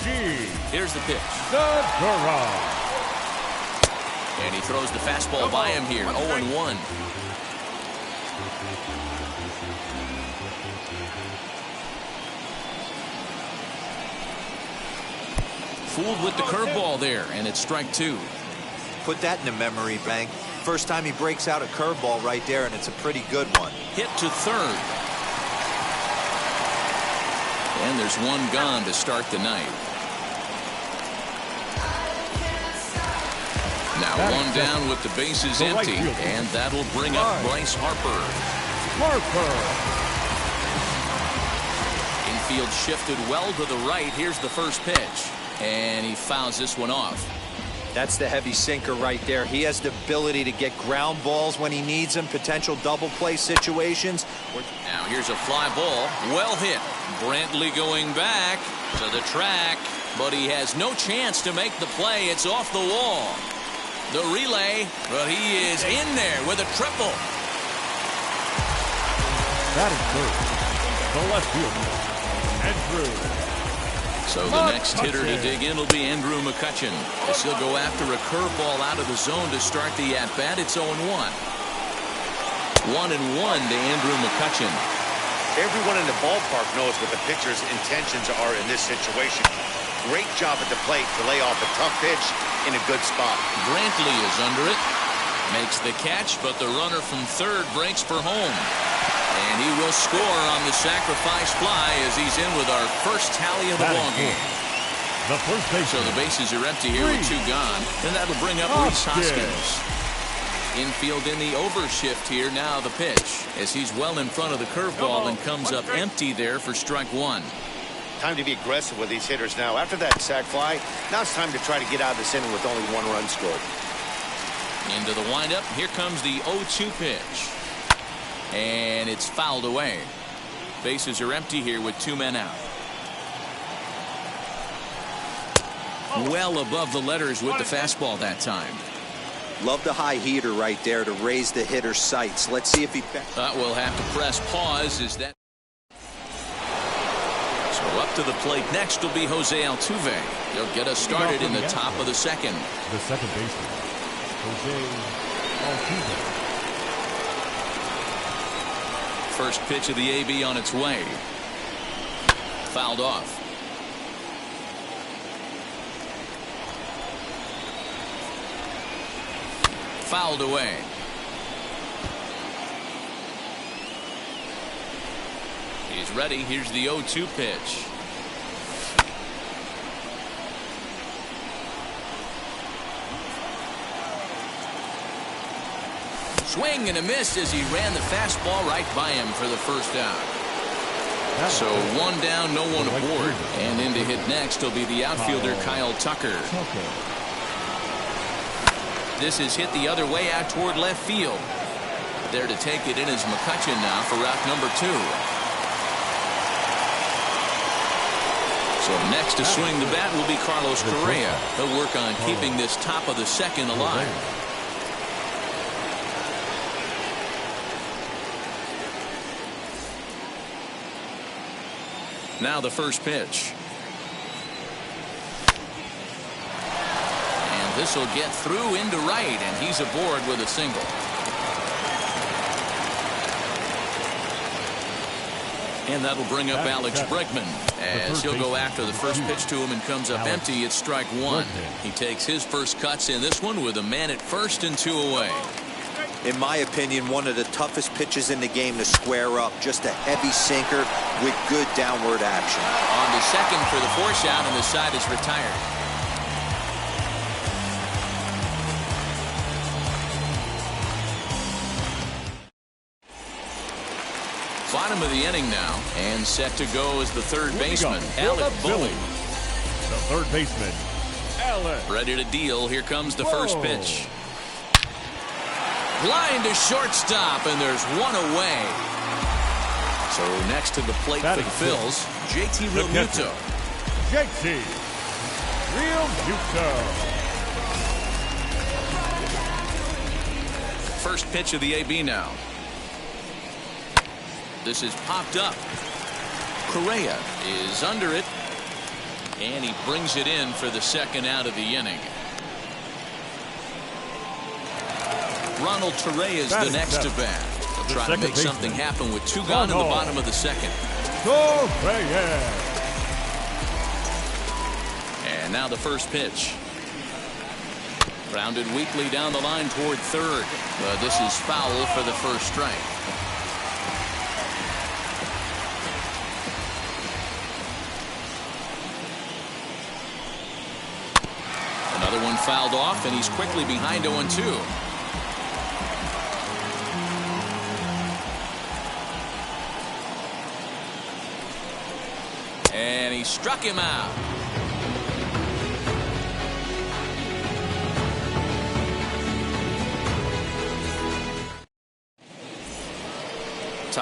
Gene. Here's the pitch. Segura. And he throws the fastball by him here. 0-1. Fooled with the curveball there, and it's strike two. Put that in the memory bank. First time he breaks out a curveball right there, and it's a pretty good one. Hit to third. And there's one gone to start the night. Now one down with the bases empty, and that'll bring up Bryce Harper. Infield shifted well to the right. Here's the first pitch, and he fouls this one off. That's the heavy sinker right there. He has the ability to get ground balls when he needs them, potential double play situations. Now Here's a fly ball. Well hit. Brantley going back to the track, but he has no chance to make the play. It's off the wall. The relay, but he is in there with a triple. That is third. The left fielder, Andrew. So the next hitter to dig in will be Andrew McCutchen, as he'll go after a curveball out of the zone to start the at-bat. It's 0-1. 1-1 to Andrew McCutchen. Everyone in the ballpark knows what the pitcher's intentions are in this situation. Great job at the plate to lay off a tough pitch in a good spot. Brantley is under it. Makes the catch, but the runner from third breaks for home. And he will score on the sacrifice fly as he's in with our first tally of the ballgame. The first base. So the bases are empty here with 2 gone. And that'll bring up Rhys Hoskins. Infield in the overshift here. Now the pitch as he's well in front of the curveball and comes up empty there for strike 1. Time to be aggressive with these hitters now. After that sac fly, now it's time to try to get out of this inning with only 1 run scored. Into the windup. Here comes the 0-2 pitch. And it's fouled away. Bases are empty here with 2 men out. Well above the letters with the fastball that time. Love the high heater right there to raise the hitter's sights. Let's see if he... We'll have to press pause. Is that... So up to the plate next will be Jose Altuve. He'll get us started in the top of the second. The second baseman, Jose Altuve. First pitch of the AB on its way. Fouled off. Fouled away. He's ready. Here's the 0-2 pitch. Swing and a miss as he ran the fastball right by him for the first out. So 1 down, no one aboard. And in to hit next will be the outfielder Kyle Tucker. This is hit the other way out toward left field. There to take it in is McCutchen now for route number 2. So next to swing the bat will be Carlos Correa. He'll work on keeping this top of the second alive. Now the first pitch. And this will get through into right, and he's aboard with a single. And that'll bring up Alex Bregman as he'll go after the first pitch to him and comes up empty. It's strike 1. He takes his first cuts in this one with a man at first and 2 away. In my opinion, one of the toughest pitches in the game to square up. Just a heavy sinker with good downward action. On to second for the force out, and the side is retired. Bottom of the inning now, and set to go is the third baseman, Alec Bohm. The third baseman, Alec. Ready to deal. Here comes the first pitch. Line to shortstop, and there's 1 away. So next to the plate for the Phils, JT Realmuto. JT Realmuto. First pitch of the AB now. This is popped up. Correa is under it, and he brings it in for the second out of the inning. Ronald Torrey is the next to bat. He'll try to make something happen with 2 gone in the bottom of the second. And now the first pitch. Grounded weakly down the line toward third. But this is foul for the first strike. Another one fouled off, and he's quickly behind 0-2. And he struck him out.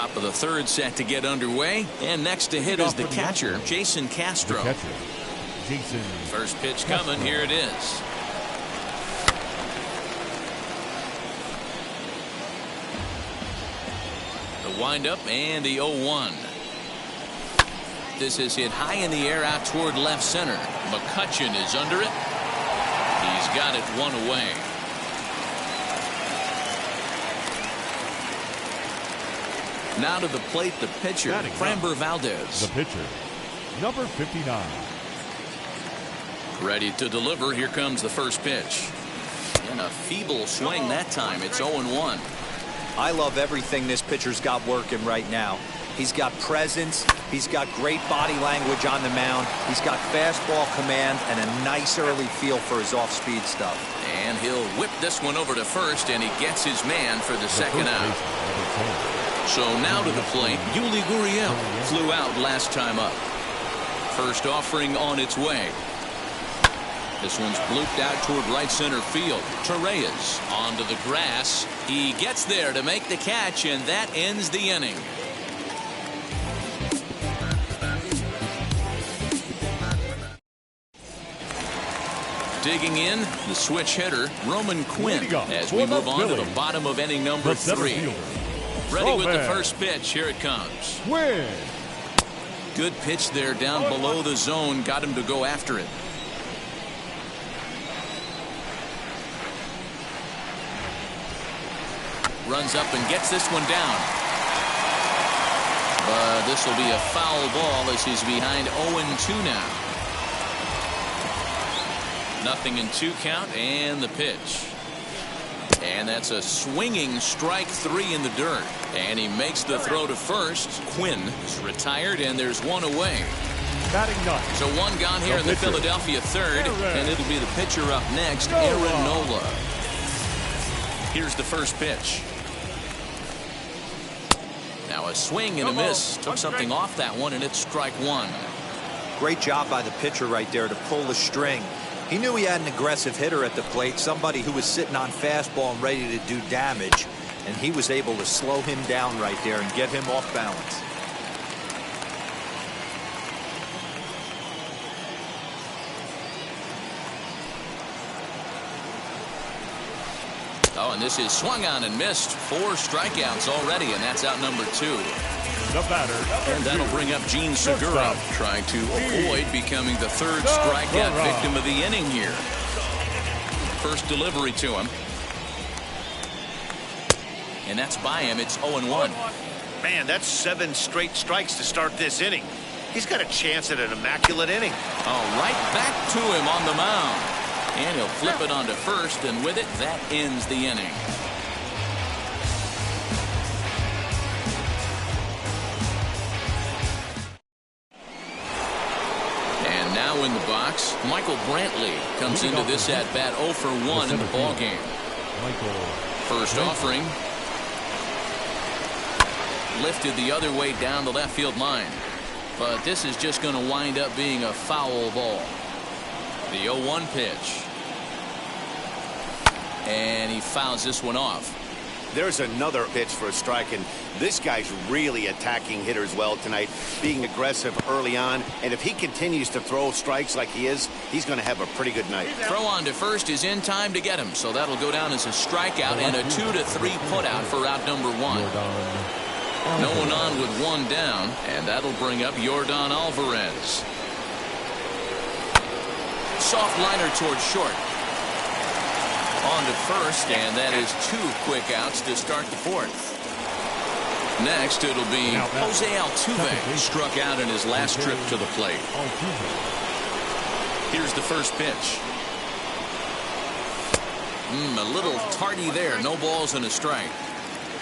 Top of the third set to get underway. And next to hit is the catcher, Jason Castro. First pitch coming. Here it is. The windup and the 0-1. This is hit high in the air out toward left center. McCutchen is under it. He's got it one away. Now to the plate, the pitcher, Framber Valdez. The pitcher, number 59. Ready to deliver. Here comes the first pitch. And a feeble swing that time. It's 0-1. I love everything this pitcher's got working right now. He's got presence. He's got great body language on the mound. He's got fastball command and a nice early feel for his off-speed stuff. And he'll whip this one over to first, and he gets his man for the second out. So now to the plate, Yuli Gurriel flew out last time up. First offering on its way. This one's blooped out toward right center field. Gtorrious onto the grass. He gets there to make the catch, and that ends the inning. Digging in, the switch hitter, Roman Quinn, as we move on to the bottom of inning number 3. Ready with the first pitch. Here it comes. Good pitch there down below the zone. Got him to go after it. Runs up and gets this one down. But this will be a foul ball as he's behind 0-2 now. 0-2 count and the pitch. And that's a swinging strike 3 in the dirt. And he makes the throw to first. Quinn is retired, and there's one away. So one gone here in the Philadelphia third. And it'll be the pitcher up next, Aaron Nola. Here's the first pitch. Now a swing and a miss. Took something off that one, and it's strike 1. Great job by the pitcher right there to pull the string. He knew he had an aggressive hitter at the plate, somebody who was sitting on fastball and ready to do damage, and he was able to slow him down right there and get him off balance. Oh, and this is swung on and missed. 4 strikeouts already, and that's out number 2. The batter, and that'll bring up Gene Segura, trying to avoid becoming the 3rd strikeout victim of the inning here. First delivery to him. And that's by him. It's 0-1. Man, that's 7 straight strikes to start this inning. He's got a chance at an immaculate inning. Oh, right back to him on the mound. And he'll flip it onto first, and with it, that ends the inning. And now in the box, Michael Brantley comes into this at-bat 0 for 1 in the ballgame. First offering. Lifted the other way down the left field line. But this is just going to wind up being a foul ball. The 0-1 pitch. And he fouls this one off. There's another pitch for a strike, and this guy's really attacking hitters well tonight, being aggressive early on. And if he continues to throw strikes like he is, he's going to have a pretty good night. Throw on to first is in time to get him, so that'll go down as a strikeout and a 2-3 putout for out number 1. No one on with 1 down, and that'll bring up Yordan Alvarez. Soft liner towards short. On to first, and that is 2 quick outs to start the 4th. Next, it'll be Jose Altuve, struck out in his last trip to the plate. Here's the first pitch. A little tardy there. No balls and a strike.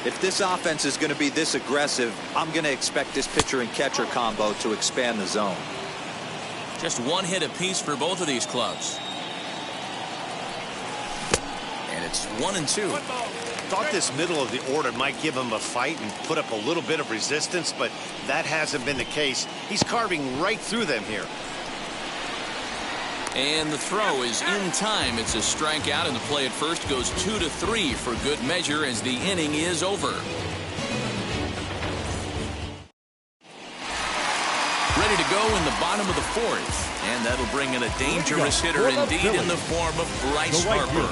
If this offense is going to be this aggressive, I'm going to expect this pitcher and catcher combo to expand the zone. Just 1 hit apiece for both of these clubs. And it's 1-2. Thought this middle of the order might give him a fight and put up a little bit of resistance, but that hasn't been the case. He's carving right through them here. And the throw is in time. It's a strikeout, and the play at first goes 2-3 for good measure as the inning is over. the bottom of the fourth. And that'll bring in a dangerous hitter indeed in the form of Bryce Harper.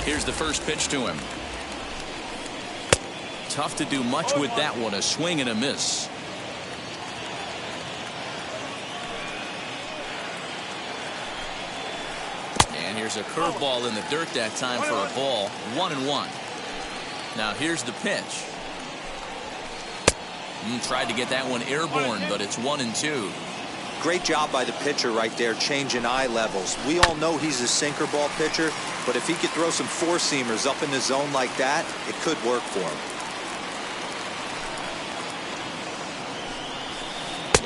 Here's the first pitch to him. Tough to do much with that one. A swing and a miss. And here's a curveball in the dirt that time for a ball. 1-1. Now here's the pitch. Tried to get that one airborne, but it's 1-2. Great job by the pitcher right there, changing eye levels. We all know he's a sinker ball pitcher, but if he could throw some four-seamers up in the zone like that, it could work for him.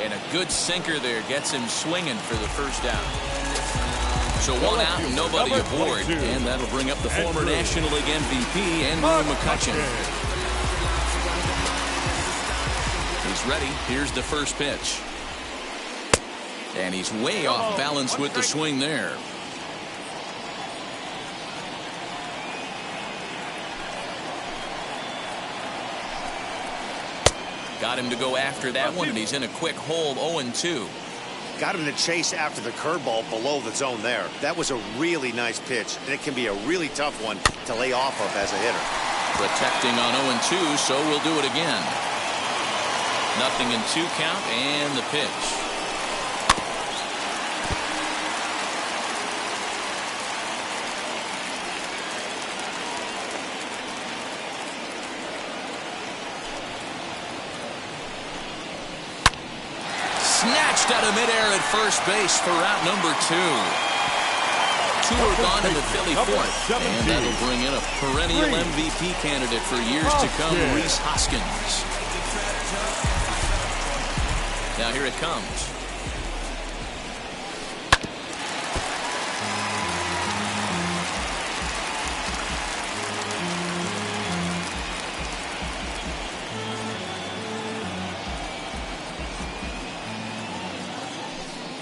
And a good sinker there gets him swinging for the first out. So one out and nobody aboard. And that'll bring up the former National League MVP, Andrew McCutchen. He's ready. Here's the first pitch. And he's way off balance with the swing there. Got him to go after that one, and he's in a quick hole. 0-2. Got him to chase after the curveball below the zone there. That was a really nice pitch, and it can be a really tough one to lay off of as a hitter. Protecting on 0-2, so we'll do it again. 0-2 count, and the pitch. Snatched out of midair at first base for out number 2. 2 are gone in the Philly fourth. And that'll bring in a perennial MVP candidate for years to come, Rhys Hoskins. Now here it comes.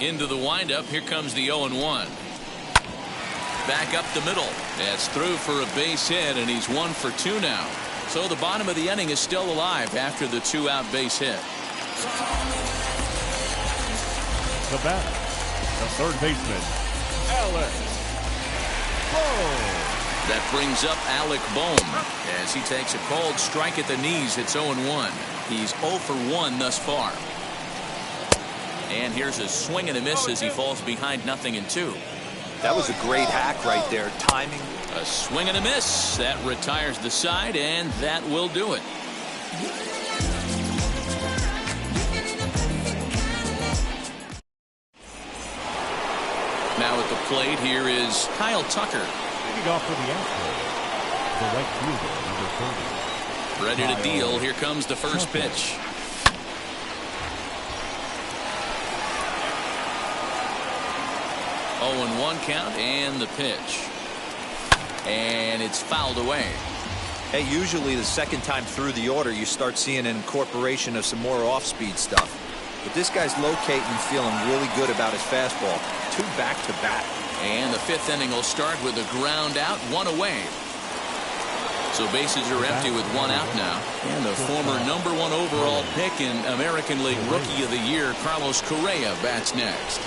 Into the windup. Here comes the 0-1. Back up the middle. That's through for a base hit, and he's 1 for 2 now. So the bottom of the inning is still alive after the 2-out base hit. The batter, the third baseman, Alec Bohm. That brings up Alec Bohm as he takes a cold strike at the knees. It's 0-1. He's 0 for 1 thus far. And here's a swing and a miss as he falls behind 0-2. That was a great hack right there. Timing. A swing and a miss. That retires the side, and that will do it. Now at the plate, here is Kyle Tucker. Leading off for the Astros, the right fielder, number 30. Ready to deal. Here comes the first pitch. Oh, and 1 count, and the pitch. And it's fouled away. Hey, usually the second time through the order, you start seeing an incorporation of some more off-speed stuff. But this guy's locating and feeling really good about his fastball. 2 back-to-back. And the 5th inning will start with a ground out, 1 away. So bases are empty with 1 out now. And the former number 1 overall pick in American League Rookie of the Year, Carlos Correa, bats next.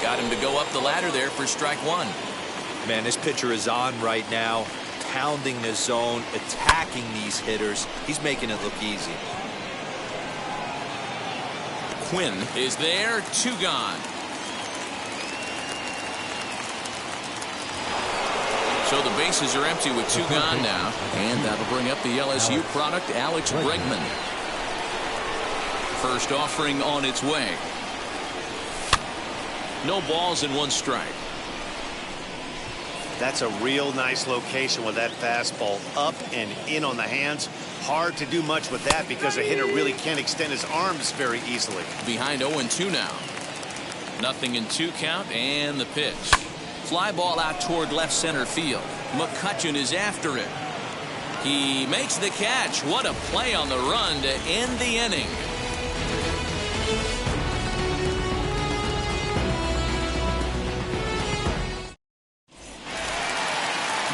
Got him to go up the ladder there for strike 1. Man, this pitcher is on right now, pounding the zone, attacking these hitters. He's making it look easy. Quinn is there, 2 gone. So the bases are empty with 2 gone now. And that'll bring up the LSU product, Alex Bregman. First offering on its way. No balls and 1 strike. That's a real nice location with that fastball up and in on the hands. Hard to do much with that because a hitter really can't extend his arms very easily. Behind 0-2 now. 0-2 count, and the pitch. Fly ball out toward left center field. McCutchen is after it. He makes the catch. What a play on the run to end the inning.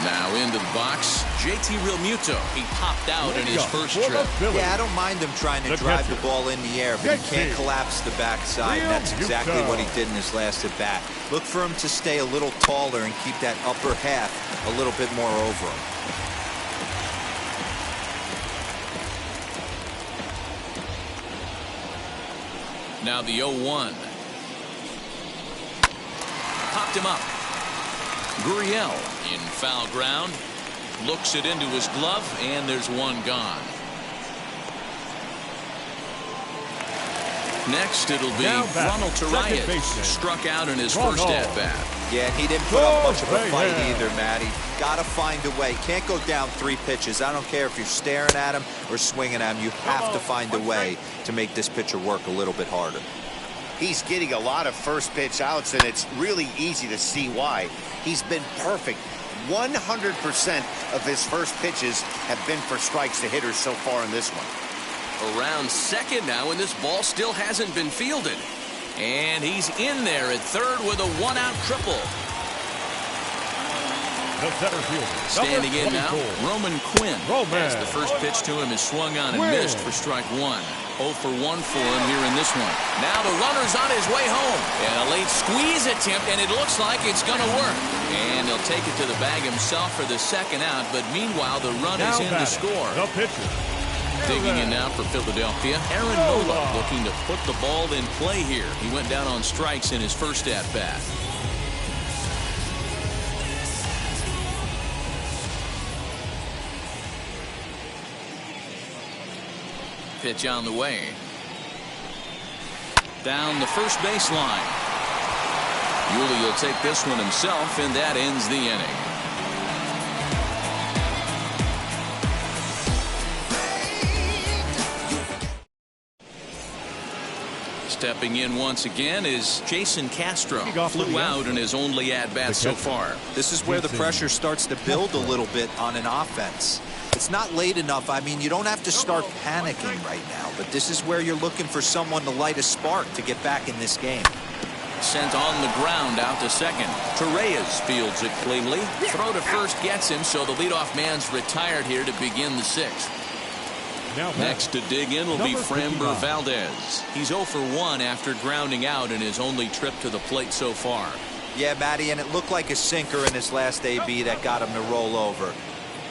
Now into the box, JT Realmuto. He popped out in his first trip. Yeah, I don't mind him trying to drive the ball in the air, but he can't collapse the backside. And that's exactly what he did in his last at bat. Look for him to stay a little taller and keep that upper half a little bit more over him. Now the 0-1. Popped him up. Gurriel in foul ground. Looks it into his glove, and there's one gone. Next, it'll be Ronald Gtorrious. Struck out in his first at-bat. Yeah, he didn't put up much of a fight either, Matty. Got to find a way. Can't go down 3 pitches. I don't care if you're staring at him or swinging at him. You have to find a way to make this pitcher work a little bit harder. He's getting a lot of first pitch outs, and it's really easy to see why. He's been perfect. 100% of his first pitches have been for strikes to hitters so far in this one. Around second now, and this ball still hasn't been fielded. And he's in there at third with a 1-out triple. The center fielder, standing in now, Roman Quinn. As the first pitch to him is swung on and missed for strike 1. 0 for 1 for him here in this one. Now the runner's on his way home. And a late squeeze attempt, and it looks like it's going to work. And he'll take it to the bag himself for the second out, but meanwhile the run is in to score. The pitcher. Digging in now for Philadelphia, Aaron Nola looking to put the ball in play here. He went down on strikes in his first at-bat. Pitch on the way. Down the first baseline. Yuli will take this one himself, and that ends the inning. Stepping in once again is Jason Castro. Flew out in his only at-bat so far. This is where the pressure starts to build a little bit on an offense. It's not late enough. I mean, you don't have to start panicking right now, but this is where you're looking for someone to light a spark to get back in this game. Sent on the ground out to second. Gtorrious fields it cleanly. Throw to first gets him, so the leadoff man's retired here to begin the 6th. Next to dig in will be Framber Valdez. He's 0 for 1 after grounding out in his only trip to the plate so far. Yeah, Matty, and it looked like a sinker in his last AB that got him to roll over.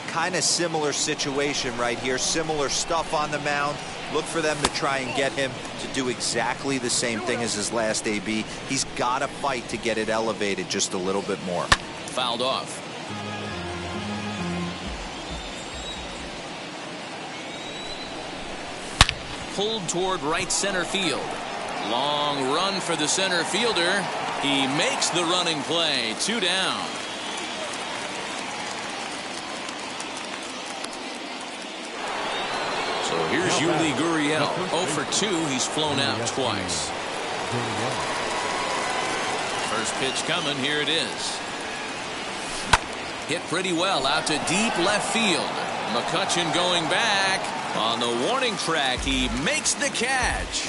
Kind of similar situation right here. Similar stuff on the mound. Look for them to try and get him to do exactly the same thing as his last AB. He's got to fight to get it elevated just a little bit more. Fouled off. Pulled toward right center field. Long run for the center fielder. He makes the running play. 2 down. So here's Yuli Gurriel. 0 for 2. He's flown out twice. First pitch coming. Here it is. Hit pretty well out to deep left field. McCutchen going back. On the warning track, he makes the catch.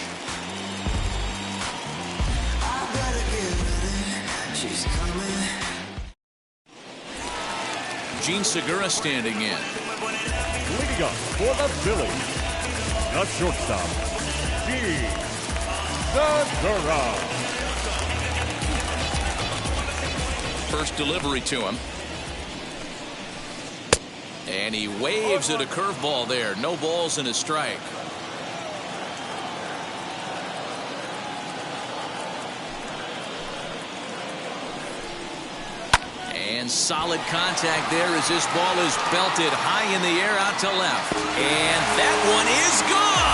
Gene Segura standing in. Leading up for the Phillies, the shortstop, Gene Segura. First delivery to him. And he waves at a curveball there. No balls and a strike. And solid contact there as this ball is belted high in the air out to left. And that one is gone!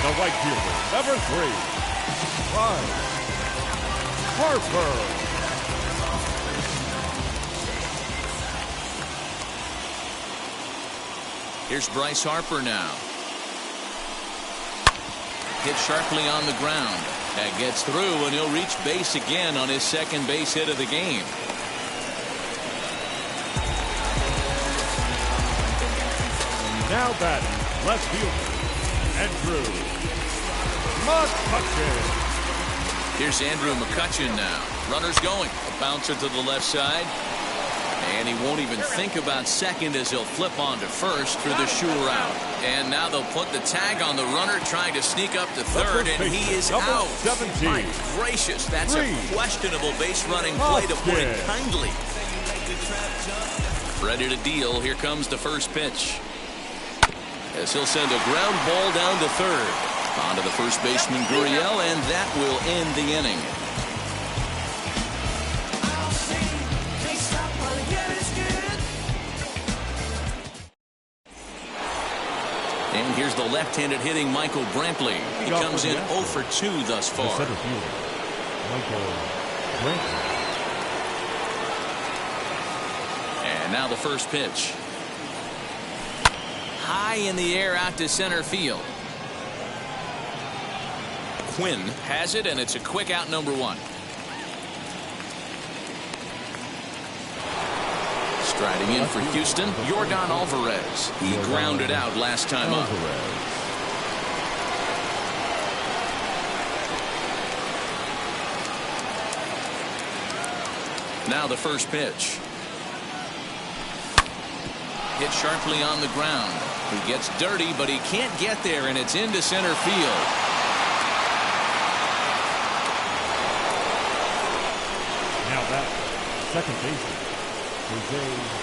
The right fielder, number 3, Bryce Harper. Here's Bryce Harper now. Hit sharply on the ground. That gets through, and he'll reach base again on his second base hit of the game. Now batting, left fielder, Andrew McCutchen. Here's Andrew McCutchen now. Runners going. A bouncer to the left side. And he won't even think about second as he'll flip on to first for the sure out. And now they'll put the tag on the runner trying to sneak up to third, and he is out. 17. My gracious, that's a questionable base running play to put it kindly. Ready to deal. Here comes the first pitch. As he'll send a ground ball down to third. On to the first baseman, Gurriel, and that will end the inning. And here's the left-handed hitting Michael Brantley. He comes in 0 for 2 thus far. Center fielder, Michael Brantley. And now the first pitch. High in the air out to center field. Quinn has it, and it's a quick out, number 1. Striding in for Houston, Yordan Alvarez. He grounded out last time up. Now the first pitch. Hit sharply on the ground. He gets dirty, but he can't get there, and it's into center field. Now that second baseman.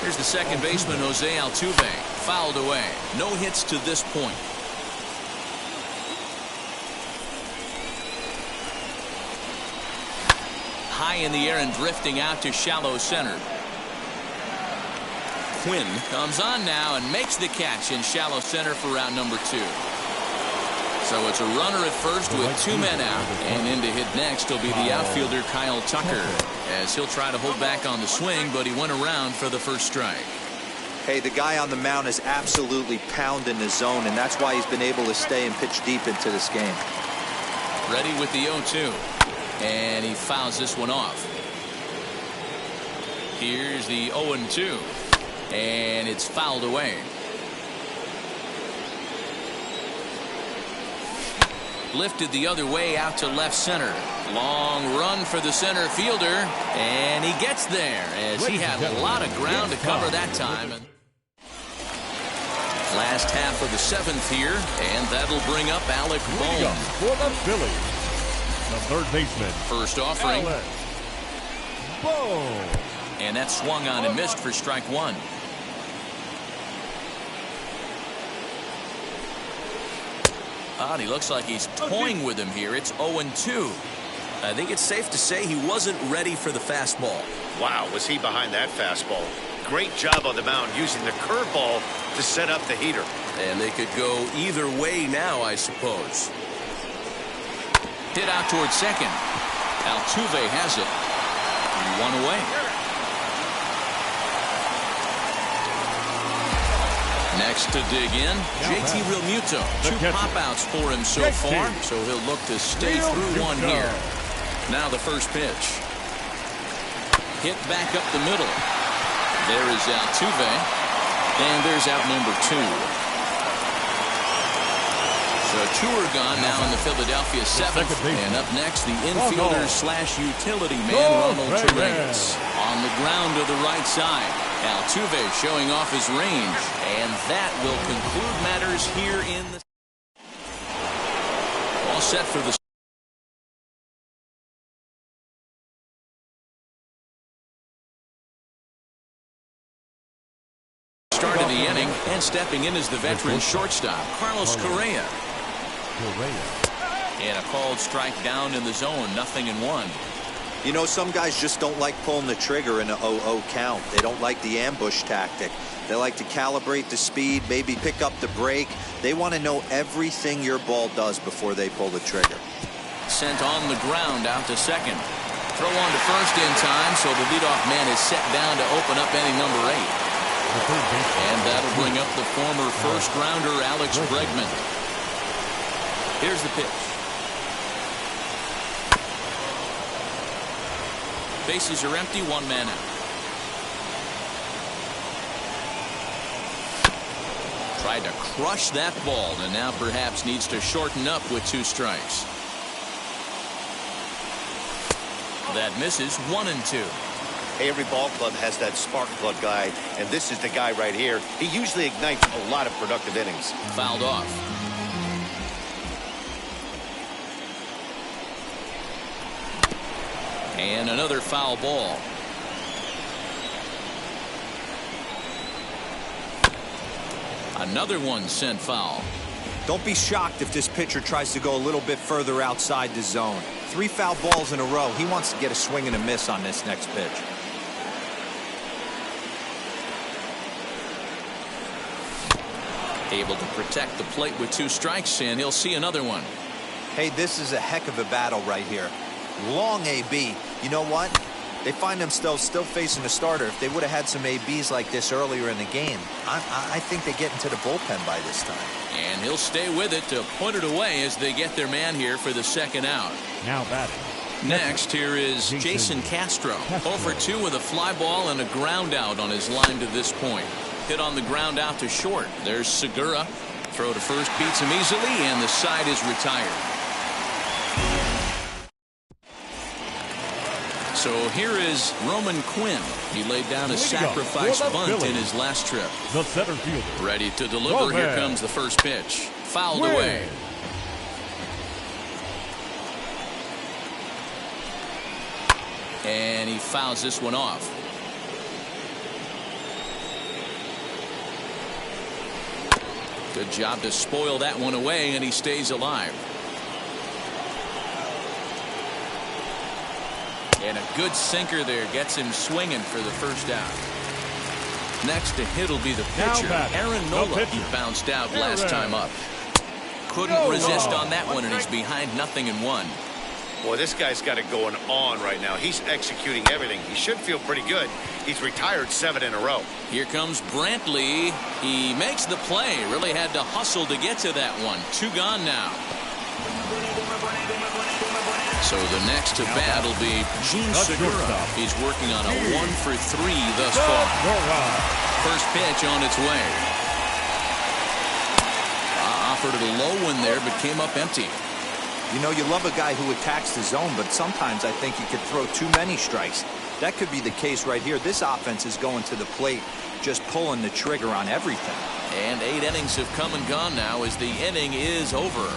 Here's the second baseman, Jose Altuve. Fouled away. No hits to this point. High in the air and drifting out to shallow center. Quinn comes on now and makes the catch in shallow center for round number 2. So it's a runner at first with 2 men out, and in to hit next will be the outfielder Kyle Tucker, as he'll try to hold back on the swing, but he went around for the first strike. Hey, the guy on the mound is absolutely pounding the zone, and that's why he's been able to stay and pitch deep into this game. Ready with the 0-2, and he fouls this one off. Here's the 0-2, and it's fouled away. Lifted the other way out to left center. Long run for the center fielder, and he gets there as he had a lot of ground to cover that time. Last half of the 7th here, and that'll bring up Alec Bohm. For the Phillies, the third baseman. First offering. Alec Bohm. And that swung on and missed for strike 1. He looks like he's toying with him here. It's 0-2. I think it's safe to say he wasn't ready for the fastball. Wow, was he behind that fastball? Great job on the mound using the curveball to set up the heater. And they could go either way now, I suppose. Hit out towards second. Altuve has it. 1 away. Next to dig in, JT Realmuto. 2 pop-outs for him so far, so he'll look to stay through one here. Now the first pitch. Hit back up the middle. There is Altuve, and there's out number 2. So 2 are gone now in the Philadelphia 7th, and up next the infielder slash utility man Ronald Torreyes. On the ground to the right side. Altuve showing off his range, and that will conclude matters here in the... All set for the... Start of the inning, and stepping in is the veteran shortstop, Carlos Correa. And a called strike down in the zone, 0-1. You know, some guys just don't like pulling the trigger in a 0-0 count. They don't like the ambush tactic. They like to calibrate the speed, maybe pick up the break. They want to know everything your ball does before they pull the trigger. Sent on the ground out to second. Throw on to first in time, so the leadoff man is set down to open up inning number 8. And that'll bring up the former first-rounder Alex Bregman. Here's the pitch. Bases are empty, 1 man out. Tried to crush that ball, and now perhaps needs to shorten up with 2 strikes. That misses 1-2. Hey, every ball club has that spark plug guy, and this is the guy right here. He usually ignites a lot of productive innings. Fouled off. And another foul ball. Another one sent foul. Don't be shocked if this pitcher tries to go a little bit further outside the zone. 3 foul balls in a row. He wants to get a swing and a miss on this next pitch. Able to protect the plate with 2 strikes, and he'll see another one. Hey, this is a heck of a battle right here. Long AB. You know what? They find themselves still facing a starter. If they would have had some ABs like this earlier in the game, I think they get into the bullpen by this time. And he'll stay with it to put it away as they get their man here for the second out. Now batting. Next, here is Jason Castro. 0 for 2 with a fly ball and a ground out on his line to this point. Hit on the ground out to short. There's Segura. Throw to first beats him easily, and the side is retired. So here is Roman Quinn. He laid down a sacrifice bunt in his last trip. The center fielder. Ready to deliver. Here comes the first pitch. Fouled away. And he fouls this one off. Good job to spoil that one away, and he stays alive. And a good sinker there gets him swinging for the first out. Next to hit will be the pitcher, Aaron Nola. He bounced out last time up. Couldn't resist on that one, and he's behind 0-1. Boy, this guy's got it going on right now. He's executing everything. He should feel pretty good. He's retired 7 in a row. Here comes Brantley. He makes the play. Really had to hustle to get to that one. 2 gone now. So the next to bat will be Gene Segura. He's working on a 1 for 3 thus far. First pitch on its way. Offered it a low one there, but came up empty. You know, you love a guy who attacks the zone, but sometimes I think you could throw too many strikes. That could be the case right here. This offense is going to the plate, just pulling the trigger on everything. And 8 innings have come and gone now as the inning is over.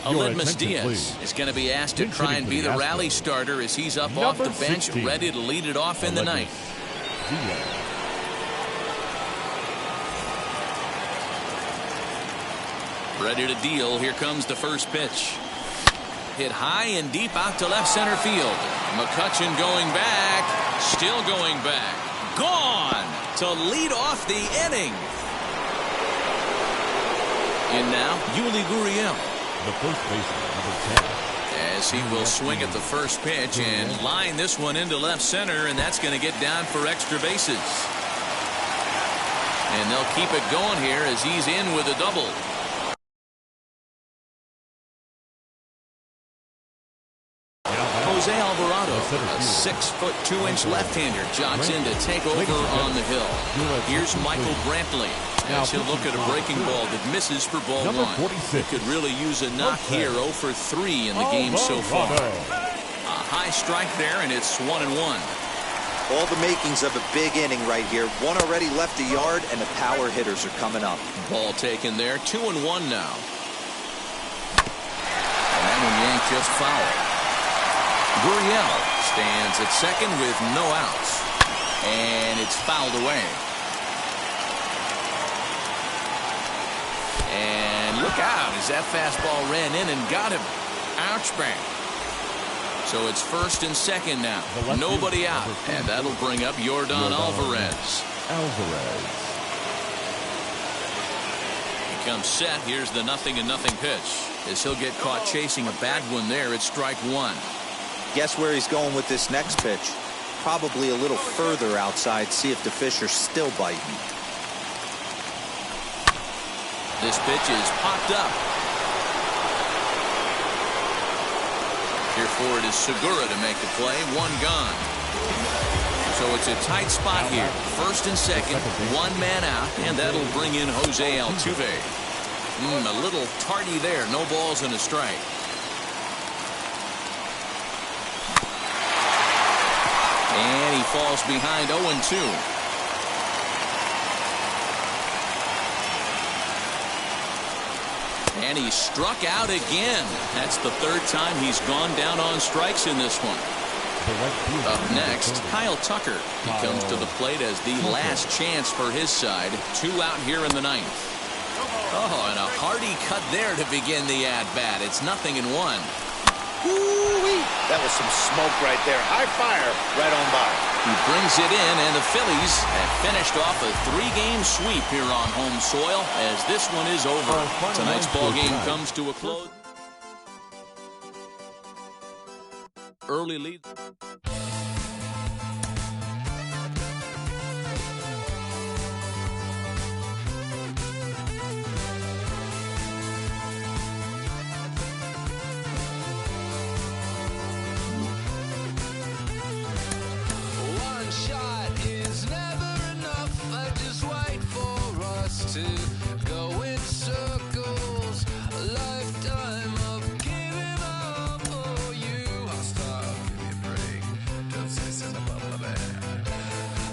Aledmus Diaz is going to be asked to try and be the rally starter as he's up off the bench, ready to lead it off in the ninth. Ready to deal. Here comes the first pitch. Hit high and deep out to left center field. McCutchen going back. Still going back. Gone to lead off the inning. In now, Yuli Gurriel. The first baseman, number 10. As he will swing at the first pitch and line this one into left center, and that's going to get down for extra bases. And they'll keep it going here as he's in with a double. Jose Alvarado, a 6'2" left-hander, jogs in to take over on the hill. Here's Michael Brantley. As he'll look at a breaking ball that misses for ball 1. He could really use a knock here. 0 for 3 in the game so far. A high strike there, and it's 1-1. All the makings of a big inning right here. One already left the yard, and the power hitters are coming up. Ball taken there. 2-1 now. And that one yanked just foul. Gurriel stands at second with no outs. And it's fouled away. And look out as that fastball ran in and got him. Ouch bang. So it's first and second now. Nobody out. And that'll bring up Yordan Alvarez. He comes set. Here's the 0-0 pitch. As he'll get caught chasing a bad one there at strike 1. Guess where he's going with this next pitch? Probably a little further outside. See if the fish are still biting. This pitch is popped up. Here for it is Segura to make the play. One gone. So it's a tight spot here. First and second, one man out, and that'll bring in Jose Altuve. A little tardy there. No balls and a strike. And he falls behind 0-2. And he struck out again. That's the third time he's gone down on strikes in this one. Up next, Kyle Tucker. He comes to the plate as the last chance for his side. 2 out here in the ninth. Oh, and a hearty cut there to begin the at-bat. It's 0-1. Woo-wee. That was some smoke right there. High fire right on by. He brings it in, and the Phillies have finished off a 3-game sweep here on home soil as this one is over. Tonight's ball game comes to a close. Early lead. One shot is never enough. I just wait for us to go in circles. A lifetime of giving up for you. I'll stop, give me a break. Don't say something about my bad.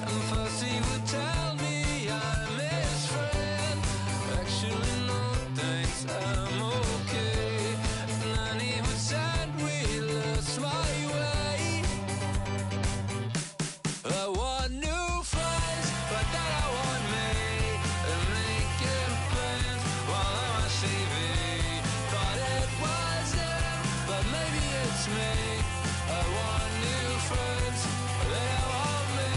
And first he would tell me I'm his friend. Actually, no thanks, I'm okay. And then he would send me lost my way. I want new friends, but then I want me. And making plans while I'm on TV. Thought it was him, but maybe it's me. I want new friends, they want me.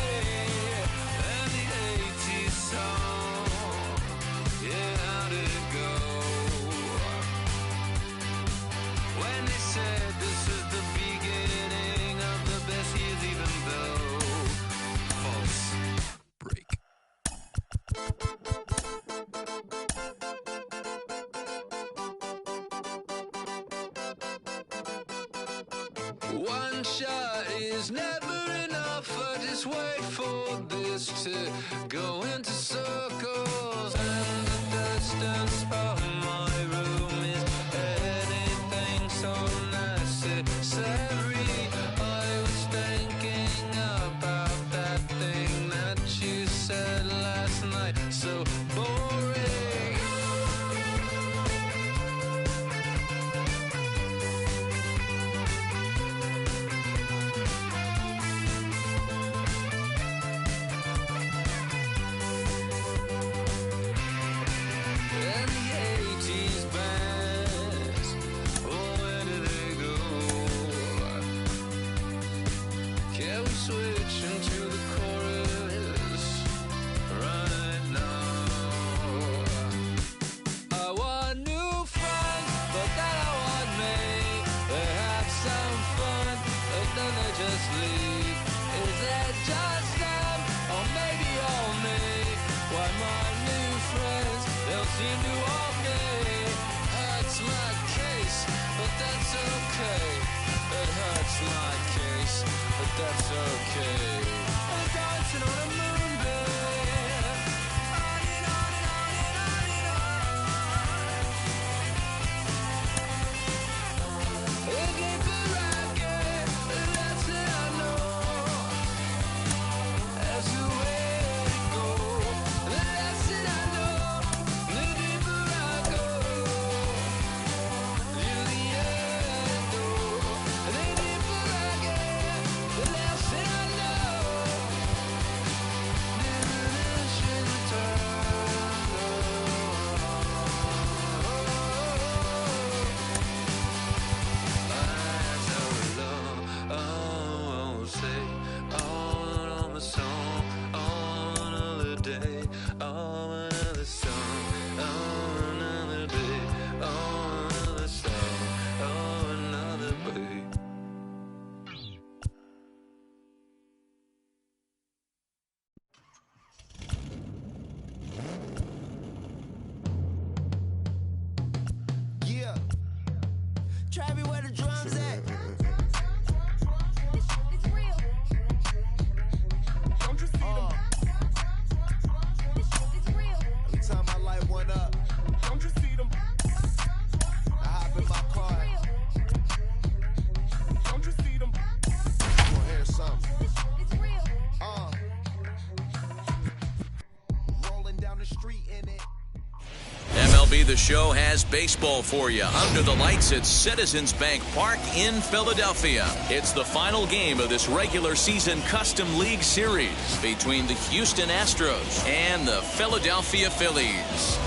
And the 80s song, yeah, how did it go? When they said this is the beginning of the best years, even though false break. One shot is never enough. I just wait for this to go into circles. And the distance of my room is anything so necessary. I was thinking about that thing that you said last night. So boring. And the 80s bands, oh, where do they go? Can we switch into the chorus right now? I want new friends, but then I want me. They have some fun, but then they just leave. Is it just them, or maybe all me? Why my new friends don't seem to want me? Hurts my case, but that's okay. It hurts my case, but that's okay. I'm dancing on a moonbeam. On and on and on and on and on. The deeper I get, the less that I know. As the way it goes, the less that I know. The deeper I go, to the end door. The deeper I get, the less that I know. the show has baseball for you. Under the lights at Citizens Bank Park in Philadelphia. It's the final game of this regular season Custom League Series between the Houston Astros and the Philadelphia Phillies.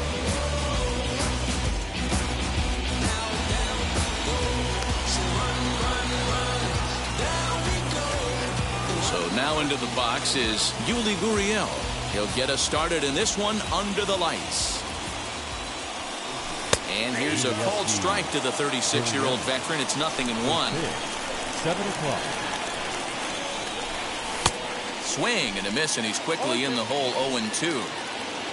So now into the box is Yuli Gurriel. He'll get us started in this one under the lights. And here's a called strike to the 36-year-old veteran. It's 0-1. 7 o'clock. Swing and a miss, and he's quickly in the hole. 0-2.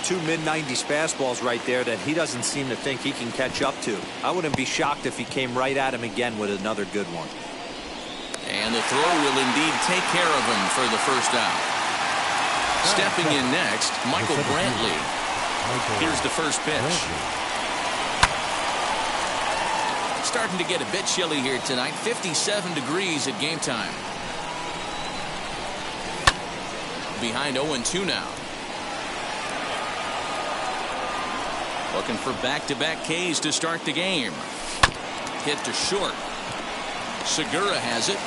Two mid-90s fastballs right there that he doesn't seem to think he can catch up to. I wouldn't be shocked if he came right at him again with another good one. And the throw will indeed take care of him for the first out. Stepping in next, Michael Brantley. Here's the first pitch. Starting to get a bit chilly here tonight. 57 degrees at game time. Behind 0-2 now. Looking for back-to-back Ks to start the game. Hit to short. Segura has it.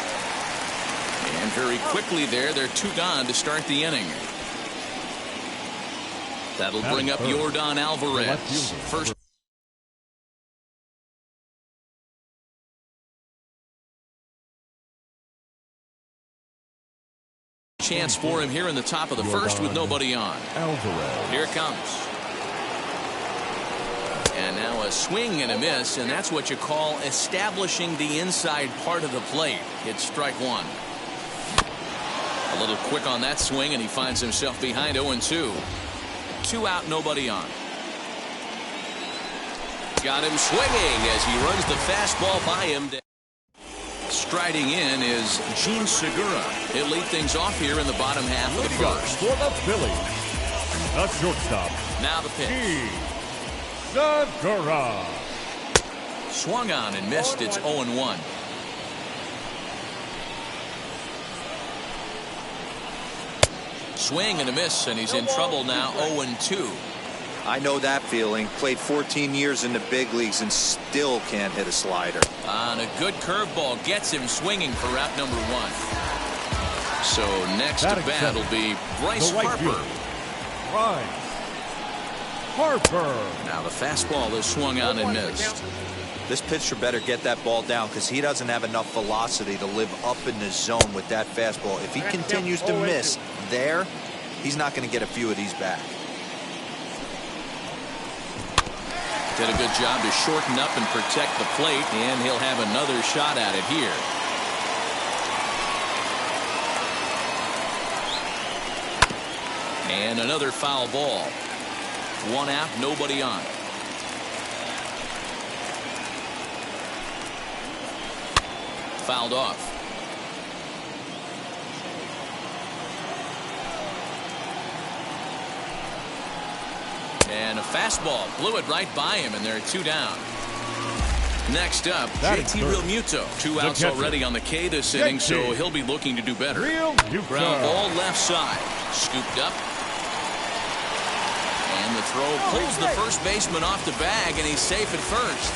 And very quickly there, they're 2 gone to start the inning. That'll bring up Yordan Alvarez. First. Chance for him here in the top of the first with nobody on. Here it comes. And now a swing and a miss, and that's what you call establishing the inside part of the plate. It's strike one. A little quick on that swing, and he finds himself behind 0-2. 2 out, nobody on. Got him swinging as he runs the fastball by him. Striding in is Gene Segura. He'll lead things off here in the bottom half of the first. For the Phillies, the shortstop. Now the pitch. Gene Segura. Swung on and missed. It's 0-1. Swing and a miss, and he's in trouble now. 0-2. I know that feeling. Played 14 years in the big leagues and still can't hit a slider. On a good curveball, gets him swinging for out number 1. So next to bat will be Bryce Harper. Bryce Harper. Now the fastball is swung on and missed. This pitcher better get that ball down because he doesn't have enough velocity to live up in the zone with that fastball. If he continues to miss there, he's not going to get a few of these back. Did a good job to shorten up and protect the plate, and he'll have another shot at it here. And another foul ball. 1 out, nobody on. Fouled off. And a fastball blew it right by him, and there are 2 down. Next up, JT Realmuto. 2 outs already on the K this inning, so he'll be looking to do better. Ground ball left side. Scooped up. And the throw pulls the first baseman off the bag, and he's safe at first.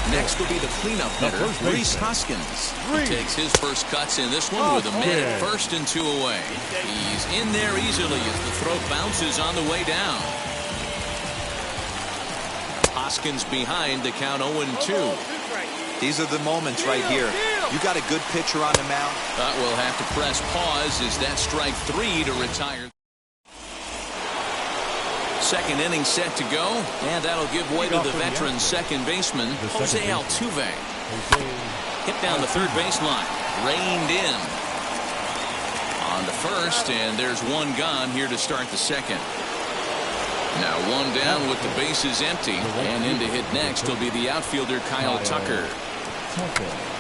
Next will be the cleanup hitter, Rhys Hoskins. He takes his first cuts in this one with a man at first and 2 away. He's in there easily as the throw bounces on the way down. Hoskins behind the count 0-2. These are the moments right here. You got a good pitcher on the mound. We'll have to press pause as that strike 3 to retire. Second inning set to go, and that'll give way to the veteran second baseman, Jose Altuve. Hit down the third baseline, reined in on the first, and there's 1 gone here to start the second. Now 1 down with the bases empty, and in to hit next will be the outfielder Kyle Tucker.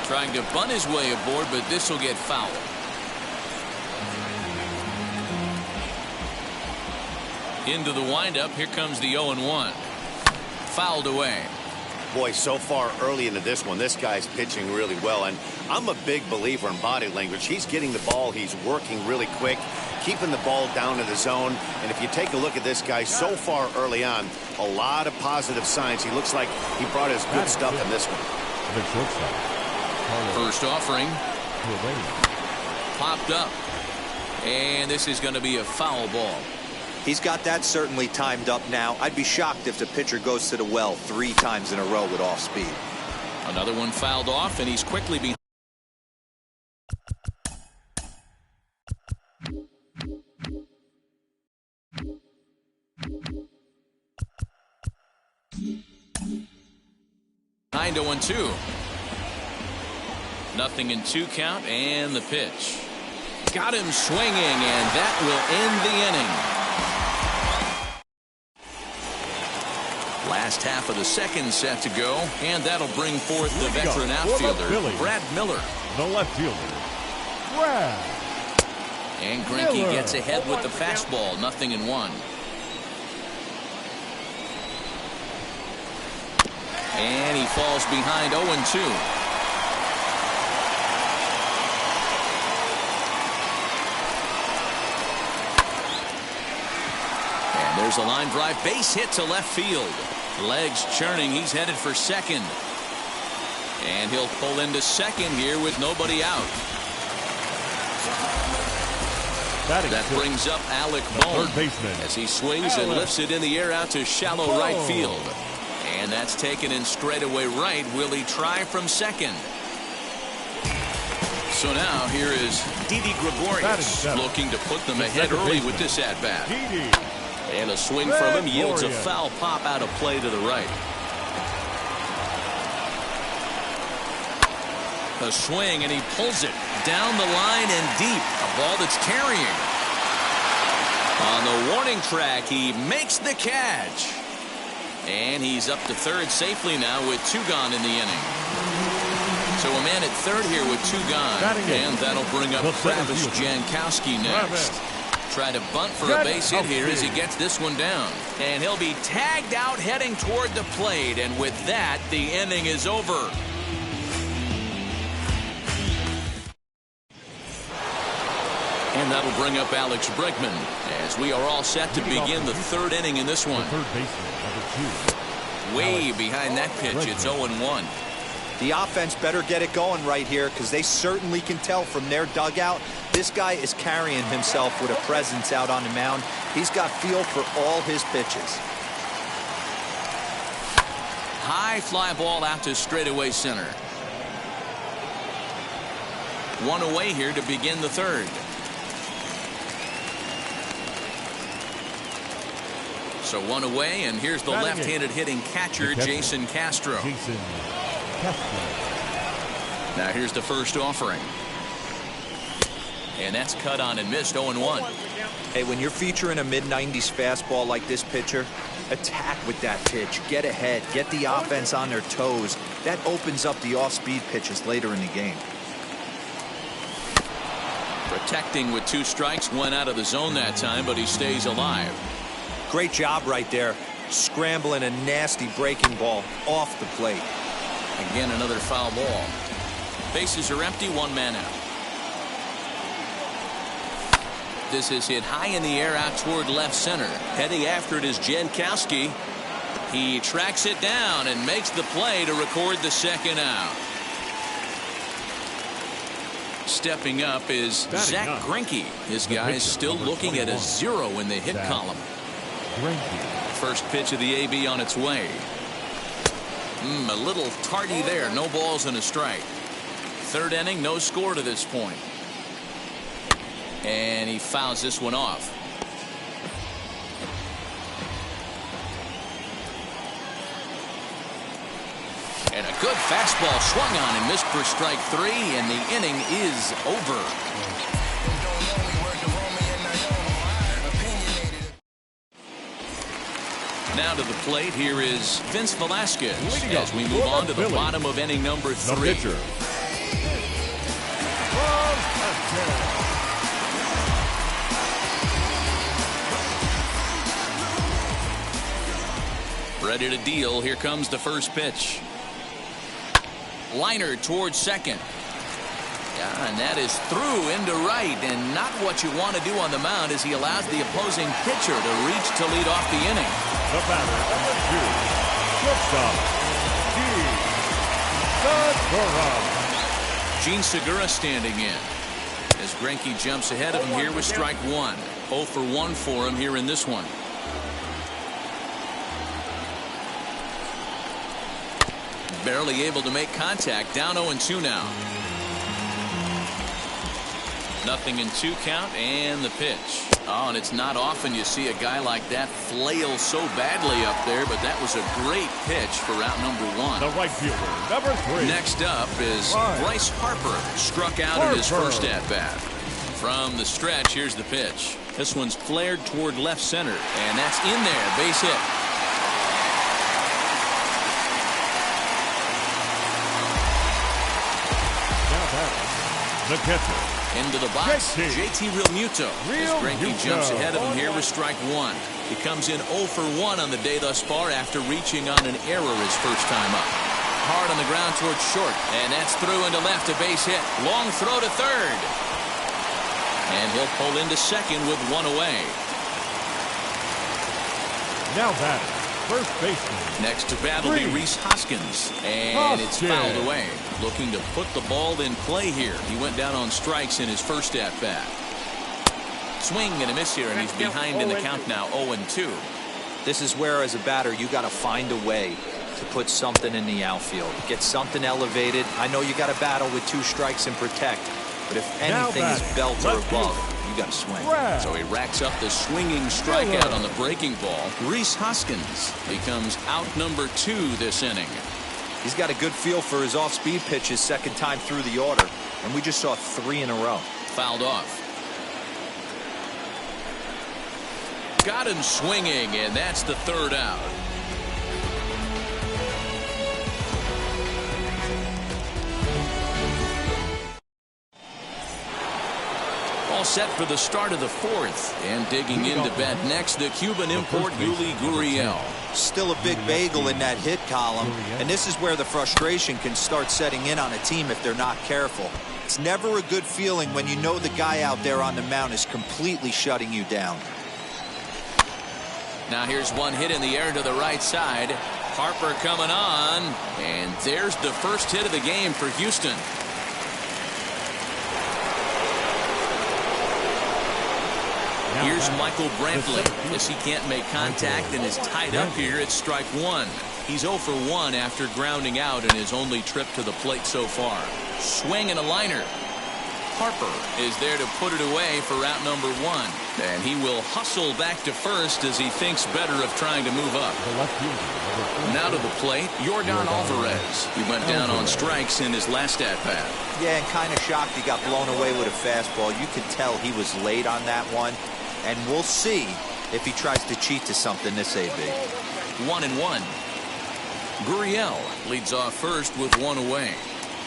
Trying to bunt his way aboard, but this will get fouled. Into the windup, here comes the 0-1. Fouled away. Boy, so far early into this one, this guy's pitching really well, and I'm a big believer in body language. He's getting the ball, he's working really quick, keeping the ball down in the zone, and if you take a look at this guy so far early on, a lot of positive signs. He looks like he brought his good stuff in this one. First offering. Popped up. And this is going to be a foul ball. He's got that certainly timed up now. I'd be shocked if the pitcher goes to the well 3 times in a row with off speed. Another one fouled off, and he's quickly behind. Behind 0-2. Nothing in 2 count, and the pitch. Got him swinging, and that will end the inning. Last half of the second set to go, and that'll bring forth the veteran outfielder, Brad Miller. The left fielder, Brad. And Greinke gets ahead with the fastball, 0-1. And he falls behind 0-2. And there's a line drive, base hit to left field. Legs churning, he's headed for second. And he'll pull into second here with nobody out. That brings up Alec Bohm as he swings and lifts it in the air out to shallow right field. And that's taken in straightaway right. Will he try from second? So now here is Didi Gregorius looking to put them ahead early with this at-bat. And a swing from him yields a foul pop out of play to the right. A swing, and he pulls it down the line and deep. A ball that's carrying. On the warning track, he makes the catch. And he's up to third safely now with 2 gone in the inning. So a man at third here with 2 gone. And that'll bring up Travis Jankowski next. Try to bunt for a base hit here as he gets this one down. And he'll be tagged out heading toward the plate. And with that, the inning is over. And that'll bring up Alex Bregman as we are all set to begin the 3rd inning in this one. Way behind that pitch, it's 0-1. The offense better get it going right here because they certainly can tell from their dugout this guy is carrying himself with a presence out on the mound. He's got feel for all his pitches. High fly ball out to straightaway center. 1 away here to begin the 3rd. So 1 away, and here's the left-handed hitting catcher, Jason Castro. Now here's the first offering. And that's cut on and missed, 0-1. Hey, when you're featuring a mid-90s fastball like this pitcher, attack with that pitch. Get ahead. Get the offense on their toes. That opens up the off-speed pitches later in the game. Protecting with 2 strikes, went out of the zone that time, but he stays alive. Great job right there. Scrambling a nasty breaking ball off the plate. Again, another foul ball. Bases are empty, 1 man out. This is hit high in the air out toward left center. Heading after it is Jankowski. He tracks it down and makes the play to record the 2nd out. Stepping up is Zach Greinke. His guy is still looking at a 0 in the hit column. First pitch of the AB on its way. A little tardy there. No balls and a strike. 3rd inning, no score to this point. And he fouls this one off. And a good fastball swung on and missed for strike 3, and the inning is over. Now to the plate, here is Vince Velasquez as we move on to the bottom of inning number 3. Ready to deal. Here comes the first pitch. Liner towards second. Yeah, and that is through into right, and not what you want to do on the mound as he allows the opposing pitcher to reach to lead off the inning. The batter, number 2, shortstop, Gene Segura standing in as Greinke jumps ahead of him here with strike one. 0 for 1 for him here in this one. Barely able to make contact. Down 0-2 now. 0-2 count, and the pitch. Oh, and it's not often you see a guy like that flail so badly up there, but that was a great pitch for out number 1. The right fielder, number 3. Next up is Bryce Harper. Struck out in his first at-bat. From the stretch, here's the pitch. This one's flared toward left center, and that's in there. Base hit. The catcher. Into the box, JT Realmuto. As Greinke jumps ahead of him here with strike one. He comes in 0 for 1 on the day thus far after reaching on an error his first time up. Hard on the ground towards short, and that's through into left, a base hit. Long throw to third. And he'll pull into second with 1 away. Now batting, first baseman. Next to bat will be Rhys Hoskins, and it's fouled away. Looking to put the ball in play here. He went down on strikes in his first at bat. Swing and a miss here, and he's behind in the count now. 0-2. This is where, as a batter, you got to find a way to put something in the outfield. Get something elevated. I know you got to battle with 2 strikes and protect, but if anything is belt or above, you got to swing. So he racks up the swinging strikeout on the breaking ball. Rhys Hoskins becomes out number 2 this inning. He's got a good feel for his off-speed pitches second time through the order, and we just saw 3 in a row. Fouled off. Got him swinging, and that's the 3rd out. All set for the start of the 4th, and digging into bat next, the Cuban import Yuli Gurriel. Still a big bagel in that hit column, and this is where the frustration can start setting in on a team if they're not careful. It's never a good feeling when you know the guy out there on the mound is completely shutting you down. Now here's one hit in the air to the right side. Harper coming on, and there's the first hit of the game for Houston. Here's Michael Brantley. As he can't make contact and is tied up here at strike 1. He's 0 for 1 after grounding out in his only trip to the plate so far. Swing and a liner. Harper is there to put it away for out number 1. And he will hustle back to first as he thinks better of trying to move up. Now to the plate, Yordan Alvarez. He went down on strikes in his last at-bat. Yeah, and kind of shocked he got blown away with a fastball. You could tell he was late on that one. And we'll see if he tries to cheat to something this AB. 1-1. Gurriel leads off first with 1 away.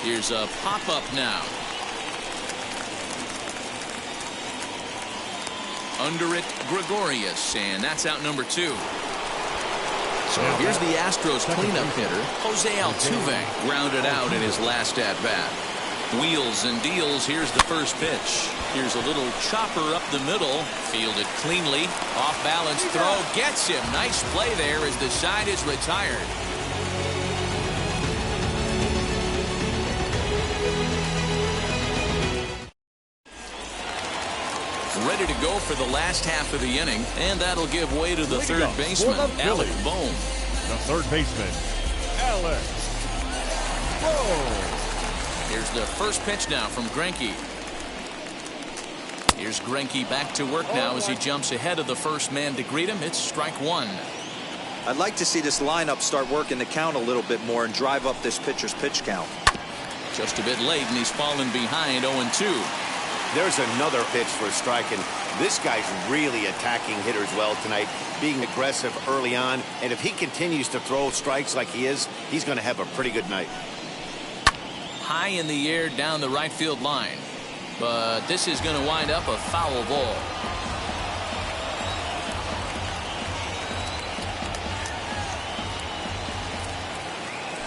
Here's a pop-up now. Under it, Gregorius, and that's out number 2. So here's the Astros cleanup hitter, Jose Altuve, grounded out in his last at-bat. Wheels and deals. Here's the first pitch. Here's a little chopper up the middle. Fielded cleanly. Off balance throw. Gets him. Nice play there as the side is retired. Ready to go for the last half of the inning, and that'll give way to the third baseman, Alec Bohm. The third baseman, Alec Bohm. Here's the first pitch now from Greinke. Here's Greinke back to work now as he jumps ahead of the first man to greet him. It's strike 1. I'd like to see this lineup start working the count a little bit more and drive up this pitcher's pitch count. Just a bit late, and he's fallen behind 0-2. There's another pitch for a strike, and this guy's really attacking hitters well tonight, being aggressive early on, and if he continues to throw strikes like he is, he's going to have a pretty good night. High in the air down the right field line, but this is going to wind up a foul ball.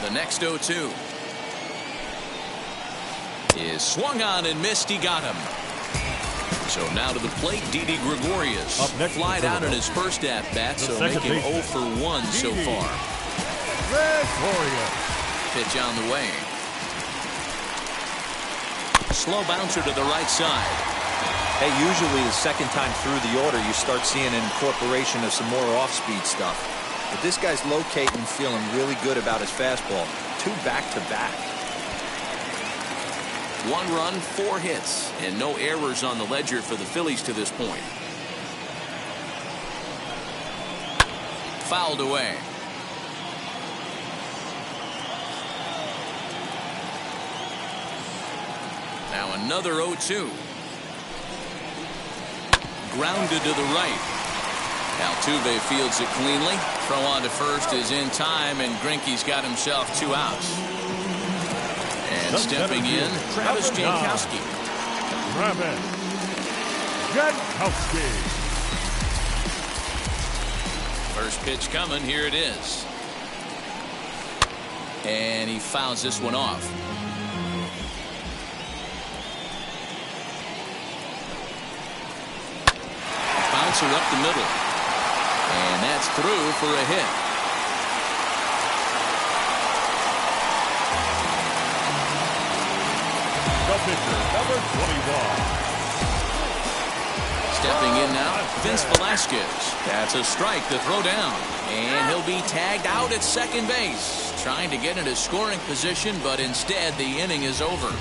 The next 0-2 is swung on and missed. He got him. So now to the plate, Didi Gregorius. Flied out in his first at-bat, so make him 0 for 1 so far. Pitch on the way. Slow bouncer to the right side. Hey, usually the second time through the order, you start seeing an incorporation of some more off-speed stuff. But this guy's locating and feeling really good about his fastball. 2 back-to-back. 1 run, 4 hits, and no errors on the ledger for the Phillies to this point. Fouled away. Now another 0-2. Grounded to the right. Altuve fields it cleanly. Throw on to first is in time, and Greinke's got himself 2 outs. And stepping in, Travis Jankowski. First pitch coming. Here it is. And he fouls this one off. Bouncer up the middle. And that's through for a hit. The pitcher, number 21. Stepping in now, Vince Velasquez. That's a strike to throw down. And he'll be tagged out at second base. Trying to get into scoring position, but instead the inning is over.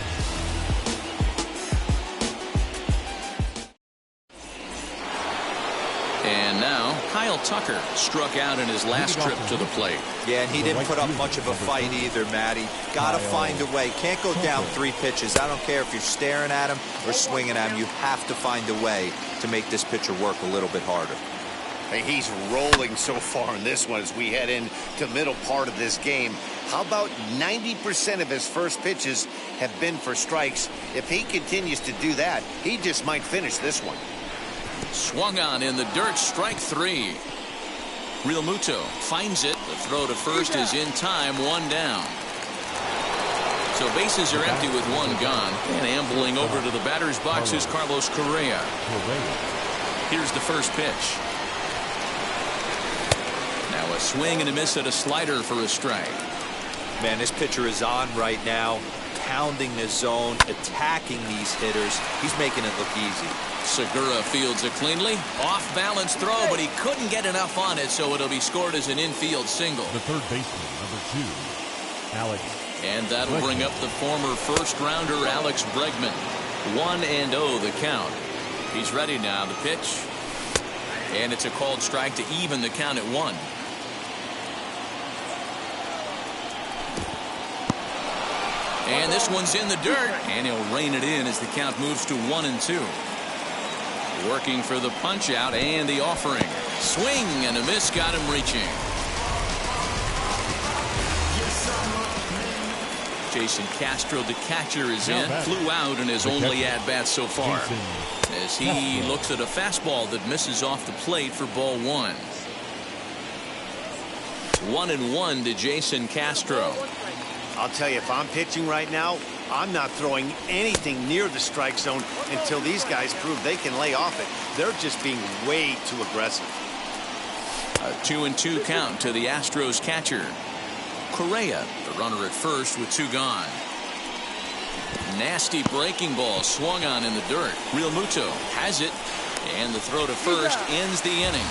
And now, Kyle Tucker struck out in his last trip to the plate. Yeah, and he didn't put up much of a fight either, Matty. Got to find a way. Can't go down 3 pitches. I don't care if you're staring at him or swinging at him. You have to find a way to make this pitcher work a little bit harder. Hey, he's rolling so far in this one as we head into the middle part of this game. How about 90% of his first pitches have been for strikes? If he continues to do that, he just might finish this one. Swung on in the dirt, strike 3. Real Muto finds it. The throw to first is in time, 1 down. So bases are empty with 1 gone. And ambling over to the batter's box is Carlos Correa. Here's the first pitch. Now a swing and a miss at a slider for a strike. Man, this pitcher is on right now, pounding the zone, attacking these hitters. He's making it look easy. Segura fields it cleanly. Off balance throw, but he couldn't get enough on it, so it'll be scored as an infield single. The third baseman, number 2, Alex. And that'll bring up the former first-rounder Alex Bregman. 1-0 the count. He's ready now. The pitch. And it's a called strike to even the count at 1. And this one's in the dirt. And he'll rein it in as the count moves to 1-2. Working for the punch out and the offering. Swing and a miss, got him reaching. Jason Castro, the catcher, is in. Flew out in his only at-bat so far. As he looks at a fastball that misses off the plate for ball 1. 1-1 to Jason Castro. I'll tell you, if I'm pitching right now, I'm not throwing anything near the strike zone until these guys prove they can lay off it. They're just being way too aggressive. A 2-2 count to the Astros catcher. Correa, the runner at first with 2 gone. Nasty breaking ball swung on in the dirt. Real Muto has it, and the throw to first ends the inning.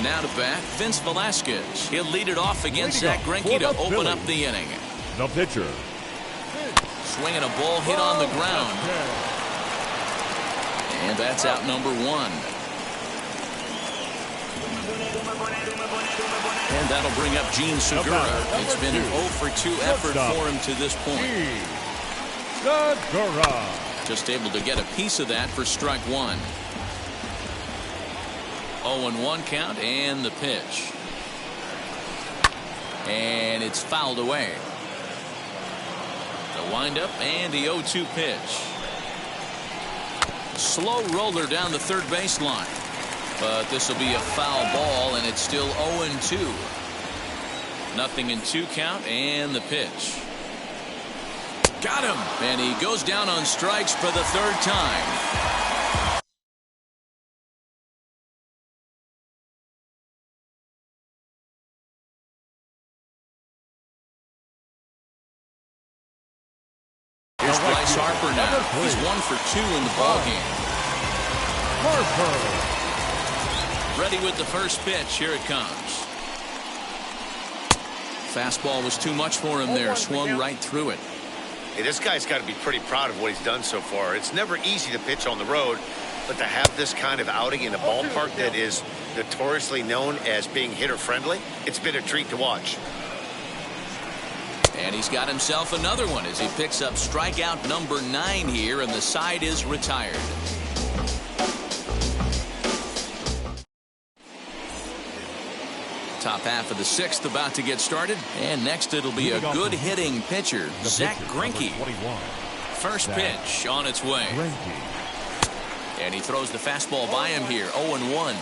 Now to bat, Vince Velasquez. He'll lead it off against Zach Greinke to open up the inning. The pitcher. Swinging a ball hit on the ground. And that's out number 1. And that'll bring up Gene Segura. It's been an 0-for-2 effort for him to this point. Segura. Just able to get a piece of that for strike 1. 0-1 count and the pitch. And it's fouled away. The windup and the 0-2 pitch. Slow roller down the third baseline. But this will be a foul ball, and it's still 0-2. 0-2 count, and the pitch. Got him, and he goes down on strikes for the third time. Here's Bryce Harper now. He's 1 for 2 in the ballgame. Harper. Ready with the first pitch. Here it comes. Fastball was too much for him there. Swung right through it. Hey, this guy's got to be pretty proud of what he's done so far. It's never easy to pitch on the road, but to have this kind of outing in a ballpark that is notoriously known as being hitter-friendly, it's been a treat to watch. And he's got himself another one as he picks up strikeout number 9 here, and the side is retired. Top half of the 6th about to get started, and next it'll be a good hitting pitcher, Zach Greinke. First pitch on its way. And he throws the fastball by him here. 0-1.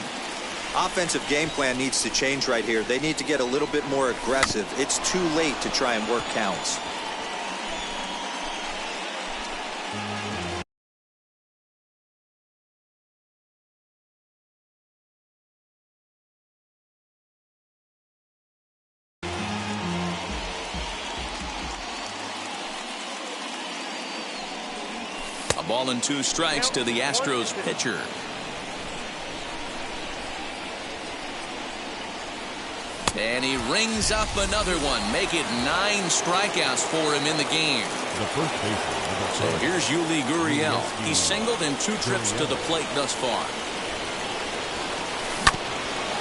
Offensive game plan needs to change right here. They need to get a little bit more aggressive. It's too late to try and work counts. A ball and 2 strikes to the Astros pitcher. And he rings up another one. Make it 9 strikeouts for him in the game. So here's Yuli Gurriel. He's singled in 2 trips to the plate thus far.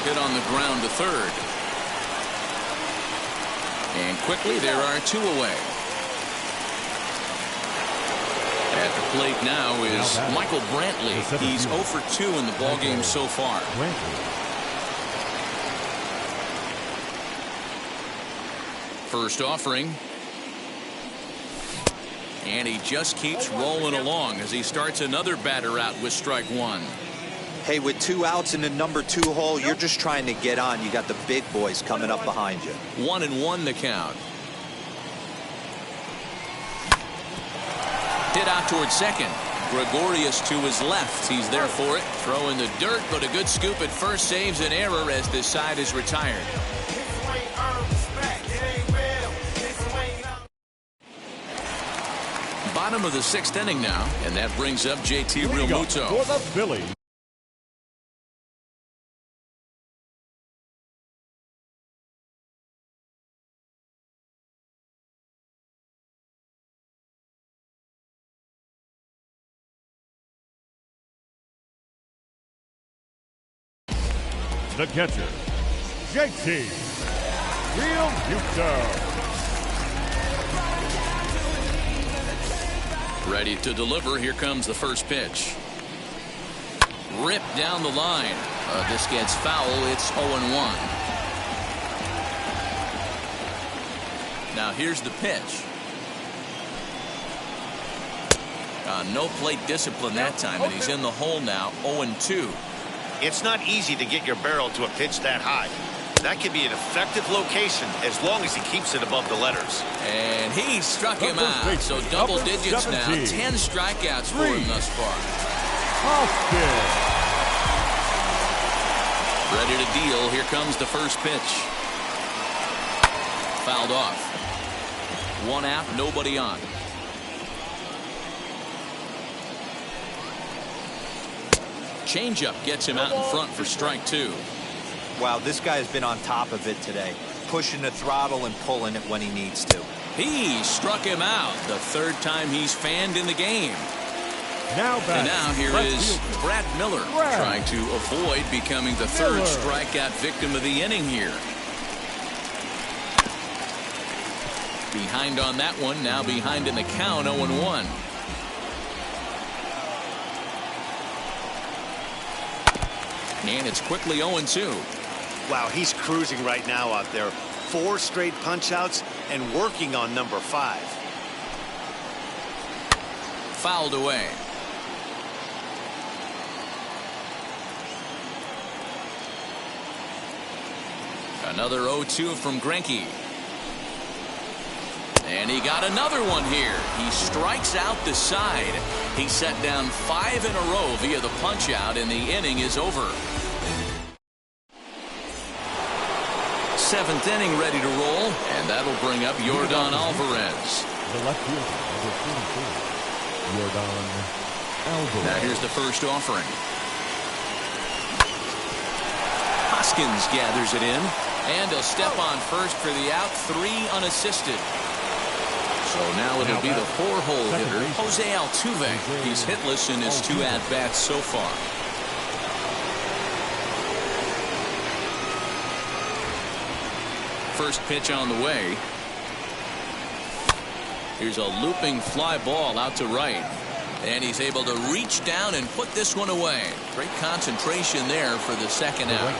Hit on the ground to third. And quickly there are 2 away. At the plate now is Michael Brantley. He's 0 for 2 in the ballgame so far. First offering. And he just keeps rolling along as he starts another batter out with strike 1. Hey, with 2 outs in the number 2 hole, you're just trying to get on. You got the big boys coming up behind you. 1-1 the count. Hit out towards second. Gregorius to his left. He's there for it. Throw in the dirt, but a good scoop at first saves an error as this side is retired. Bottom of the 6th inning now, and that brings up JT Realmuto. For the Phillies. The catcher, JT Realmuto. Ready to deliver. Here comes the first pitch. Ripped down the line. This gets foul. It's 0-1. Now here's the pitch. No plate discipline that time, and he's in the hole now. 0-2. It's not easy to get your barrel to a pitch that high. That could be an effective location as long as he keeps it above the letters. And he struck him out. So double digits now. 10 strikeouts for him thus far. Ready to deal. Here comes the first pitch. Fouled off. 1 out, nobody on. Changeup gets him out in front for strike 2. Wow, this guy has been on top of it today, pushing the throttle and pulling it when he needs to. He struck him out the 3rd time he's fanned in the game. And now here is Brad Miller trying to avoid becoming the 3rd strikeout victim of the inning here. Behind on that one, now behind in the count. 0-1. And it's quickly 0-2. Wow, he's cruising right now out there. 4 straight punch-outs and working on number 5. Fouled away. Another 0-2 from Greinke. And he got another one here. He strikes out the side. He set down 5 in a row via the punch-out, and the inning is over. 7th inning ready to roll, and that'll bring up Yordan Alvarez. The left fielder, number 44, Yordan Alvarez. Now here's the first offering. Hoskins gathers it in, and he'll step on first for the out, 3 unassisted. So now it'll be the 4-hole hitter, Jose Altuve. He's hitless in his 2 at-bats so far. First pitch on the way. Here's a looping fly ball out to right. And he's able to reach down and put this one away. Great concentration there for the second out.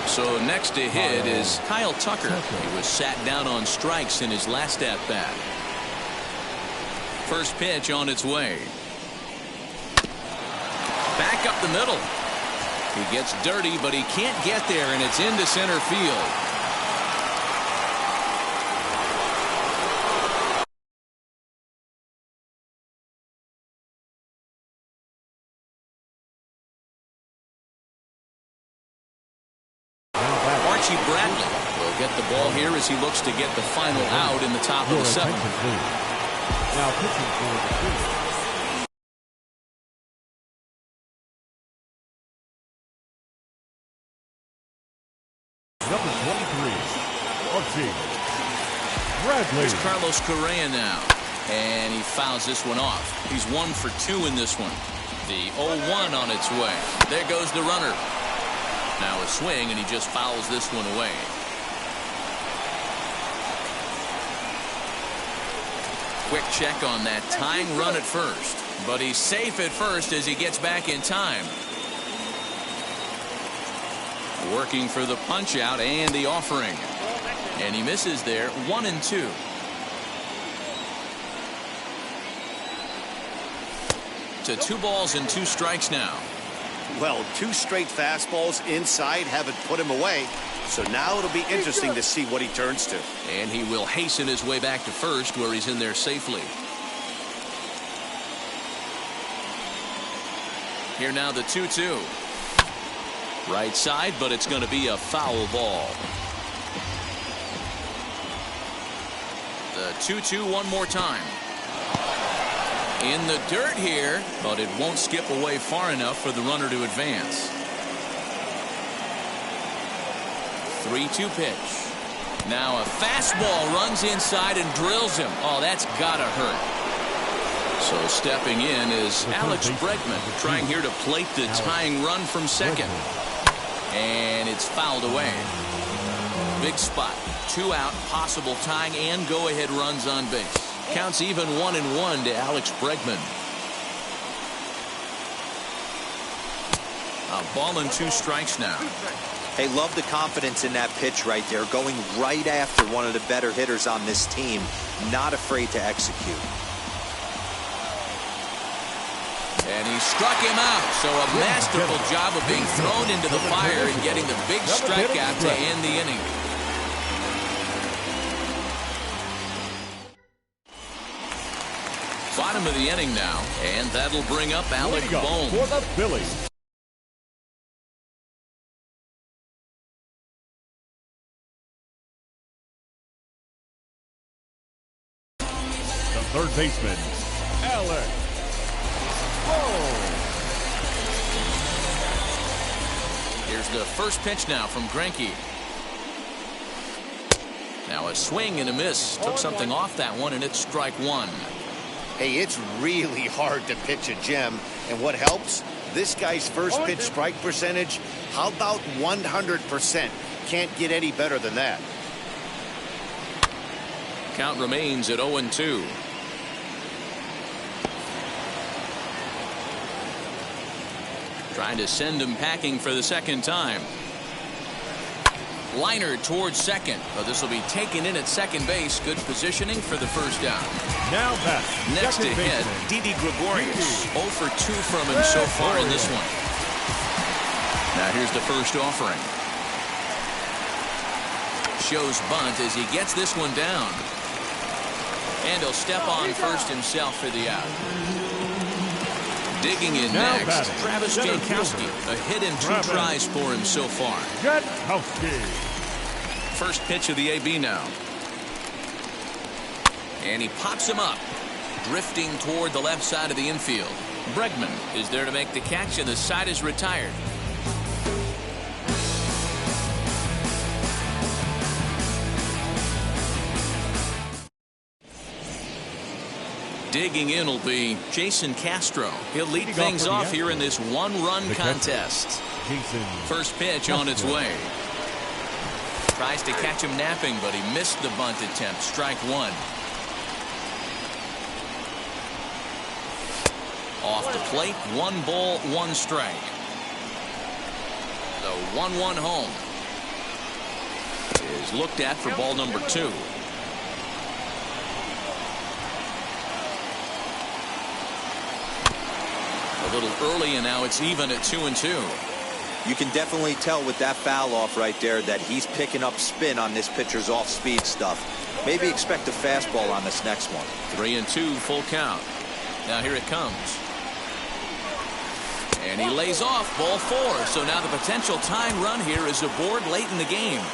So next to hit is Kyle Tucker. He was sat down on strikes in his last at-bat. First pitch on its way. Back up the middle. He gets dirty, but he can't get there, and it's into center field. Bradley will get the ball here as he looks to get the final out in the top of the 7th. Now pitching for the 2. Number 23, Archie Bradley. Here's Carlos Correa now, and he fouls this one off. He's 1 for 2 in this one. The 0-1 on its way. There goes the runner. Now a swing, and he just fouls this one away. Quick check on that tying run at first, but he's safe at first as he gets back in time. Working for the punch out and the offering, and he misses there. 1-2. To 2 balls and 2 strikes now. Well, 2 straight fastballs inside haven't put him away. So now it'll be interesting to see what he turns to. And he will hasten his way back to first, where he's in there safely. Here now the 2-2. Right side, but it's going to be a foul ball. The 2-2 one more time. In the dirt here, but it won't skip away far enough for the runner to advance. 3-2 pitch. Now a fastball runs inside and drills him. Oh, that's gotta hurt. So stepping in is Alex Bregman, trying here to plate the tying run from second. And it's fouled away. Big spot. 2 out, possible tying and go-ahead runs on base. Counts even 1-1 to Alex Bregman. A ball and 2 strikes now. Hey, love the confidence in that pitch right there. Going right after one of the better hitters on this team. Not afraid to execute. And he struck him out. So a masterful job of being thrown into the fire and getting the big strikeout to end the inning. Bottom of the inning now, and that'll bring up Alec Bohm. For the Phillies. The third baseman, Alec Bohm. Here's the first pitch now from Greinke. Now a swing and a miss. Took something off that one, and it's strike 1. Hey, it's really hard to pitch a gem. And what helps? This guy's first pitch strike percentage, how about 100%? Can't get any better than that. Count remains at 0-2. Trying to send him packing for the second time. Liner towards second. But this will be taken in at second base. Good positioning for the first down. Now back. Next to hit, Didi Gregorius. 0 for 2 from him so far in this one. Now here's the first offering. shows bunt as he gets this one down. And he'll step on first himself for the out. Digging in Now next, batting, Travis Jankowski. A hit and 2 tries for him so far. Jankowski. First pitch of the AB now. And he pops him up, drifting toward the left side of the infield. Bregman is there to make the catch, and the side is retired. Digging in will be Jason Castro. He'll lead things off here in this one-run contest. First pitch on its way. Tries to catch him napping, but he missed the bunt attempt. Strike one. Off the plate, 1 ball, 1 strike. The 1-1 home is looked at for ball number 2. A little early, and now it's even at 2-2. You can definitely tell with that foul off right there that he's picking up spin on this pitcher's off-speed stuff. Maybe expect a fastball on this next one. 3-2, full count. Now here it comes. And he lays off ball 4. So now the potential tying run here is aboard late in the game.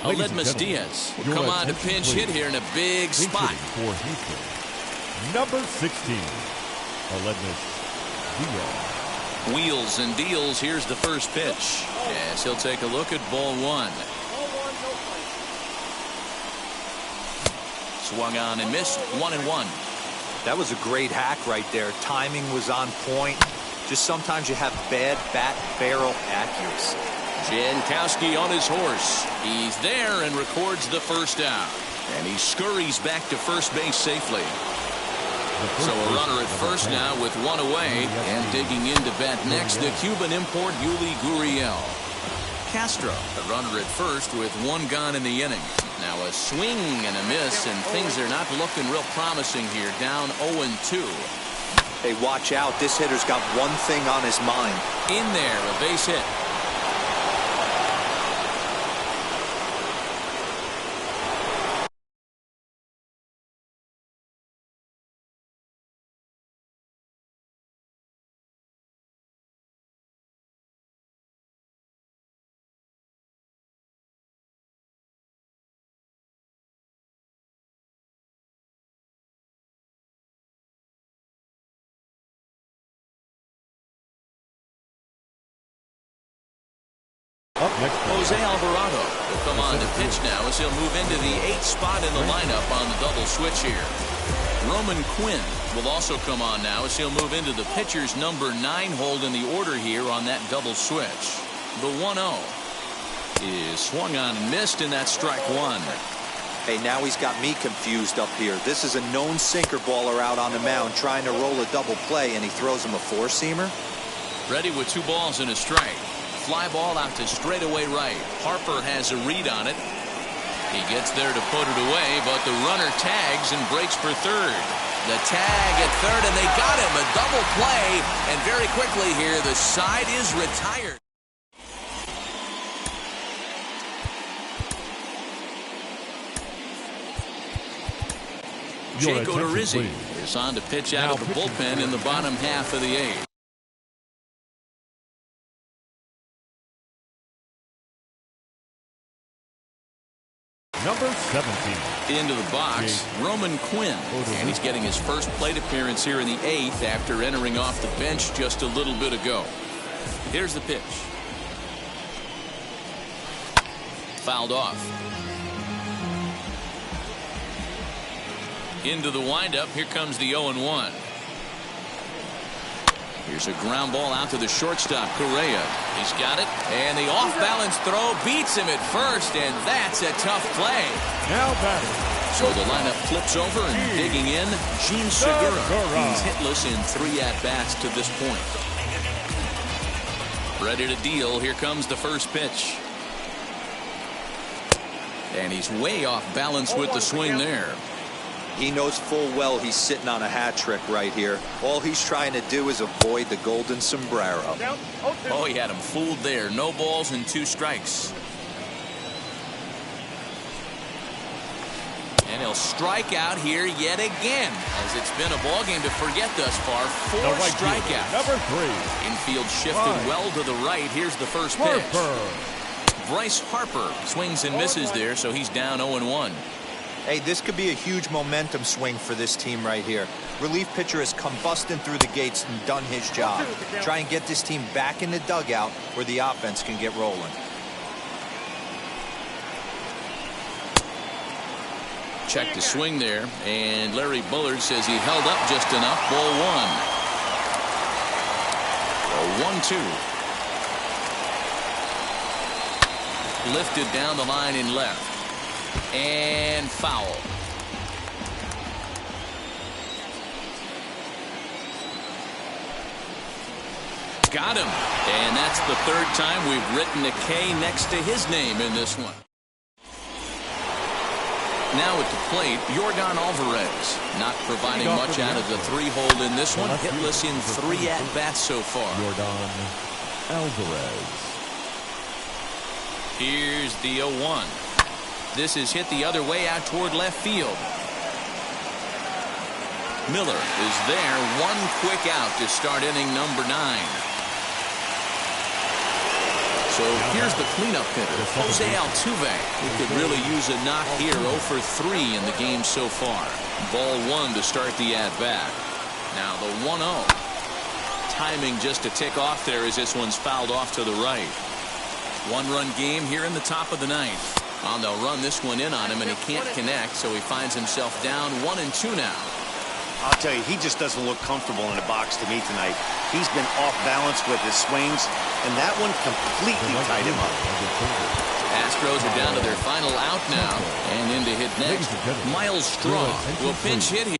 Aledmus Diaz will come on to pinch hit here in a big spot. For Houston, number 16, Aledmus Diaz. Wheels and deals. Here's the first pitch. Yes, he'll take a look at ball 1. Swung on and missed. 1-1. That was a great hack right there. Timing was on point. Just sometimes you have bad bat barrel accuracy. Jankowski on his horse. He's there and records the first down. And he scurries back to first base safely. So a runner at first now with 1 away. And digging in to bat next, the Cuban import Yuli Gurriel. Castro, the runner at first with 1 gone in the inning. Now a swing and a miss, and things are not looking real promising here. Down 0-2. Hey, watch out. This hitter's got one thing on his mind. In there, a base hit. Up next, Jose Alvarado will come on to pitch now as he'll move into the 8th spot in the lineup on the double switch here. Roman Quinn will also come on now as he'll move into the pitcher's number 9 hold in the order here on that double switch. The 1-0 is swung on and missed, and that's strike 1. Hey, now he's got me confused up here. This is a known sinker baller out on the mound trying to roll a double play, and he throws him a 4-seamer. Ready with 2 balls and a strike. Fly ball out to straightaway right. Harper has a read on it. He gets there to put it away, but the runner tags and breaks for third. The tag at third, and they got him. A double play, and very quickly here, the side is retired. Gtorrious305 is on to pitch out of the bullpen in the bottom half of the 8th. number 17. Into the box, Roman Quinn. And he's getting his first plate appearance here in the 8th after entering off the bench just a little bit ago. Here's the pitch. Fouled off. Into the windup. Here comes the 0-1. Here's a ground ball out to the shortstop, Correa. He's got it, and the off-balance throw beats him at first, and that's a tough play. Now batting. So the lineup flips over, and digging in, Gene Segura. He's hitless in 3 at-bats to this point. Ready to deal. Here comes the first pitch. And he's way off balance with the swing there. He knows full well he's sitting on a hat trick right here. All he's trying to do is avoid the golden sombrero. Oh, he had him fooled there. No balls and 2 strikes. And he'll strike out here yet again, as it's been a ball game to forget thus far. 4 strikeouts. Number 3. Infield shifted well to the right. Here's the first pitch. Bryce Harper swings and misses there, so he's down 0-1. Hey, this could be a huge momentum swing for this team right here. Relief pitcher has come busting through the gates and done his job. Try and get this team back in the dugout where the offense can get rolling. Check the swing there, and Larry Bullard says he held up just enough. Ball 1. 1-2. Lifted down the line in left. And foul. Got him. And that's the 3rd time we've written a K next to his name in this one. Now at the plate, Yordan Alvarez. Not providing much out of the 3-hole in this one. Hitless in 3 at-bats so far. Yordan Alvarez. Here's the 0-1. This is hit the other way out toward left field. Miller is there. 1 quick out to start inning number 9. So here's the cleanup hitter, Jose Altuve. He could really use a knock here. 0 for 3 in the game so far. Ball 1 to start the at-bat. Now the 1-0. Timing just a tick off there as this one's fouled off to the right. 1-run game here in the top of the 9th. They'll run this one in on him, and he can't connect, so he finds himself down 1-2 now. I'll tell you, he just doesn't look comfortable in the box to me tonight. He's been off balance with his swings, and that one completely tied him up. Astros are down to their final out now, and in to hit next. Miles Straw will pinch hit here.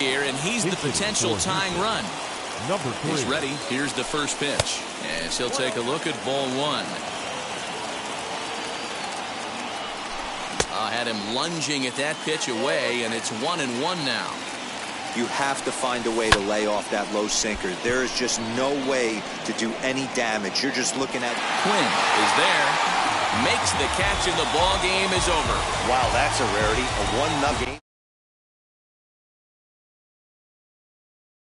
And he's the potential tying run. Number 3. He's ready. Here's the first pitch. As he'll take a look at ball 1. Had him lunging at that pitch away, and it's 1-1 now. You have to find a way to lay off that low sinker. There is just no way to do any damage. You're just looking at... Quinn is there. Makes the catch, and the ball game is over. Wow, that's a rarity. A 1-0 game.